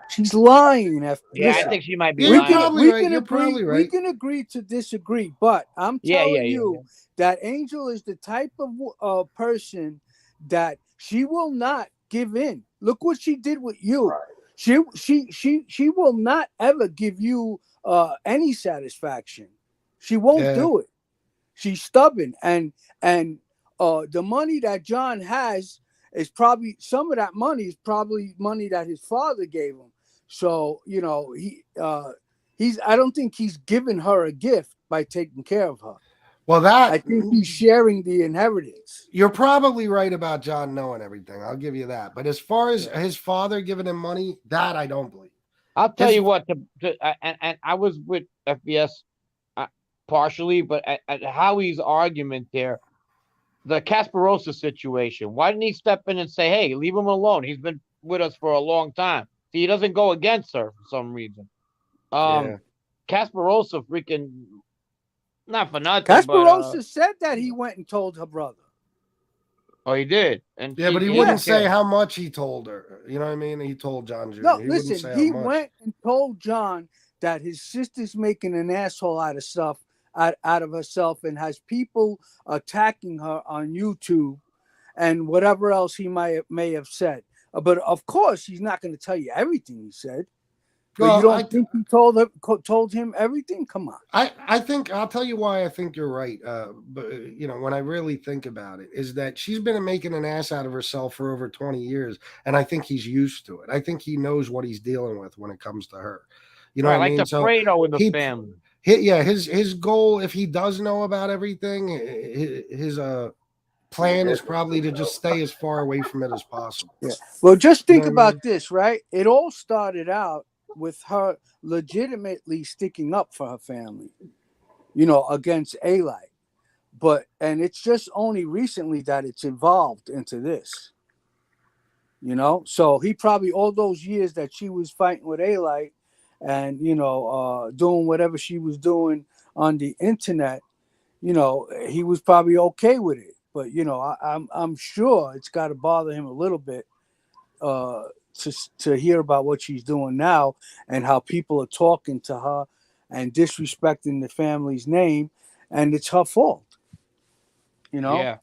She's lying. Yeah, I think she might be lying. You're probably right. We can agree to disagree, but I'm telling you that Angel is the type of person that she will not give in. Look what she did with you. Right. She will not ever give you any satisfaction. She won't do it. She's stubborn, and the money that John has is probably some of that money is probably money that his father gave him. So you know he's. I don't think he's given her a gift by taking care of her. Well, I think he's sharing the inheritance. You're probably right about John knowing everything. I'll give you that. But as far as his father giving him money, that I don't believe. I'll tell you what. And I was with FBS partially, but at Howie's argument there, the Kasparosa situation. Why didn't he step in and say, "Hey, leave him alone. He's been with us for a long time." See, he doesn't go against her for some reason. Kasparosa freaking. Not for nothing. Kasparosa said that he went and told her brother. Oh, he did. And but he wouldn't say how much he told her. You know what I mean? He told John Jr. No, listen, he went and told John that his sister's making an asshole out of herself and has people attacking her on YouTube and whatever else he may have said. But of course, he's not going to tell you everything he said. But you don't think he told him everything? Come on. I think I'll tell you why I think you're right. But you know, when I really think about it, is that she's been making an ass out of herself for over 20 years, and I think he's used to it. I think he knows what he's dealing with when it comes to her. You know what I mean? Like the Fredo in the family. His goal, if he does know about everything, his plan is probably to just stay as far away from it as possible. Yeah. Well, just think about this, right? It all started out with her legitimately sticking up for her family, you know, against Eli. And it's just only recently that it's evolved into this, you know? So he probably, all those years that she was fighting with Eli and, you know, doing whatever she was doing on the internet, you know, he was probably okay with it. But, you know, I'm sure it's got to bother him a little bit, to hear about what she's doing now and how people are talking to her and disrespecting the family's name, and it's her fault, you know. Yeah.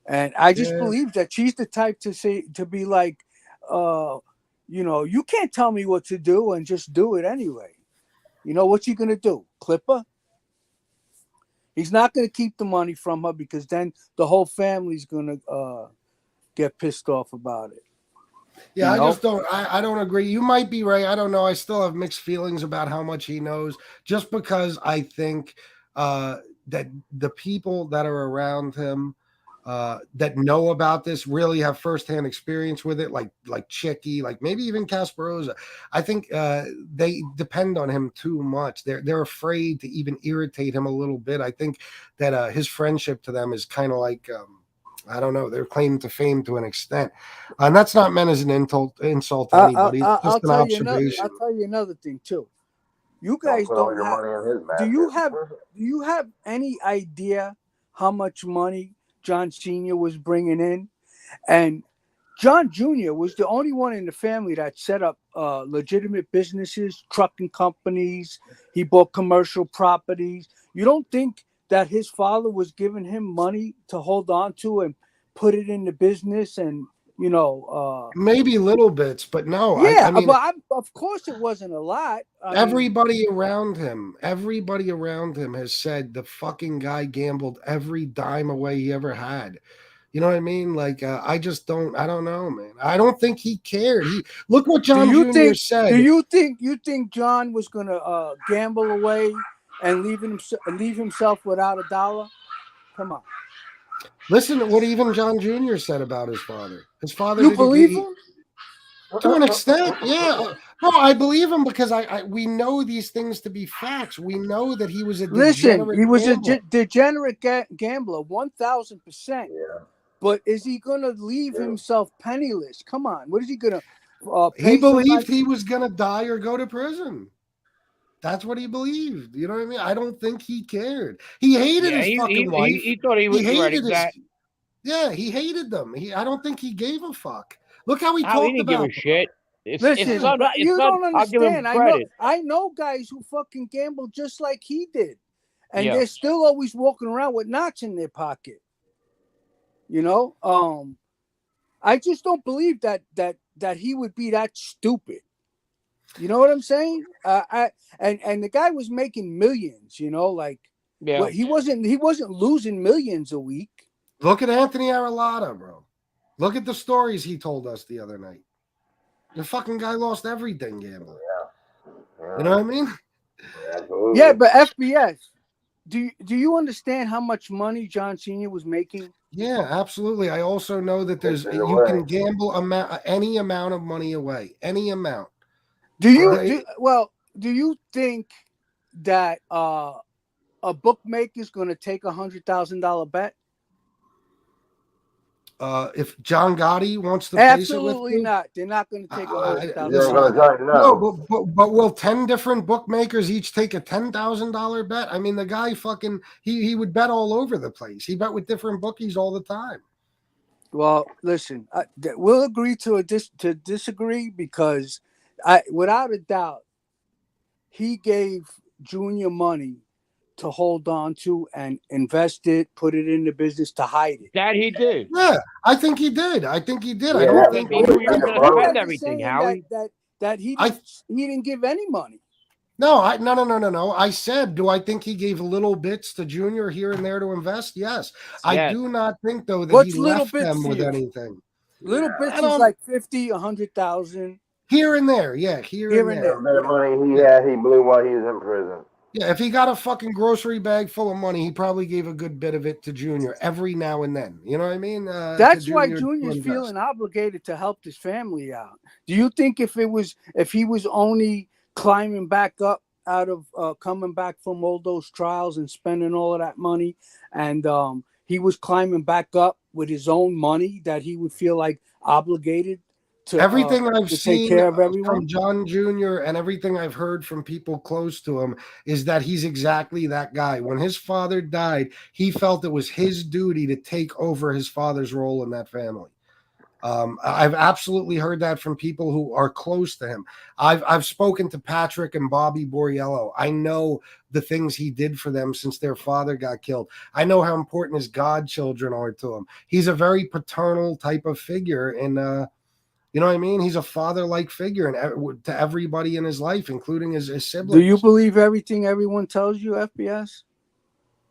And I just believe that she's the type to be like, you know, you can't tell me what to do and just do it anyway. You know, what's he gonna do? Clip her? He's not gonna keep the money from her because then the whole family's gonna get pissed off about it. Yeah, you know? I just don't. I don't agree. You might be right. I don't know. I still have mixed feelings about how much he knows. Just because I think that the people that are around him that know about this really have firsthand experience with it, like Chicky, like maybe even Kasparosa. I think they depend on him too much. They're afraid to even irritate him a little bit. I think that his friendship to them is kind of like. I don't know. They're claiming to fame to an extent. And that's not meant as an insult to anybody. It's just an observation. I'll tell you another thing, too. You guys don't have... Do you have any idea how much money John Sr. was bringing in? And John Jr. was the only one in the family that set up legitimate businesses, trucking companies. He bought commercial properties. You don't think that his father was giving him money to hold on to and put it in the business and, maybe little bits, but no. Yeah, I mean, but of course it wasn't a lot. everybody around him has said the fucking guy gambled every dime away he ever had. You know what I mean? Like, I don't know, man. I don't think he cared. Look what John Jr. said. Do you think John was gonna gamble away and leave himself without a dollar? Come on. Listen to what even John Jr. said about his father. His father You believe him? To an extent, yeah. No, I believe him because we know these things to be facts. We know that he was a degenerate he was gambler. a degenerate gambler, 1,000%. Yeah. But is he going to leave himself penniless? Come on. What is he going to He believed he was going to die or go to prison. That's what he believed. You know what I mean? I don't think he cared. He hated his fucking wife. He thought he was right. Yeah, he hated them. I don't think he gave a fuck. Look how he He talked didn't about give a shit. Listen, you don't understand. I'll give him credit. I know guys who fucking gamble just like he did. And they're still always walking around with knots in their pocket. I just don't believe that he would be that stupid. You know what I'm saying? And the guy was making millions, he wasn't losing millions a week. Look at Anthony Arlotta, bro. Look at the stories he told us the other night. The fucking guy lost everything gambling. Yeah. You know what I mean? Absolutely. Yeah, but FBS, do you understand how much money John Sr. was making? Yeah, absolutely. I also know that you can gamble any amount of money away, any amount. Do you think that a bookmaker is going to take $100,000 bet? If John Gotti wants to absolutely not. They're not going to take $100,000. No, but will 10 different bookmakers each take a $10,000 bet? I mean, the guy fucking he would bet all over the place. He bet with different bookies all the time. Well, listen, we'll agree to disagree because without a doubt, he gave Junior money to hold on to and invest it, put it in the business to hide it. That he did. Yeah, I think he did. I don't think he was going to spend everything, Howie. That he didn't give any money. No. I said, do I think he gave little bits to Junior here and there to invest? Yes. I do not think, though, that he left them with anything. Little bits is like 50, 100,000. Here and there, yeah, here and there. A bit of money he blew while he was in prison. Yeah, if he got a fucking grocery bag full of money, he probably gave a good bit of it to Junior every now and then. You know what I mean? That's why Junior's feeling obligated to help his family out. Do you think if he was only climbing back up out of coming back from all those trials and spending all of that money, and he was climbing back up with his own money, that he would feel like obligated to everything I've seen take care of everyone? From John Jr. and everything I've heard from people close to him is that he's exactly that guy. When his father died, he felt it was his duty to take over his father's role in that family. I've absolutely heard that from people who are close to him. I've spoken to Patrick and Bobby Borriello. I know the things he did for them since their father got killed. I know how important his godchildren are to him. He's a very paternal type of figure, and you know what I mean? He's a father-like figure to everybody in his life, including his siblings. Do you believe everything everyone tells you, FBS?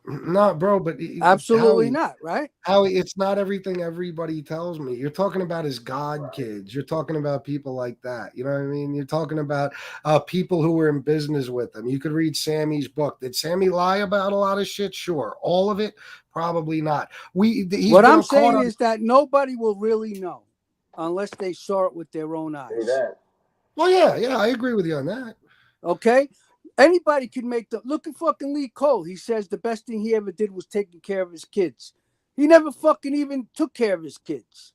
No, bro, but absolutely Howie, not, right? Howie, it's not everything everybody tells me. You're talking about his god kids. You're talking about people like that. You know what I mean? You're talking about people who were in business with him. You could read Sammy's book. Did Sammy lie about a lot of shit? Sure. All of it? Probably not. What I'm saying is that nobody will really know unless they saw it with their own eyes. Well, yeah, I agree with you on that. Okay? Anybody can look at fucking Lee Cole. He says the best thing he ever did was taking care of his kids. He never fucking even took care of his kids.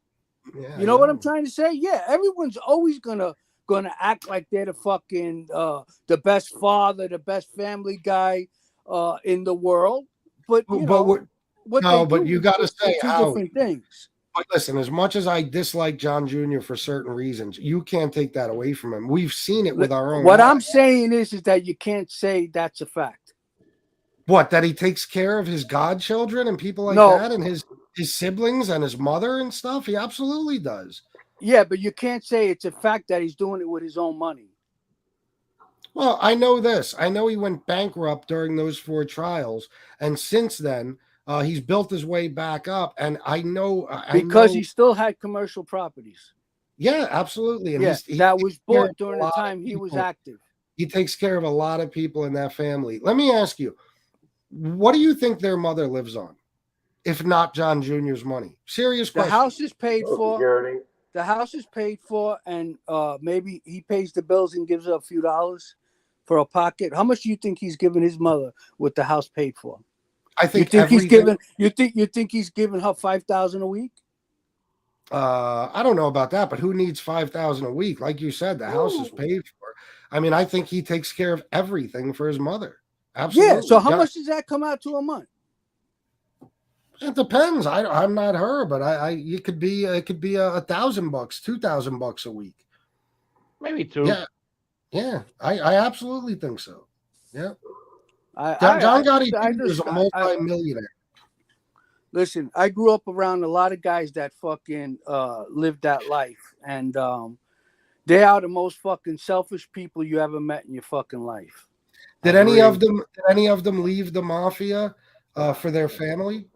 Yeah, you know what I'm trying to say? Yeah, everyone's always gonna act like they're the fucking the best father, the best family guy in the world. But you got to say two different things. But listen, as much as I dislike John Jr. for certain reasons, you can't take that away from him. We've seen it with our own. What I'm saying is that you can't say that's a fact. What, that he takes care of his godchildren and people like No. that, and his siblings and his mother and stuff? He absolutely does. Yeah, but you can't say it's a fact that he's doing it with his own money. Well, I know this. I know he went bankrupt during those 4 trials, and since then, he's built his way back up. And I know because he still had commercial properties. Yeah, absolutely. And that was bought during the time he was active. He takes care of a lot of people in that family. Let me ask you, what do you think their mother lives on, if not John Jr.'s money? Serious question. The house is paid for. Security. The house is paid for, and maybe he pays the bills and gives her a few dollars for a pocket. How much do you think he's giving his mother with the house paid for? I think he's giving. You think he's giving her $5,000 a week? I don't know about that, but who needs $5,000 a week? Like you said, the house is paid for. I mean, I think he takes care of everything for his mother. Absolutely. Yeah. So how much does that come out to a month? It depends. I'm not her, but it could be $1,000, $2,000 a week. Maybe 2. Yeah. I absolutely think so. Yeah. John Gotti is a multi-millionaire. Listen, I grew up around a lot of guys that fucking lived that life, and they are the most fucking selfish people you ever met in your fucking life. Did any of them leave the mafia for their family?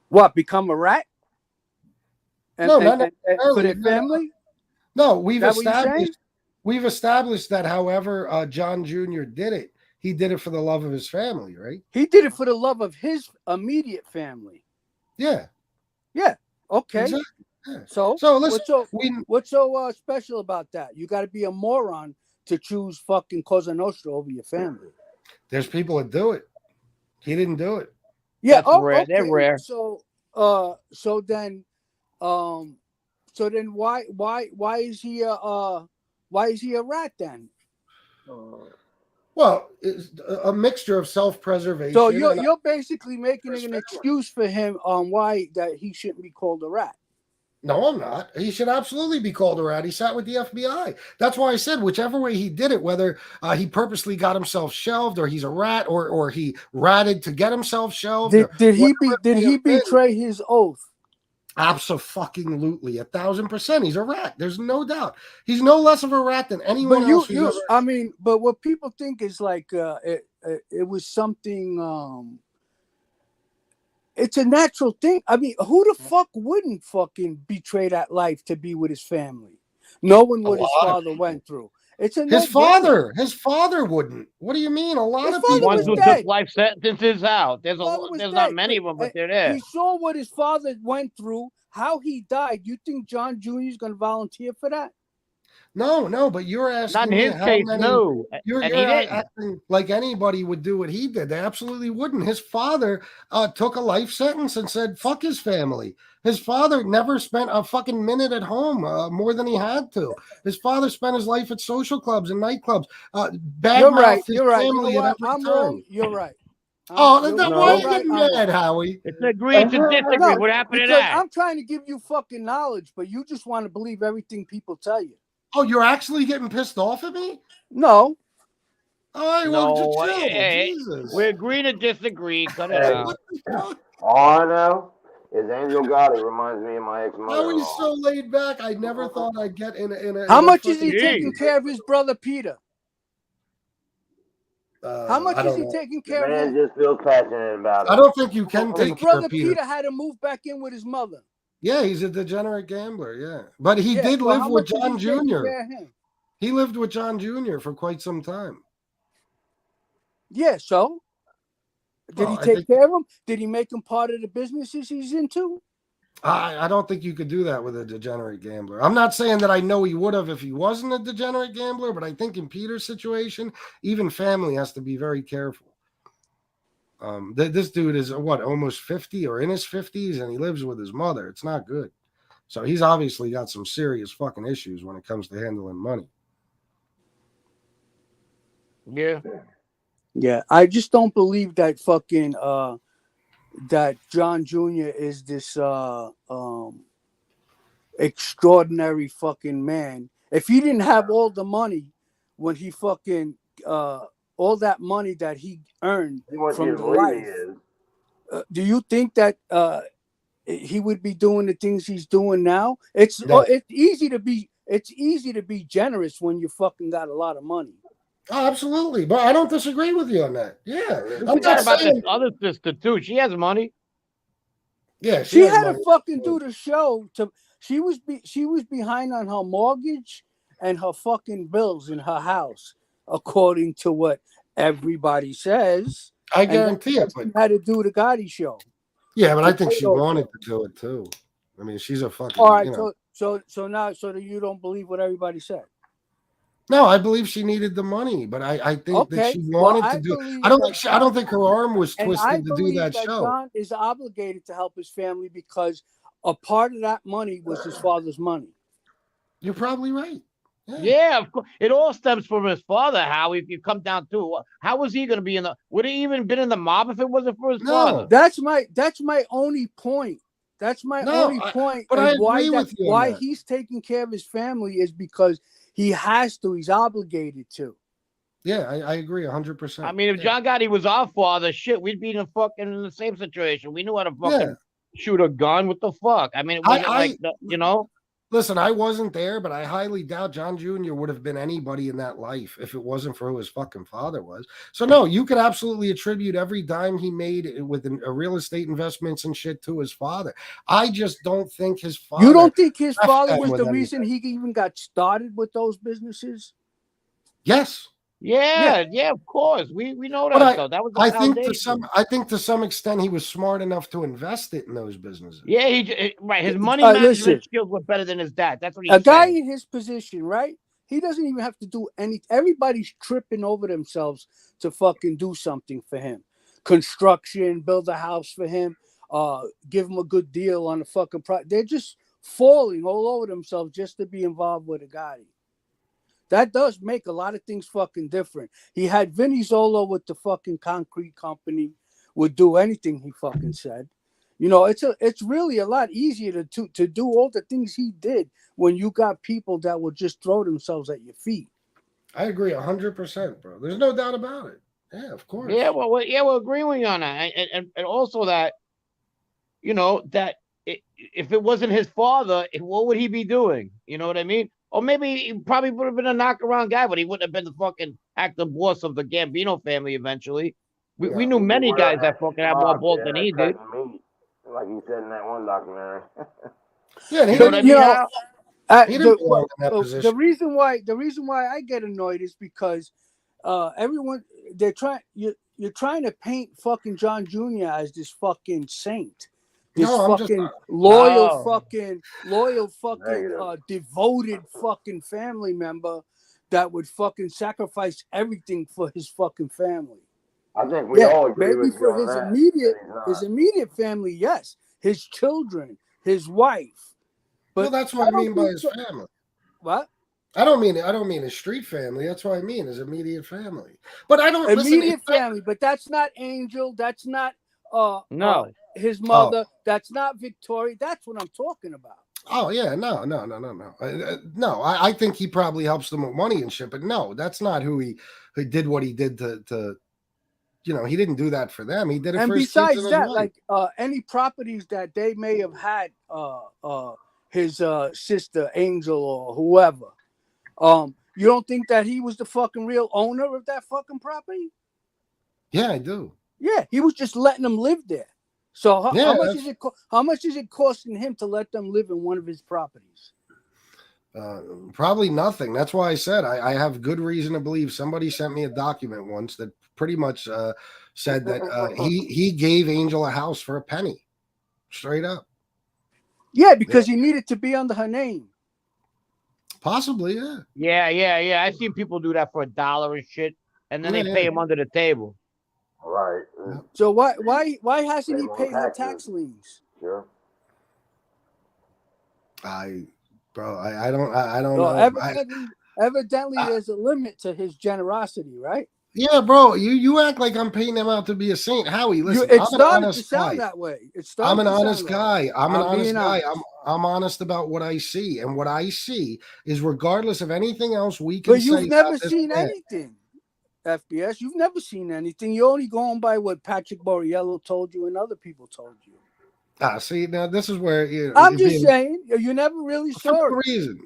What, become a rat? And for their family? No, we've established that however John Jr. did it, he did it for the love of his family, right? He did it for the love of his immediate family. Yeah. Yeah. Okay. Exactly. Yeah. So listen, what's so special about that? You got to be a moron to choose fucking Cosa Nostra over your family. There's people that do it. He didn't do it. Yeah. Rare. Okay. They're rare. So then why is he a rat then? Well, it's a mixture of self-preservation. So you're basically making an excuse for him on why that he shouldn't be called a rat. No, I'm not. He should absolutely be called a rat. He sat with the FBI. That's why I said whichever way he did it, whether he purposely got himself shelved or he's a rat or he ratted to get himself shelved. Did he betray his oath? Absolutely, 1,000%. He's a rat. There's no doubt. He's no less of a rat than anyone else. I mean, but what people think is like it was something. It's a natural thing. I mean, who the fuck wouldn't fucking betray that life to be with his family, knowing what his father went through? It's his father wouldn't. What do you mean? A lot of people. Ones who took life sentences out. There's not many of them, but they're there. He saw what his father went through, how he died. You think John Jr. is going to volunteer for that? No, but you're asking. Not in his case, no. You're acting like anybody would do what he did. They absolutely wouldn't. His father took a life sentence and said, fuck his family. His father never spent a fucking minute at home more than he had to. His father spent his life at social clubs and nightclubs. You're right. You're right. I'm wrong. You're right. Why are you getting mad, Howie? It's agree to disagree. What happened to that? I'm trying to give you fucking knowledge, but you just want to believe everything people tell you. Oh, you're actually getting pissed off at me? No. All right, well, Jesus. We agree to disagree. Cut it out. All I know is Angel Gotti reminds me of my ex-mother. How he's so laid back. I never thought I'd get in a. How much is he taking care of his brother Peter? How much is he taking care of him? Man just feels passionate about it. I don't think you can take his care brother of Peter. Peter had to move back in with his mother. Yeah, he's a degenerate gambler. Yeah, but he did live with John Jr. He lived with John Jr. for quite some time. Yeah, so did he take care of him? Did he make him part of the businesses he's into? I don't think you could do that with a degenerate gambler. I'm not saying that I know he would have if he wasn't a degenerate gambler, but I think in Peter's situation, even family has to be very careful. This dude is almost 50 or in his 50s, and he lives with his mother. It's not good. So he's obviously got some serious fucking issues when it comes to handling money. Yeah. Yeah, I just don't believe that fucking that John Jr. is this extraordinary fucking man. If he didn't have all the money when he fucking all that money that he earned He wants from you to the believe life, he is. do you think that he would be doing the things he's doing now? It's easy to be generous when you fucking got a lot of money. Oh, absolutely, but I don't disagree with you on that. Yeah, I'm Forgot not about saying. this other sister too. She has money. Yeah, She has had to money. fucking do the show. She was behind on her mortgage and her fucking bills in her house, according to what everybody says. I guarantee it. She But had to do the Gotti show. yeah, but I think she wanted to do it too. I mean, she's a fucking. All right, you know. so now you don't believe what everybody said. No, I believe she needed the money, but I think that she wanted to do. I don't think her arm was twisted to do that show. John is obligated to help his family because a part of that money was his father's money. You're probably right. Yeah, of course. It all stems from his father, Howie. If you come down to how was he going to be in the? Would he even been in the mob if it wasn't for his father? That's my only point. That's my only point. But I agree with you. Why he's taking care of his family is because he has to. He's obligated to. Yeah, I agree 100%. I mean, if John Gotti was our father, shit, we'd be in the same situation. We knew how to fucking shoot a gun. What the fuck? I mean, it wasn't you know. Listen, I wasn't there, but I highly doubt John Jr. would have been anybody in that life if it wasn't for who his fucking father was. So, no, you could absolutely attribute every dime he made with real estate investments and shit to his father. I just don't think his father... You don't think his father was the reason he even got started with those businesses? Yes. Yeah, of course. We know that though. That was I think to some extent he was smart enough to invest it in those businesses. Yeah, his money management skills were better than his dad. That's what he's saying. A guy in his position, right? He doesn't even have to do anything. Everybody's tripping over themselves to fucking do something for him. Construction, build a house for him, give him a good deal on the fucking project. They're just falling all over themselves just to be involved with a guy. That does make a lot of things fucking different. He had Vinny Zolo with the fucking concrete company, would do anything he fucking said. You know, it's really a lot easier to do all the things he did when you got people that will just throw themselves at your feet. I agree 100%, bro. There's no doubt about it. Yeah, of course. Yeah, we're agreeing with you on that, and also that, you know, that if it wasn't his father, what would he be doing? You know what I mean? Or maybe he probably would have been a knock-around guy, but he wouldn't have been the fucking active boss of the Gambino family eventually. We knew many guys that fucking had more balls than he did. Like he said in that one documentary. Yeah, you know what I mean? The reason why I get annoyed is because everyone you're trying to paint fucking John Jr. as this fucking saint. This loyal fucking devoted fucking family member that would fucking sacrifice everything for his fucking family. I think we all agree maybe with for you his on immediate family, yes, his children, his wife. But that's what I mean by his family. What? I don't mean his street family. That's what I mean, his immediate family. But I don't immediate family. But that's not Angel. That's not no. His mother. That's not Victoria. That's what I'm talking about. Oh yeah, no. No, I think he probably helps them with money and shit. But no, that's not who did what he did to. You know, he didn't do that for them. He did it for his kids. And besides that, like any properties that they may have had, his sister Angel or whoever, you don't think that he was the fucking real owner of that fucking property? Yeah, I do. Yeah, he was just letting them live there. So how much is it costing him to let them live in one of his properties? Probably nothing. That's why I said I have good reason to believe. Somebody sent me a document once that pretty much said that he gave Angel a house for a penny, straight up. Yeah, because he needed to be under her name. Possibly, yeah. Yeah. I've seen people do that for $1 and shit, and then they pay him under the table. Right. So why hasn't he paid the tax liens? Sure. I don't know. Evidently, there's a limit to his generosity, right? Yeah, bro. You act like I'm painting him out to be a saint, Howie. Listen, it's starting to sound that way. I'm an honest guy. I'm honest about what I see, and what I see is, regardless of anything else we can say. But you've never seen anything. FBS. You've never seen anything. You're only going by what Patrick Borriello told you and other people told you. See, now this is where I'm just saying you never really saw for it. Reason,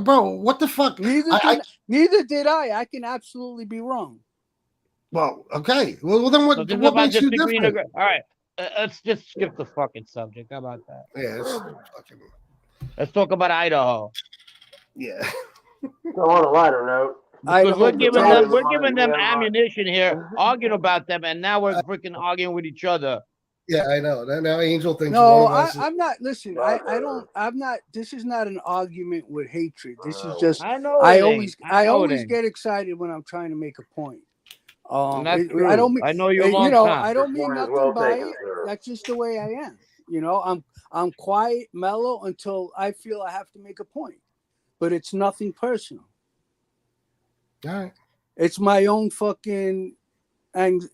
bro. What the fuck? Neither did I. I can absolutely be wrong. Well, okay. Well, then what? So What makes you different? All right, let's just skip the fucking subject. How about that? Yeah, let's talk about Idaho. Yeah. So on a lighter note, because we're giving them ammunition here, arguing about them, and now we're freaking arguing with each other. Yeah, I know. Now Angel thinks no, I'm not. Listen, I'm not. This is not an argument with hatred. This is just. I always get excited when I'm trying to make a point. I don't mean. I know you. I don't mean nothing by it. That's just the way I am. You know, I'm quiet, mellow until I feel I have to make a point. But it's nothing personal. All right. It's my own fucking, and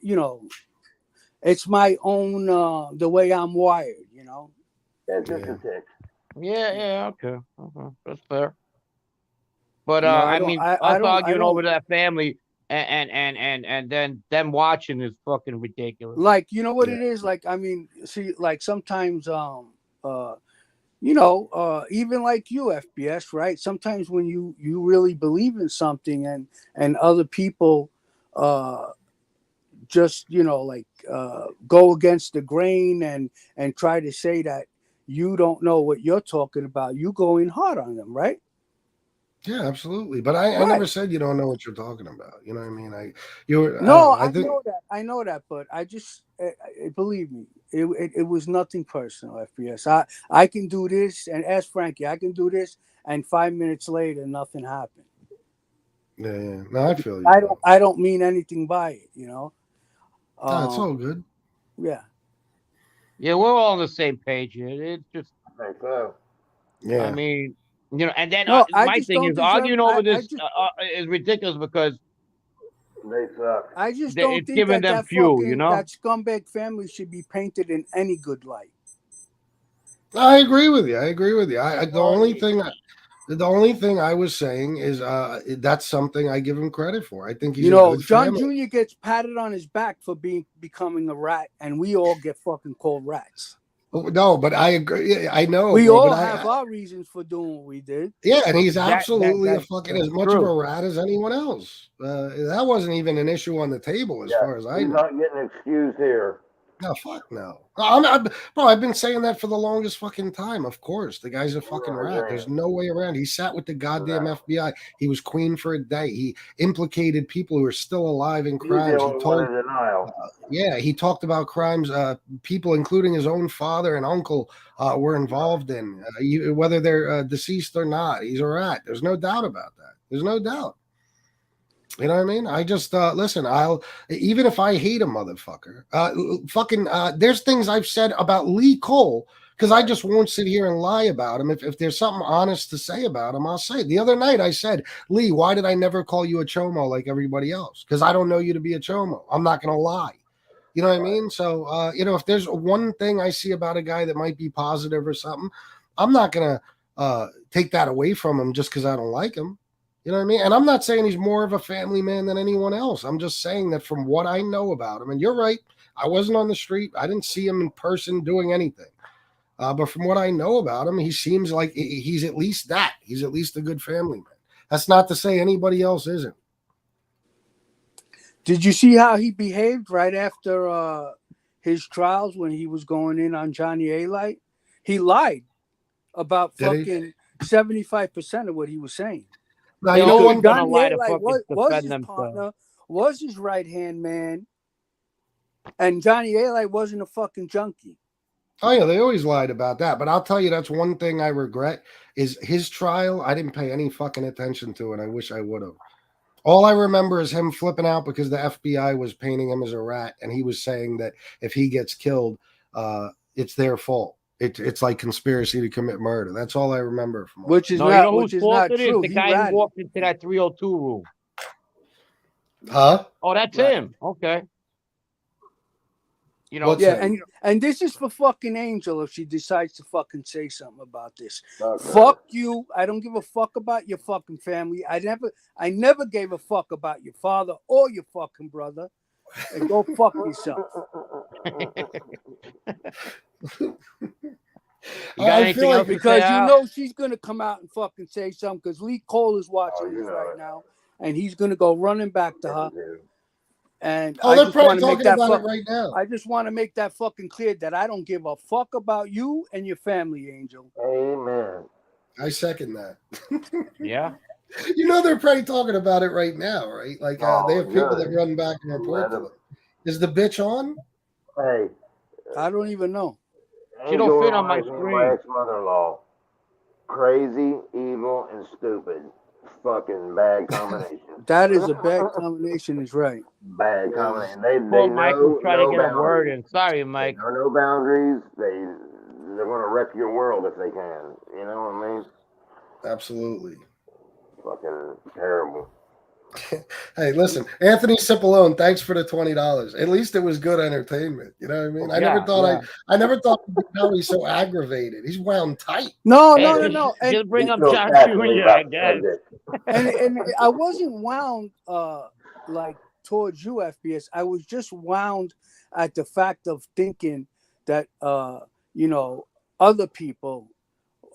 it's my own the way I'm wired. That's just a tick. Yeah. Okay. That's fair. But I mean, us arguing over that family and then them watching is fucking ridiculous. Like, you know what it is? Like, I mean, see, like sometimes even like you, FBS, right? Sometimes when you really believe in something and other people just go against the grain and try to say that you don't know what you're talking about, you go in hard on them, right? Yeah, absolutely. But I never said you don't know what you're talking about. You know what I mean? I know that, but I just believe me, it was nothing personal, FBS. I can do this, and ask Frankie, I can do this, and 5 minutes later, nothing happened. Yeah. No, I feel you. I don't mean anything by it, No, it's all good. Yeah. Yeah, we're all on the same page here. It's just. I think so. Yeah. I mean, and then my thing is arguing over this is ridiculous because they suck. I just don't think that scumbag family should be painted in any good light. I agree with you. The only thing I was saying is that's something I give him credit for. I think he's a good John family. Jr. gets patted on his back for becoming a rat, and we all get fucking called rats. No, but I agree. I know we all have our reasons for doing what we did. Yeah, and he's absolutely as much of a rat as anyone else. That wasn't even an issue on the table as far as I know. He's not getting excused here. No, fuck no. Bro, I've been saying that for the longest fucking time. Of course, the guy's a fucking rat. There's no way around. He sat with the goddamn FBI. He was queen for a day. He implicated people who are still alive in crimes. He talked about crimes people, including his own father and uncle, were involved in, whether they're deceased or not. He's a rat. There's no doubt about that. There's no doubt. You know what I mean? I just listen. Even if I hate a motherfucker, there's things I've said about Lee Cole because I just won't sit here and lie about him. If there's something honest to say about him, I'll say it. The other night I said, Lee, why did I never call you a chomo like everybody else? Because I don't know you to be a chomo. I'm not gonna lie. You know what I mean? So if there's one thing I see about a guy that might be positive or something, I'm not gonna take that away from him just because I don't like him. You know what I mean? And I'm not saying he's more of a family man than anyone else. I'm just saying that from what I know about him, and you're right, I wasn't on the street. I didn't see him in person doing anything. But from what I know about him, he seems like he's at least that. He's at least a good family man. That's not to say anybody else isn't. Did you see how he behaved right after his trials when he was going in on Johnny A-Light? He lied about fucking 75% of what he was saying. Now, you know what? Johnny A-Light was his partner, was his right-hand man, and Johnny A-Light wasn't a fucking junkie. Oh, yeah, they always lied about that. But I'll tell you, that's one thing I regret is his trial. I didn't pay any fucking attention to it. I wish I would have. All I remember is him flipping out because the FBI was painting him as a rat, and he was saying that if he gets killed, it's their fault. It's like conspiracy to commit murder. That's all I remember from which is not true. The guy who walked into that 302 room. Huh? Oh, that's him. Okay. You know, yeah, and this is for fucking Angel if she decides to fucking say something about this. Fuck you. I don't give a fuck about your fucking family. I never gave a fuck about your father or your fucking brother. And go fuck yourself. You got anything else because to say, you know she's gonna come out and fucking say something because Lee Cole is watching this right now, and he's gonna go running back to her. And I they're just probably want to make talking that about it right now. I just want to make that fucking clear that I don't give a fuck about you and your family, Angel. Amen. I second that. Yeah. You know they're probably talking about it right now, right? Like they have people that run back and report to them. Is the bitch on? Hey, I don't even know. She don't fit on my screen. My ex-mother-in-law, crazy, evil, and stupid. Fucking bad combination. That is a bad combination. Is right. Bad combination. They Michael trying to get boundaries. a word in. Sorry, Mike. There are no boundaries. They're going to wreck your world if they can. You know what I mean? Absolutely. Fucking terrible. Hey, listen, Anthony Cipollone, thanks for the $20. At least it was good entertainment. You know what I mean? I never thought Howie's so aggravated. He's wound tight. No. Just bring up John Jr., I guess. And I wasn't wound like towards you, FBS. I was just wound at the fact of thinking that other people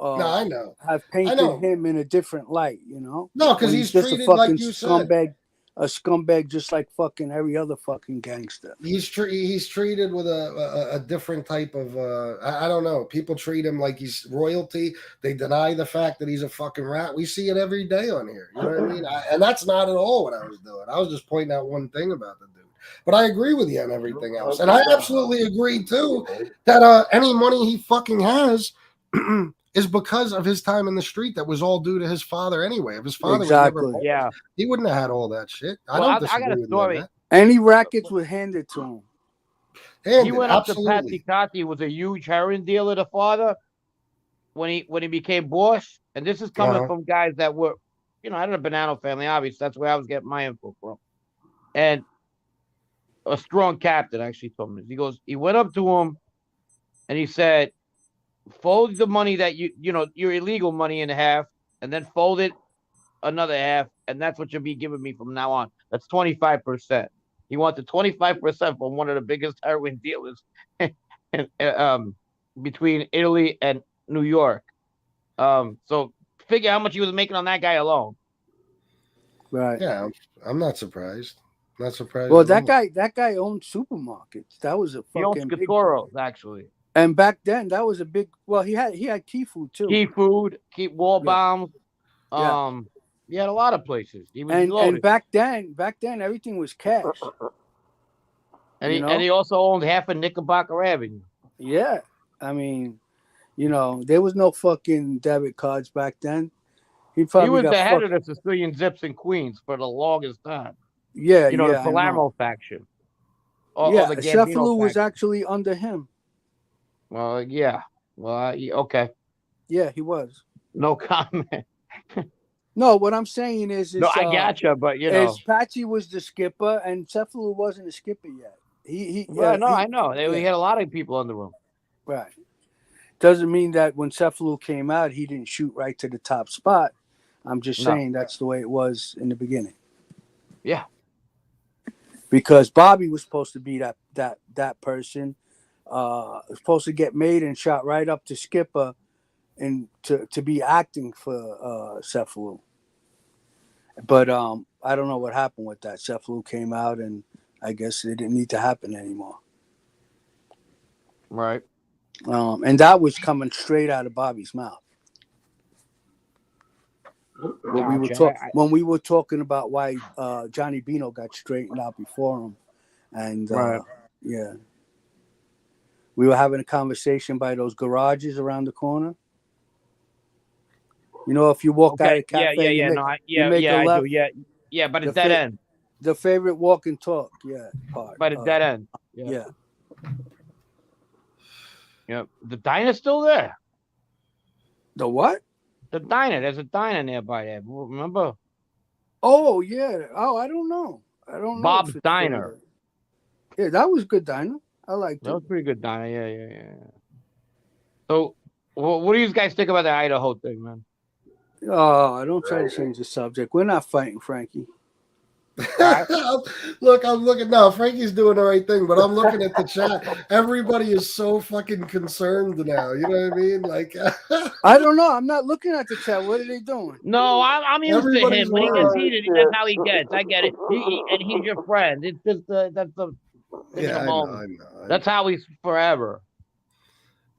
I know. have painted him in a different light, No, because he's just treated a fucking like you scumbag, said. a scumbag just like fucking every other fucking gangster. He's treated with a different type of I don't know. People treat him like he's royalty. They deny the fact that he's a fucking rat. We see it every day on here. You know what I mean? And that's not at all what I was doing. I was just pointing out one thing about the dude. But I agree with you on everything else. And I absolutely agree too that any money he fucking has is because of his time in the street that was all due to his father anyway. If his father was never born, he wouldn't have had all that shit. I don't disagree with you on that. Any rackets were handed to him. He went up to Patsy Cotti, was a huge heroin dealer, the father, when he became boss. And this is coming from guys that were, I had a Banana family, obviously. That's where I was getting my info from. And a strong captain actually told me. He went up to him and he said, fold the money that your illegal money in half, and then fold it another half, and that's what you'll be giving me from now on. That's 25%. He wanted 25% from one of the biggest heroin dealers between Italy and New York. So figure how much he was making on that guy alone. Right. Yeah, I'm not surprised. Not surprised. Well, that guy owned supermarkets. That was a fucking. He owned Scatoros, actually. And back then, that was a big. Well, he had Key Food too. Key Food, Wall Bombs. He had a lot of places. He was and back then, everything was cash. And he also owned half of Knickerbocker Avenue. Yeah, I mean, there was no fucking debit cards back then. He was the head of the Sicilian Zips in Queens for the longest time. Yeah, the Palermo faction. The Cephalou was actually under him. Well, yeah. Well, okay. Yeah, he was. No comment. No, what I'm saying is I gotcha, but Patsy was the skipper, and Cephalou wasn't a skipper yet. I know. We had a lot of people under him. Right. Doesn't mean that when Cephalou came out, he didn't shoot right to the top spot. I'm just saying that's the way it was in the beginning. Yeah. Because Bobby was supposed to be that person. Supposed to get made and shot right up to skipper and to be acting for Cephalou. But I don't know what happened with that. Cephalou came out and I guess it didn't need to happen anymore. Right. And that was coming straight out of Bobby's mouth. When we were talking about why Johnny Bino got straightened out before him. And yeah. We were having a conversation by those garages around the corner. If you walk out of the cafe, I do. Yeah, but it's dead end. The favorite walk and talk, part. But it's dead end. Yeah. Yeah. The diner's still there. The what? The diner. There's a diner nearby there. Remember? Oh yeah. Oh, I don't know. Bob's Diner. Yeah, that was a good diner. I liked That was it. pretty good, Donna. Yeah. So, what do you guys think about the Idaho thing, man? Oh, don't try to change the subject. We're not fighting, Frankie. Look, I'm looking now. Frankie's doing the right thing, but I'm looking at the chat. Everybody is so fucking concerned now. You know what I mean? Like, I don't know. I'm not looking at the chat. What are they doing? No, I'm used to Everybody's him. When he worried. gets heated, that's how he gets. I get it. And he's your friend. It's just that's the thing of Yeah, the I moment. know. That's how he's forever.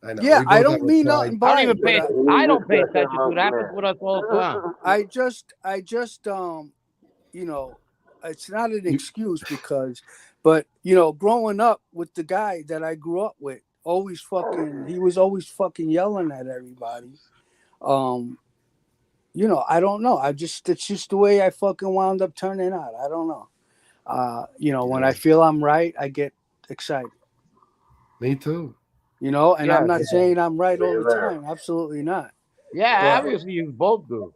I know. Yeah, We I both don't have a mean pride. nothing by I don't even it, but pay. I don't pay attention to it. It happens with us all the time. I just you know, it's not an excuse because, but you know, growing up with the guy that I grew up with, he was always fucking yelling at everybody. You know, I don't know. It's just the way I fucking wound up turning out. I don't know. You know, when I feel I'm right, I get excited. Me too. You know, and I'm not Yeah. saying I'm right all the time. Absolutely not. Yeah, But- obviously you both do.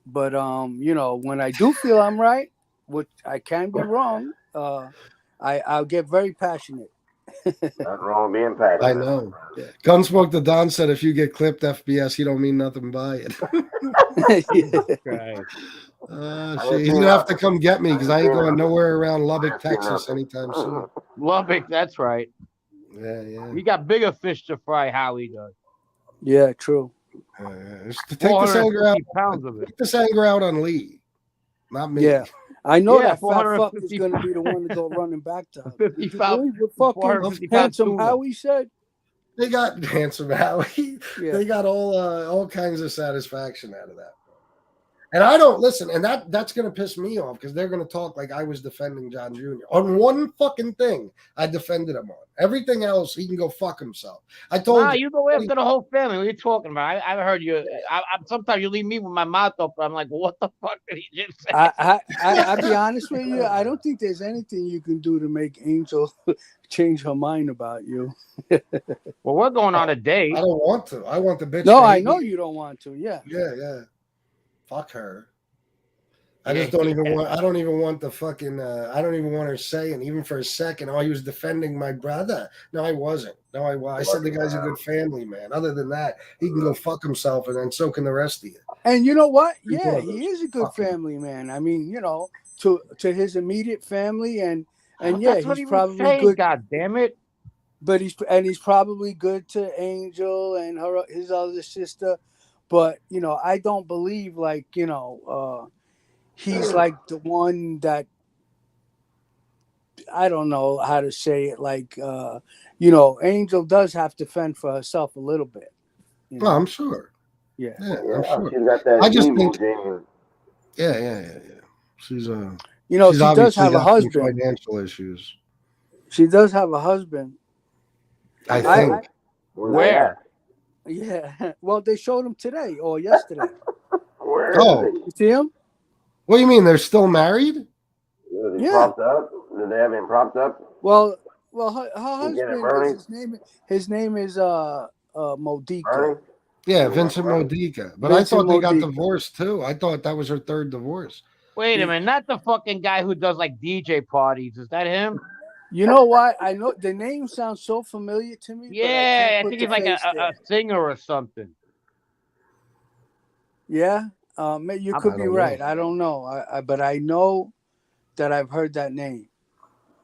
But you know, when I do feel I'm right, which I can be wrong, I'll get very passionate. Nothing wrong being passionate. I know. Gunsmoke the Don said if you get clipped FBS, he don't mean nothing by it. Right. He's gonna have to come get me because I ain't going nowhere around Lubbock, Texas anytime soon. Lubbock, that's right. Yeah. We got bigger fish to fry. Howie does. Yeah, true. Just to take this anger out. 450 pounds of it. Take this anger out on Lee, not me. Yeah, I know Yeah, that fat fuck 450 is going to be the one to go running back to her. 50 Did you believe what fucking 450 handsome tuna. Howie said? They got handsome Howie. Yeah. They got all kinds of satisfaction out of that. And I don't listen, and that's gonna piss me off because they're gonna talk like I was defending John Jr. On one fucking thing, I defended him on. Everything else, he can go fuck himself. I told you go after the whole family. What are you talking about? I heard you. Sometimes you leave me with my mouth open. I'm like, what the fuck did he just say? I'll be honest with you. I don't think there's anything you can do to make Angel change her mind about you. Well, we're going on a date. I don't want to. I want the bitch. No, I know you don't want to. Yeah. Yeah. Fuck her. I just don't even want. I don't even want the fucking. I don't even want her saying, even for a second, oh, he was defending my brother. No, I wasn't. No, I was. I said the guy's a good family man. Other than that, he can go fuck himself, and then so can the rest of you. And you know what? Yeah, he is a good family man. I mean, you know, to his immediate family, and yeah, he's probably good. God damn it! But he's probably good to Angel and his other sister. But you know, I don't believe like he's like the one that I don't know how to say it. Like Angel does have to fend for herself a little bit. You know? Well, I'm sure. Yeah, I'm sure. She's got that I just evil think. gene. Yeah. She's she does have a husband. Financial issues. She does have a husband. I think. Where? Yeah. Well, they showed him today or yesterday. Where? Oh, You see him? What do you mean? They're still married? Is he propped up? Did they have him propped up? Well, her husband. His name is Modica. Bernie? Yeah, Vincent Modica. But I thought they got divorced too. I thought that was her third divorce. Wait a minute, not the fucking guy who does like DJ parties. Is that him? You know what? I know the name sounds so familiar to me. Yeah, I think he's like a singer or something. Yeah, you could be right. I don't know, but I know that I've heard that name.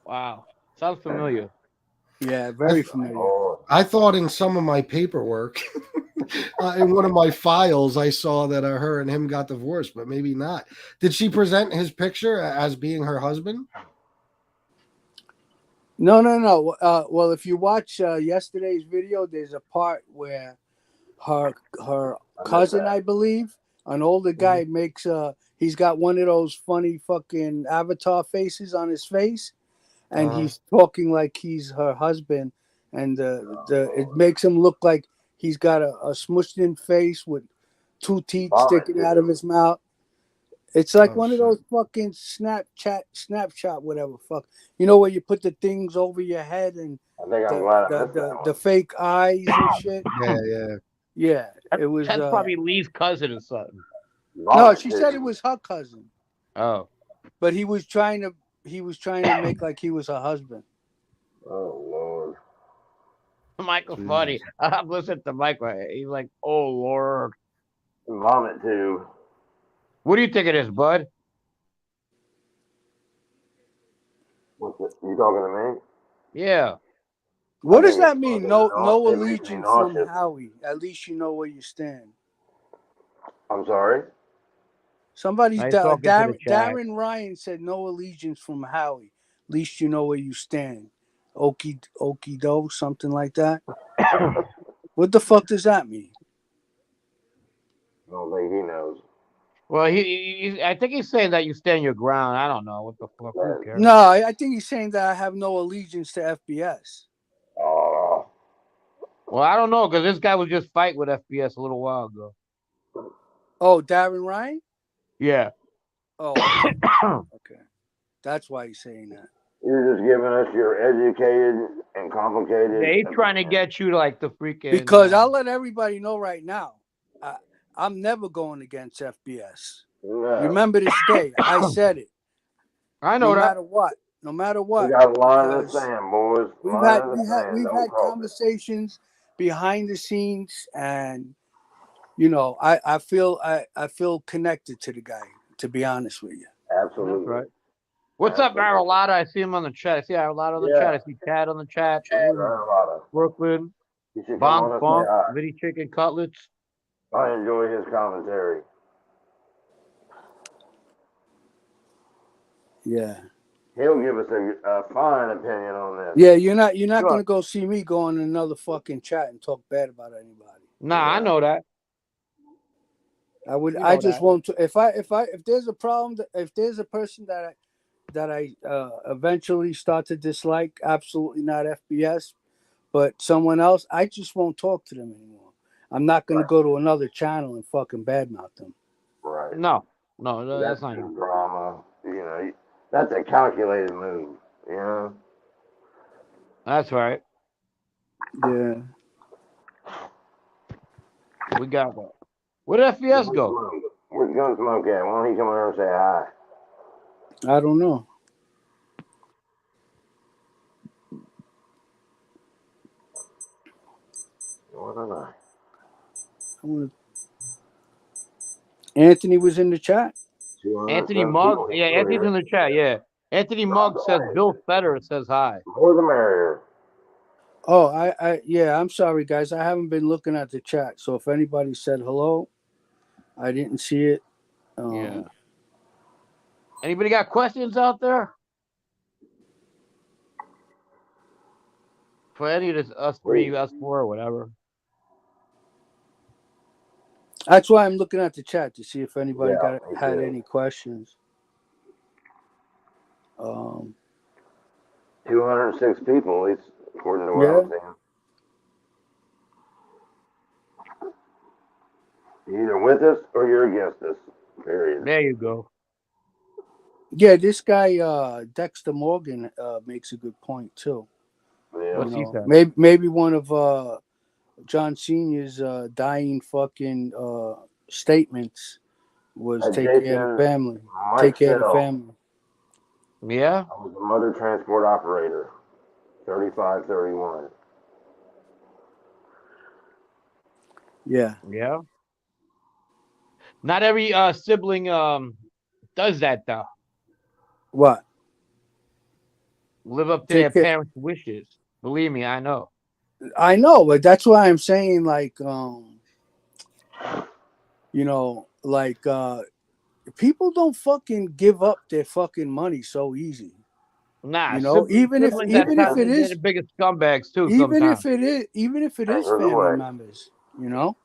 Wow, sounds familiar. Yeah, very familiar. I thought in some of my paperwork, in one of my files, I saw that her and him got divorced, but maybe not. Did she present his picture as being her husband? No. Well, if you watch yesterday's video, there's a part where her cousin, I believe, an older guy, makes he's got one of those funny fucking avatar faces on his face, and he's talking like he's her husband, and it makes him look like he's got a smushed in face with two teeth sticking out of his mouth. It's like one of those fucking Snapchat, whatever fuck. You know where you put the things over your head and the fake eyes and shit. Yeah. It was. That's probably Lee's cousin or something. No, she said it was her cousin. Oh, but he was trying to make like he was her husband. Oh Lord. Michael's funny. I'm listening to Michael. He's like, "Oh Lord." Vomit too. What do you think of this, bud? What's it? You talking to me? Yeah. What does think that it's mean? fucking No it makes me allegiance from nauseous. Howie. At least you know where you stand. I'm sorry. Somebody's Now he's talking to the chat. Darren Ryan said no allegiance from Howie. At least you know where you stand. Okie do, something like that. What the fuck does that mean? I don't think he knows. Well, I think he's saying that you stand your ground. I don't know what the fuck. Who cares? No, I think he's saying that I have no allegiance to FBS. Oh, Well, I don't know because this guy was just fighting with FBS a little while ago. Oh, Darren Ryan? Yeah. Oh, okay. That's why he's saying that. you're just giving us your educated and complicated. Yeah, he's trying to get you to like the freaking. Because I'll let everybody know right now, I'm never going against FBS. No. Remember this day. I said it. I know no that. matter what. No matter what. We got a line in the sand, boys. We've had conversations behind the scenes, and you know, I feel connected to the guy, to be honest with you. Absolutely. That's right. What's up, Arolata? I see him on the chat. I see Arolata on the chat. I see Chad on the chat. Brooklyn. Bonk, Vinny Chicken Cutlets. I enjoy his commentary. Yeah. He'll give us a fine opinion on this. Yeah, you're not gonna go see me go on another fucking chat and talk bad about anybody. Nah, I know that. I would. I just won't. If there's a problem, if there's a person that I eventually start to dislike, absolutely not FBS, but someone else, I just won't talk to them anymore. I'm not gonna go to another channel and fucking badmouth them. Right. No, that's not drama. You know, that's a calculated move. You know. That's right. Yeah. We got that. Where did FBS go? Where's Gunsmoke at? Why don't he come over and say hi? I don't know. What don't I? Anthony was in the chat. Anthony Mugg? Yeah, Anthony's in the chat, yeah. Anthony Mugg says Bill Fetter says hi. More the merrier. Oh, I'm sorry, guys. I haven't been looking at the chat. So if anybody said hello, I didn't see it. Yeah. Anybody got questions out there? For any of this, us three, us four, or whatever. That's why I'm looking at the chat to see if anybody had any questions. 206 people, at least according to what I'm seeing. You're either with us or you're against us. Period. There you go. Yeah, this guy Dexter Morgan makes a good point too. Yeah. What's he saying? Maybe one of John Sr.'s dying fucking statements was take care of the family. Take care of the family. Yeah. I was a motor transport operator, 3531. Yeah. Yeah. Not every sibling does that though. What? Live up to their parents' wishes. Believe me, I know. I know, but that's why I'm saying, like, you know, like, people don't fucking give up their fucking money so easy. Nah, you know, even if it is the biggest scumbags too. Even sometimes. if it is family members, you know.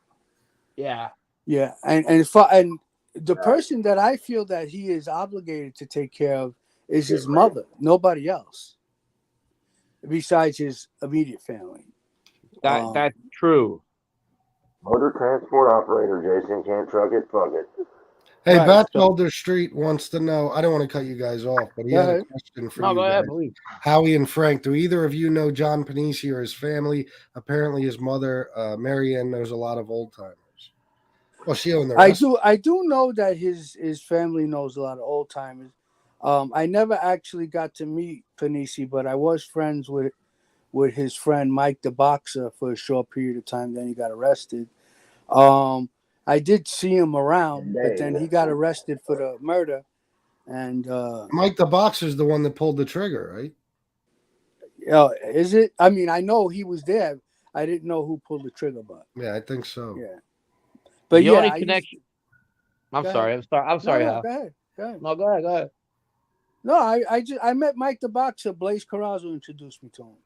Yeah. Yeah, and the person that I feel that he is obligated to take care of is his mother, nobody else, besides his immediate family. That's true. Motor transport operator, Jason, can't truck it, fuck it. Hey, right, Batchelder Street wants to know. I don't want to cut you guys off, but he had a question for you guys. Ahead, Howie and Frank, do either of you know John Panisi or his family? Apparently, his mother, Marianne, knows a lot of old timers. Well, she owned the rest. I do know that his family knows a lot of old timers. I never actually got to meet Panisi, but I was friends with with his friend Mike the Boxer for a short period of time. Then he got arrested. I did see him around, but then he got arrested for the murder. And Mike the Boxer's the one that pulled the trigger, right? Is it? I mean, I know he was there. I didn't know who pulled the trigger, but yeah, I think so. Yeah, but the yeah, only connection. I'm sorry. I'm sorry. No, go ahead. No, go ahead. No, I met Mike the Boxer. Blaze Carrazzo introduced me to him.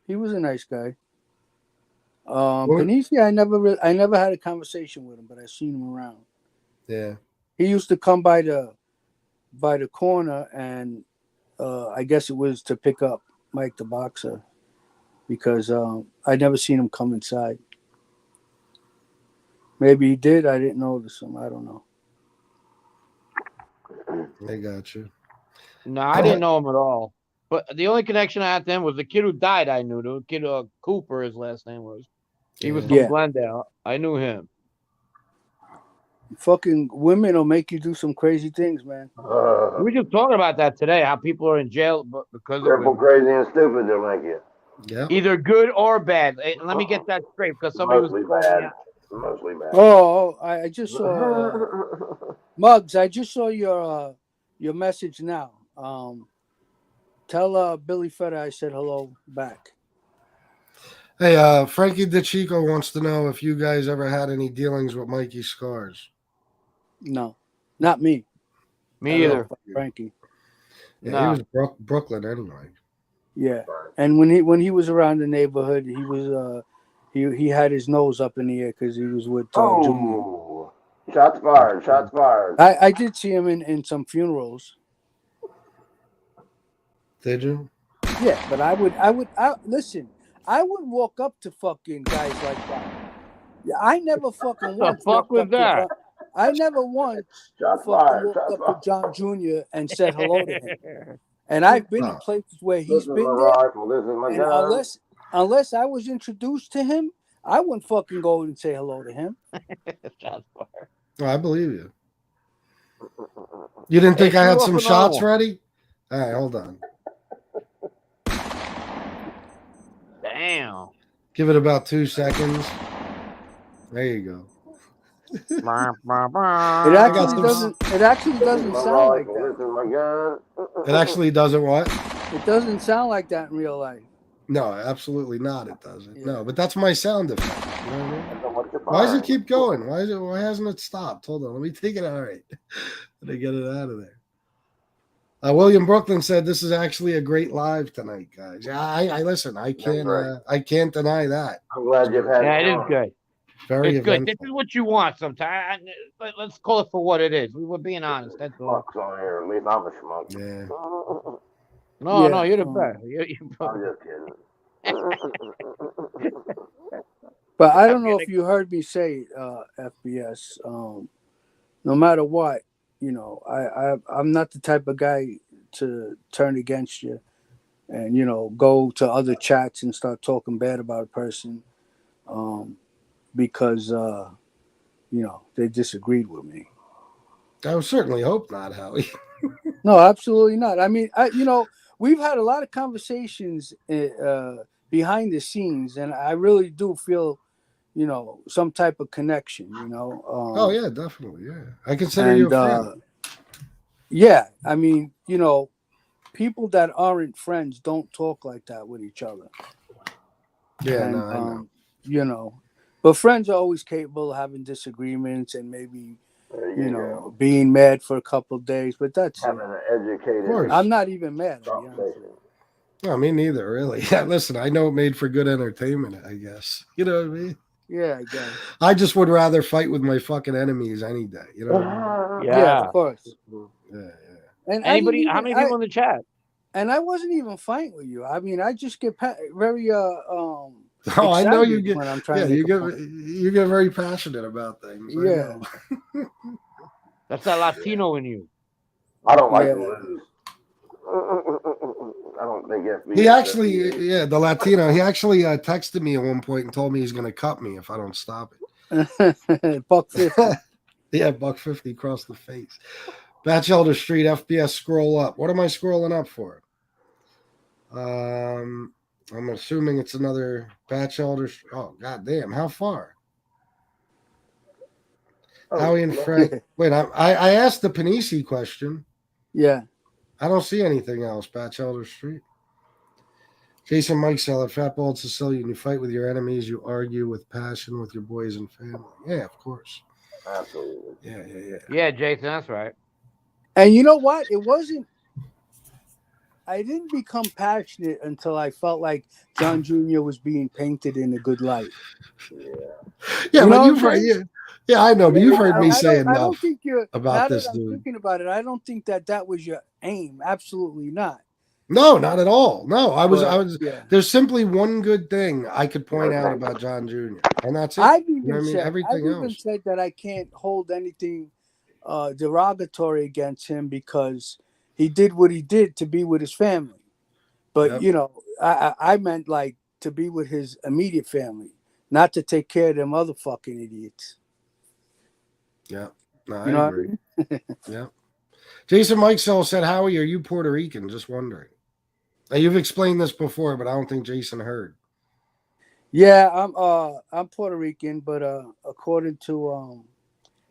He was a nice guy. Benicia, I never had a conversation with him, but I seen him around. Yeah, he used to come by the corner, and I guess it was to pick up Mike the Boxer, because I never seen him come inside. Maybe he did. I didn't notice him. I don't know. I got you. No, I didn't know him at all. But the only connection I had to him was the kid who died. I knew the kid Cooper. His last name was. He was from Glendale. I knew him. Fucking women will make you do some crazy things, man. We were just talking about that today. How people are in jail because of women. Crazy and stupid. They're like it. Yeah. Either good or bad. Let me get that straight, because somebody Mostly was bad. Mostly bad. Oh, I just saw Muggs. I just saw your message now. Tell Billy Feta I said hello back. Hey, Frankie DeChico wants to know if you guys ever had any dealings with Mikey Scars. No, not me. Me either. Frankie. Yeah, No. he was Brooklyn anyway. Yeah, and when he was around the neighborhood, he was he had his nose up in the air because he was with Junior. Shots fired! Shots fired! I did see him in some funerals. Did you? Yeah, but I would listen. I wouldn't walk up to fucking guys like that. Yeah, I never fucking once. Fuck with that. I never once walked up to John Jr. and said hello to him. And I've been in places where he's been there. And unless I was introduced to him, I wouldn't fucking go and say hello to him. Oh, I believe you. You didn't think I had some shots ready? All right, hold on. Damn. Give it about 2 seconds. There you go. It actually doesn't sound like that. It actually doesn't what? It doesn't sound like that in real life. No, absolutely not. It doesn't. Yeah. No, but that's my sound effect. You know what I mean? Why does it keep going? Why hasn't it stopped? Hold on, let me take it. All right, let me get it out of there. William Brooklyn said this is actually a great live tonight, guys. Yeah, I listen. I can't deny that. I'm glad you've had. Yeah, it is good. Very it's good. This is what you want sometimes. Let's call it for what it is. We were being honest. That's all. On here. At least I'm a schmuck. Yeah. No, you're the best. I'm just kidding. But I don't know if you heard me say, FBS. No matter what, you know, I'm not the type of guy to turn against you, and go to other chats and start talking bad about a person, because they disagreed with me. I would certainly hope not, Howie. No, absolutely not. I mean, we've had a lot of conversations behind the scenes, and I really do feel, some type of connection. Oh yeah, definitely. Yeah, I consider you a friend. Yeah, I mean, people that aren't friends don't talk like that with each other. Yeah, and, no, I know. But friends are always capable of having disagreements and maybe, being mad for a couple of days. But that's having an educated. I'm not even mad. To be honest with you. No, me neither, really. Yeah, listen, I know it made for good entertainment, I guess. You know what I mean? Yeah, I guess. I just would rather fight with my fucking enemies any day. You know what I mean? Yeah, of course. Yeah. And how many people in the chat? And I wasn't even fighting with you. I mean, I just get very Oh, I know you get. When I'm trying you get very passionate about things. Yeah. That's that Latino in you. I don't like to lose. I don't think he actually, the Latino. He actually texted me at one point and told me he's going to cut me if I don't stop it. $1.50. Yeah, $1.50 across the face. Batchelder Street, FBS, scroll up. What am I scrolling up for? I'm assuming it's another Batchelder. Oh, goddamn. How far? Howie and Frank. Wait, I asked the Panisi question. Yeah. I don't see anything else. Batchelder Street. Jason Mike Seller, Fat Bald Sicilian. You fight with your enemies. You argue with passion with your boys and family. Yeah, of course. Absolutely. Yeah. Yeah, Jason, that's right. And you know what? It wasn't. I didn't become passionate until I felt like John Jr. was being painted in a good light. Yeah, You but know you've what I'm heard, saying? yeah, I know, but you've heard me say I enough don't think you're about now this that I'm dude. thinking about it. I don't think that was your aim. Absolutely not. No, not at all. No, I was. Yeah. There's simply one good thing I could point out about John Jr., and that's it. I've You know what I mean? Everything even else. said that I can't hold anything derogatory against him because he did what he did to be with his family. But Yep. you know, I meant like to be with his immediate family, not to take care of them other fucking idiots. Yeah, no, You know I agree. what I mean? Yeah. Jason Mikesell said, "Howie, are you Puerto Rican?" Just wondering. Now, you've explained this before, but I don't think Jason heard. Yeah, I'm Puerto Rican, but according to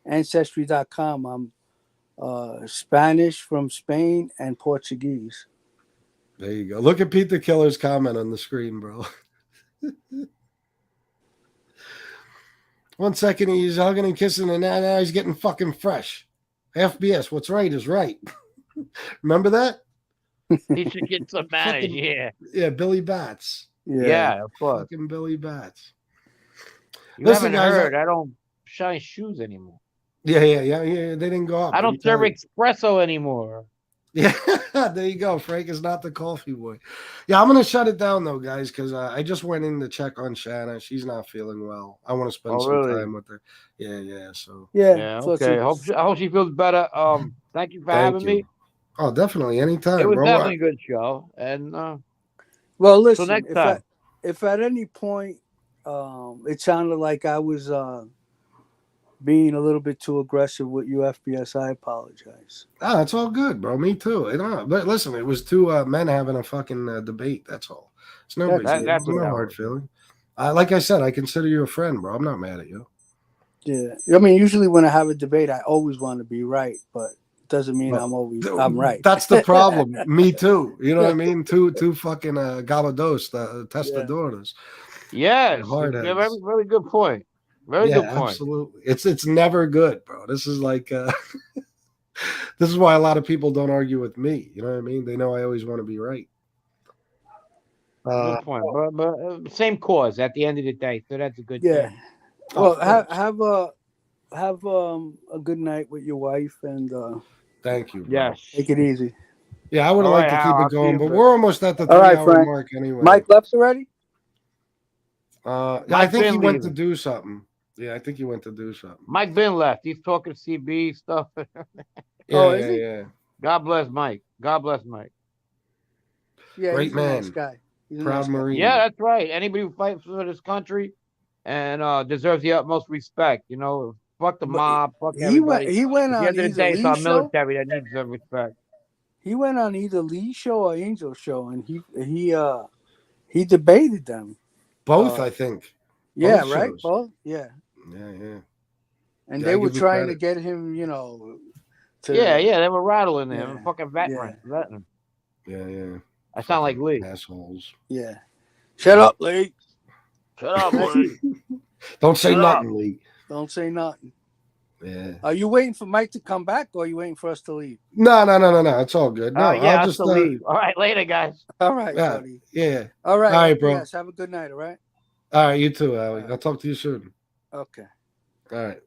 ancestry.com, I'm Spanish from Spain and Portuguese. There you go. Look at Pete the Killer's comment on the screen, bro. 1 second, he's hugging and kissing, and now he's getting fucking fresh. FBS, what's right is right. Remember that? He should get some manners, yeah. Yeah, Billy Bats. Yeah, of course. Fucking Billy Bats. You Listen, haven't guys, heard, I don't shine shoes anymore. Yeah. They didn't go up. I don't serve espresso anymore. Yeah, there you go. Frank is not the coffee boy. Yeah, I'm gonna shut it down though, guys, because I just went in to check on Shanna. She's not feeling well. I want to spend some time with her. Yeah. So yeah, okay. I hope she feels better. Thank you for having me. Oh, definitely, anytime. It was bro. definitely a good show, and well, listen. so next time. If at any point it sounded like I was being a little bit too aggressive with you, FBS, I apologize. Ah, it's all good, bro. Me too. But listen, it was two men having a fucking debate. That's all. It's no big deal. That's no hard feeling. Like I said, I consider you a friend, bro. I'm not mad at you. Yeah, I mean, usually when I have a debate, I always want to be right, but it doesn't mean I'm right. That's the problem. Me too. You know what I mean? Two fucking galados, testadores. Yes, very, very good point. Very good point. Absolutely. It's never good, bro. This is like this is why a lot of people don't argue with me. You know what I mean? They know I always want to be right. Good point. But same cause at the end of the day, so that's a good thing. Well, have a good night with your wife, and thank you. Bro. Yes. Take it easy. Yeah, I would like to keep it going, but we're almost at the 3-hour mark anyway. Mike left already? I think he went to do something. Yeah, I think he went to do something. Mike Ben left. He's talking CB stuff. Yeah. God bless Mike. God bless Mike. Yeah, great he's man. A nice guy. Proud Marine. Yeah, that's right. Anybody who fights for this country and deserves the utmost respect. You know, fuck the mob, fuck everybody. He went on at the end of the day, it's our military that needs some respect. He went on either Lee's show or Angel's show, and he debated them. Both, I think. Yeah, Both right. shows. Both. Yeah. Yeah. And they were trying to get him, you know. They were rattling him. Fucking veteran. Yeah. I sound like Lee. Assholes. Yeah. Shut up, Lee. Shut up, Lee. Don't say nothing, Lee. Don't say nothing. Yeah. Are you waiting for Mike to come back, or are you waiting for us to leave? No. It's all good. No, I'll just leave. All right, later, guys. All right, buddy. Yeah. All right, bro. Yes, have a good night, all right? All right, you too, Howie. I'll talk to you soon. Okay. All right.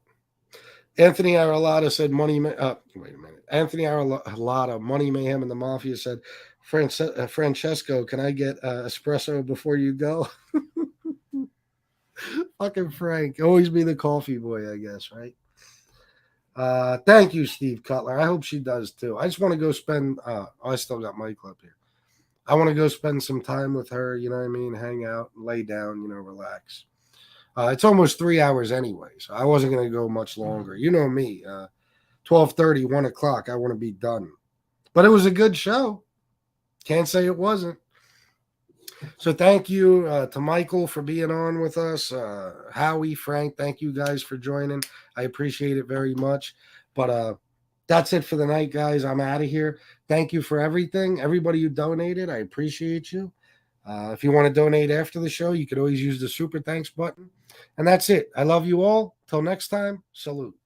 Anthony Aralata said money. Wait a minute. Anthony Aralata, Money Mayhem and the Mafia said, Francesco, can I get espresso before you go? Fucking Frank. Always be the coffee boy, I guess, right? Thank you, Steve Cutler. I hope she does too. I just want to go spend I still got Michael up here. I want to go spend some time with her, you know what I mean? Hang out, lay down, relax. It's almost 3 hours anyway, so I wasn't going to go much longer. You know me, 12:30, 1 o'clock, I want to be done. But it was a good show. Can't say it wasn't. So thank you to Michael for being on with us. Howie, Frank, thank you guys for joining. I appreciate it very much. But that's it for the night, guys. I'm out of here. Thank you for everything. Everybody who donated, I appreciate you. If you want to donate after the show, you could always use the super thanks button. And that's it. I love you all. Till next time, salute.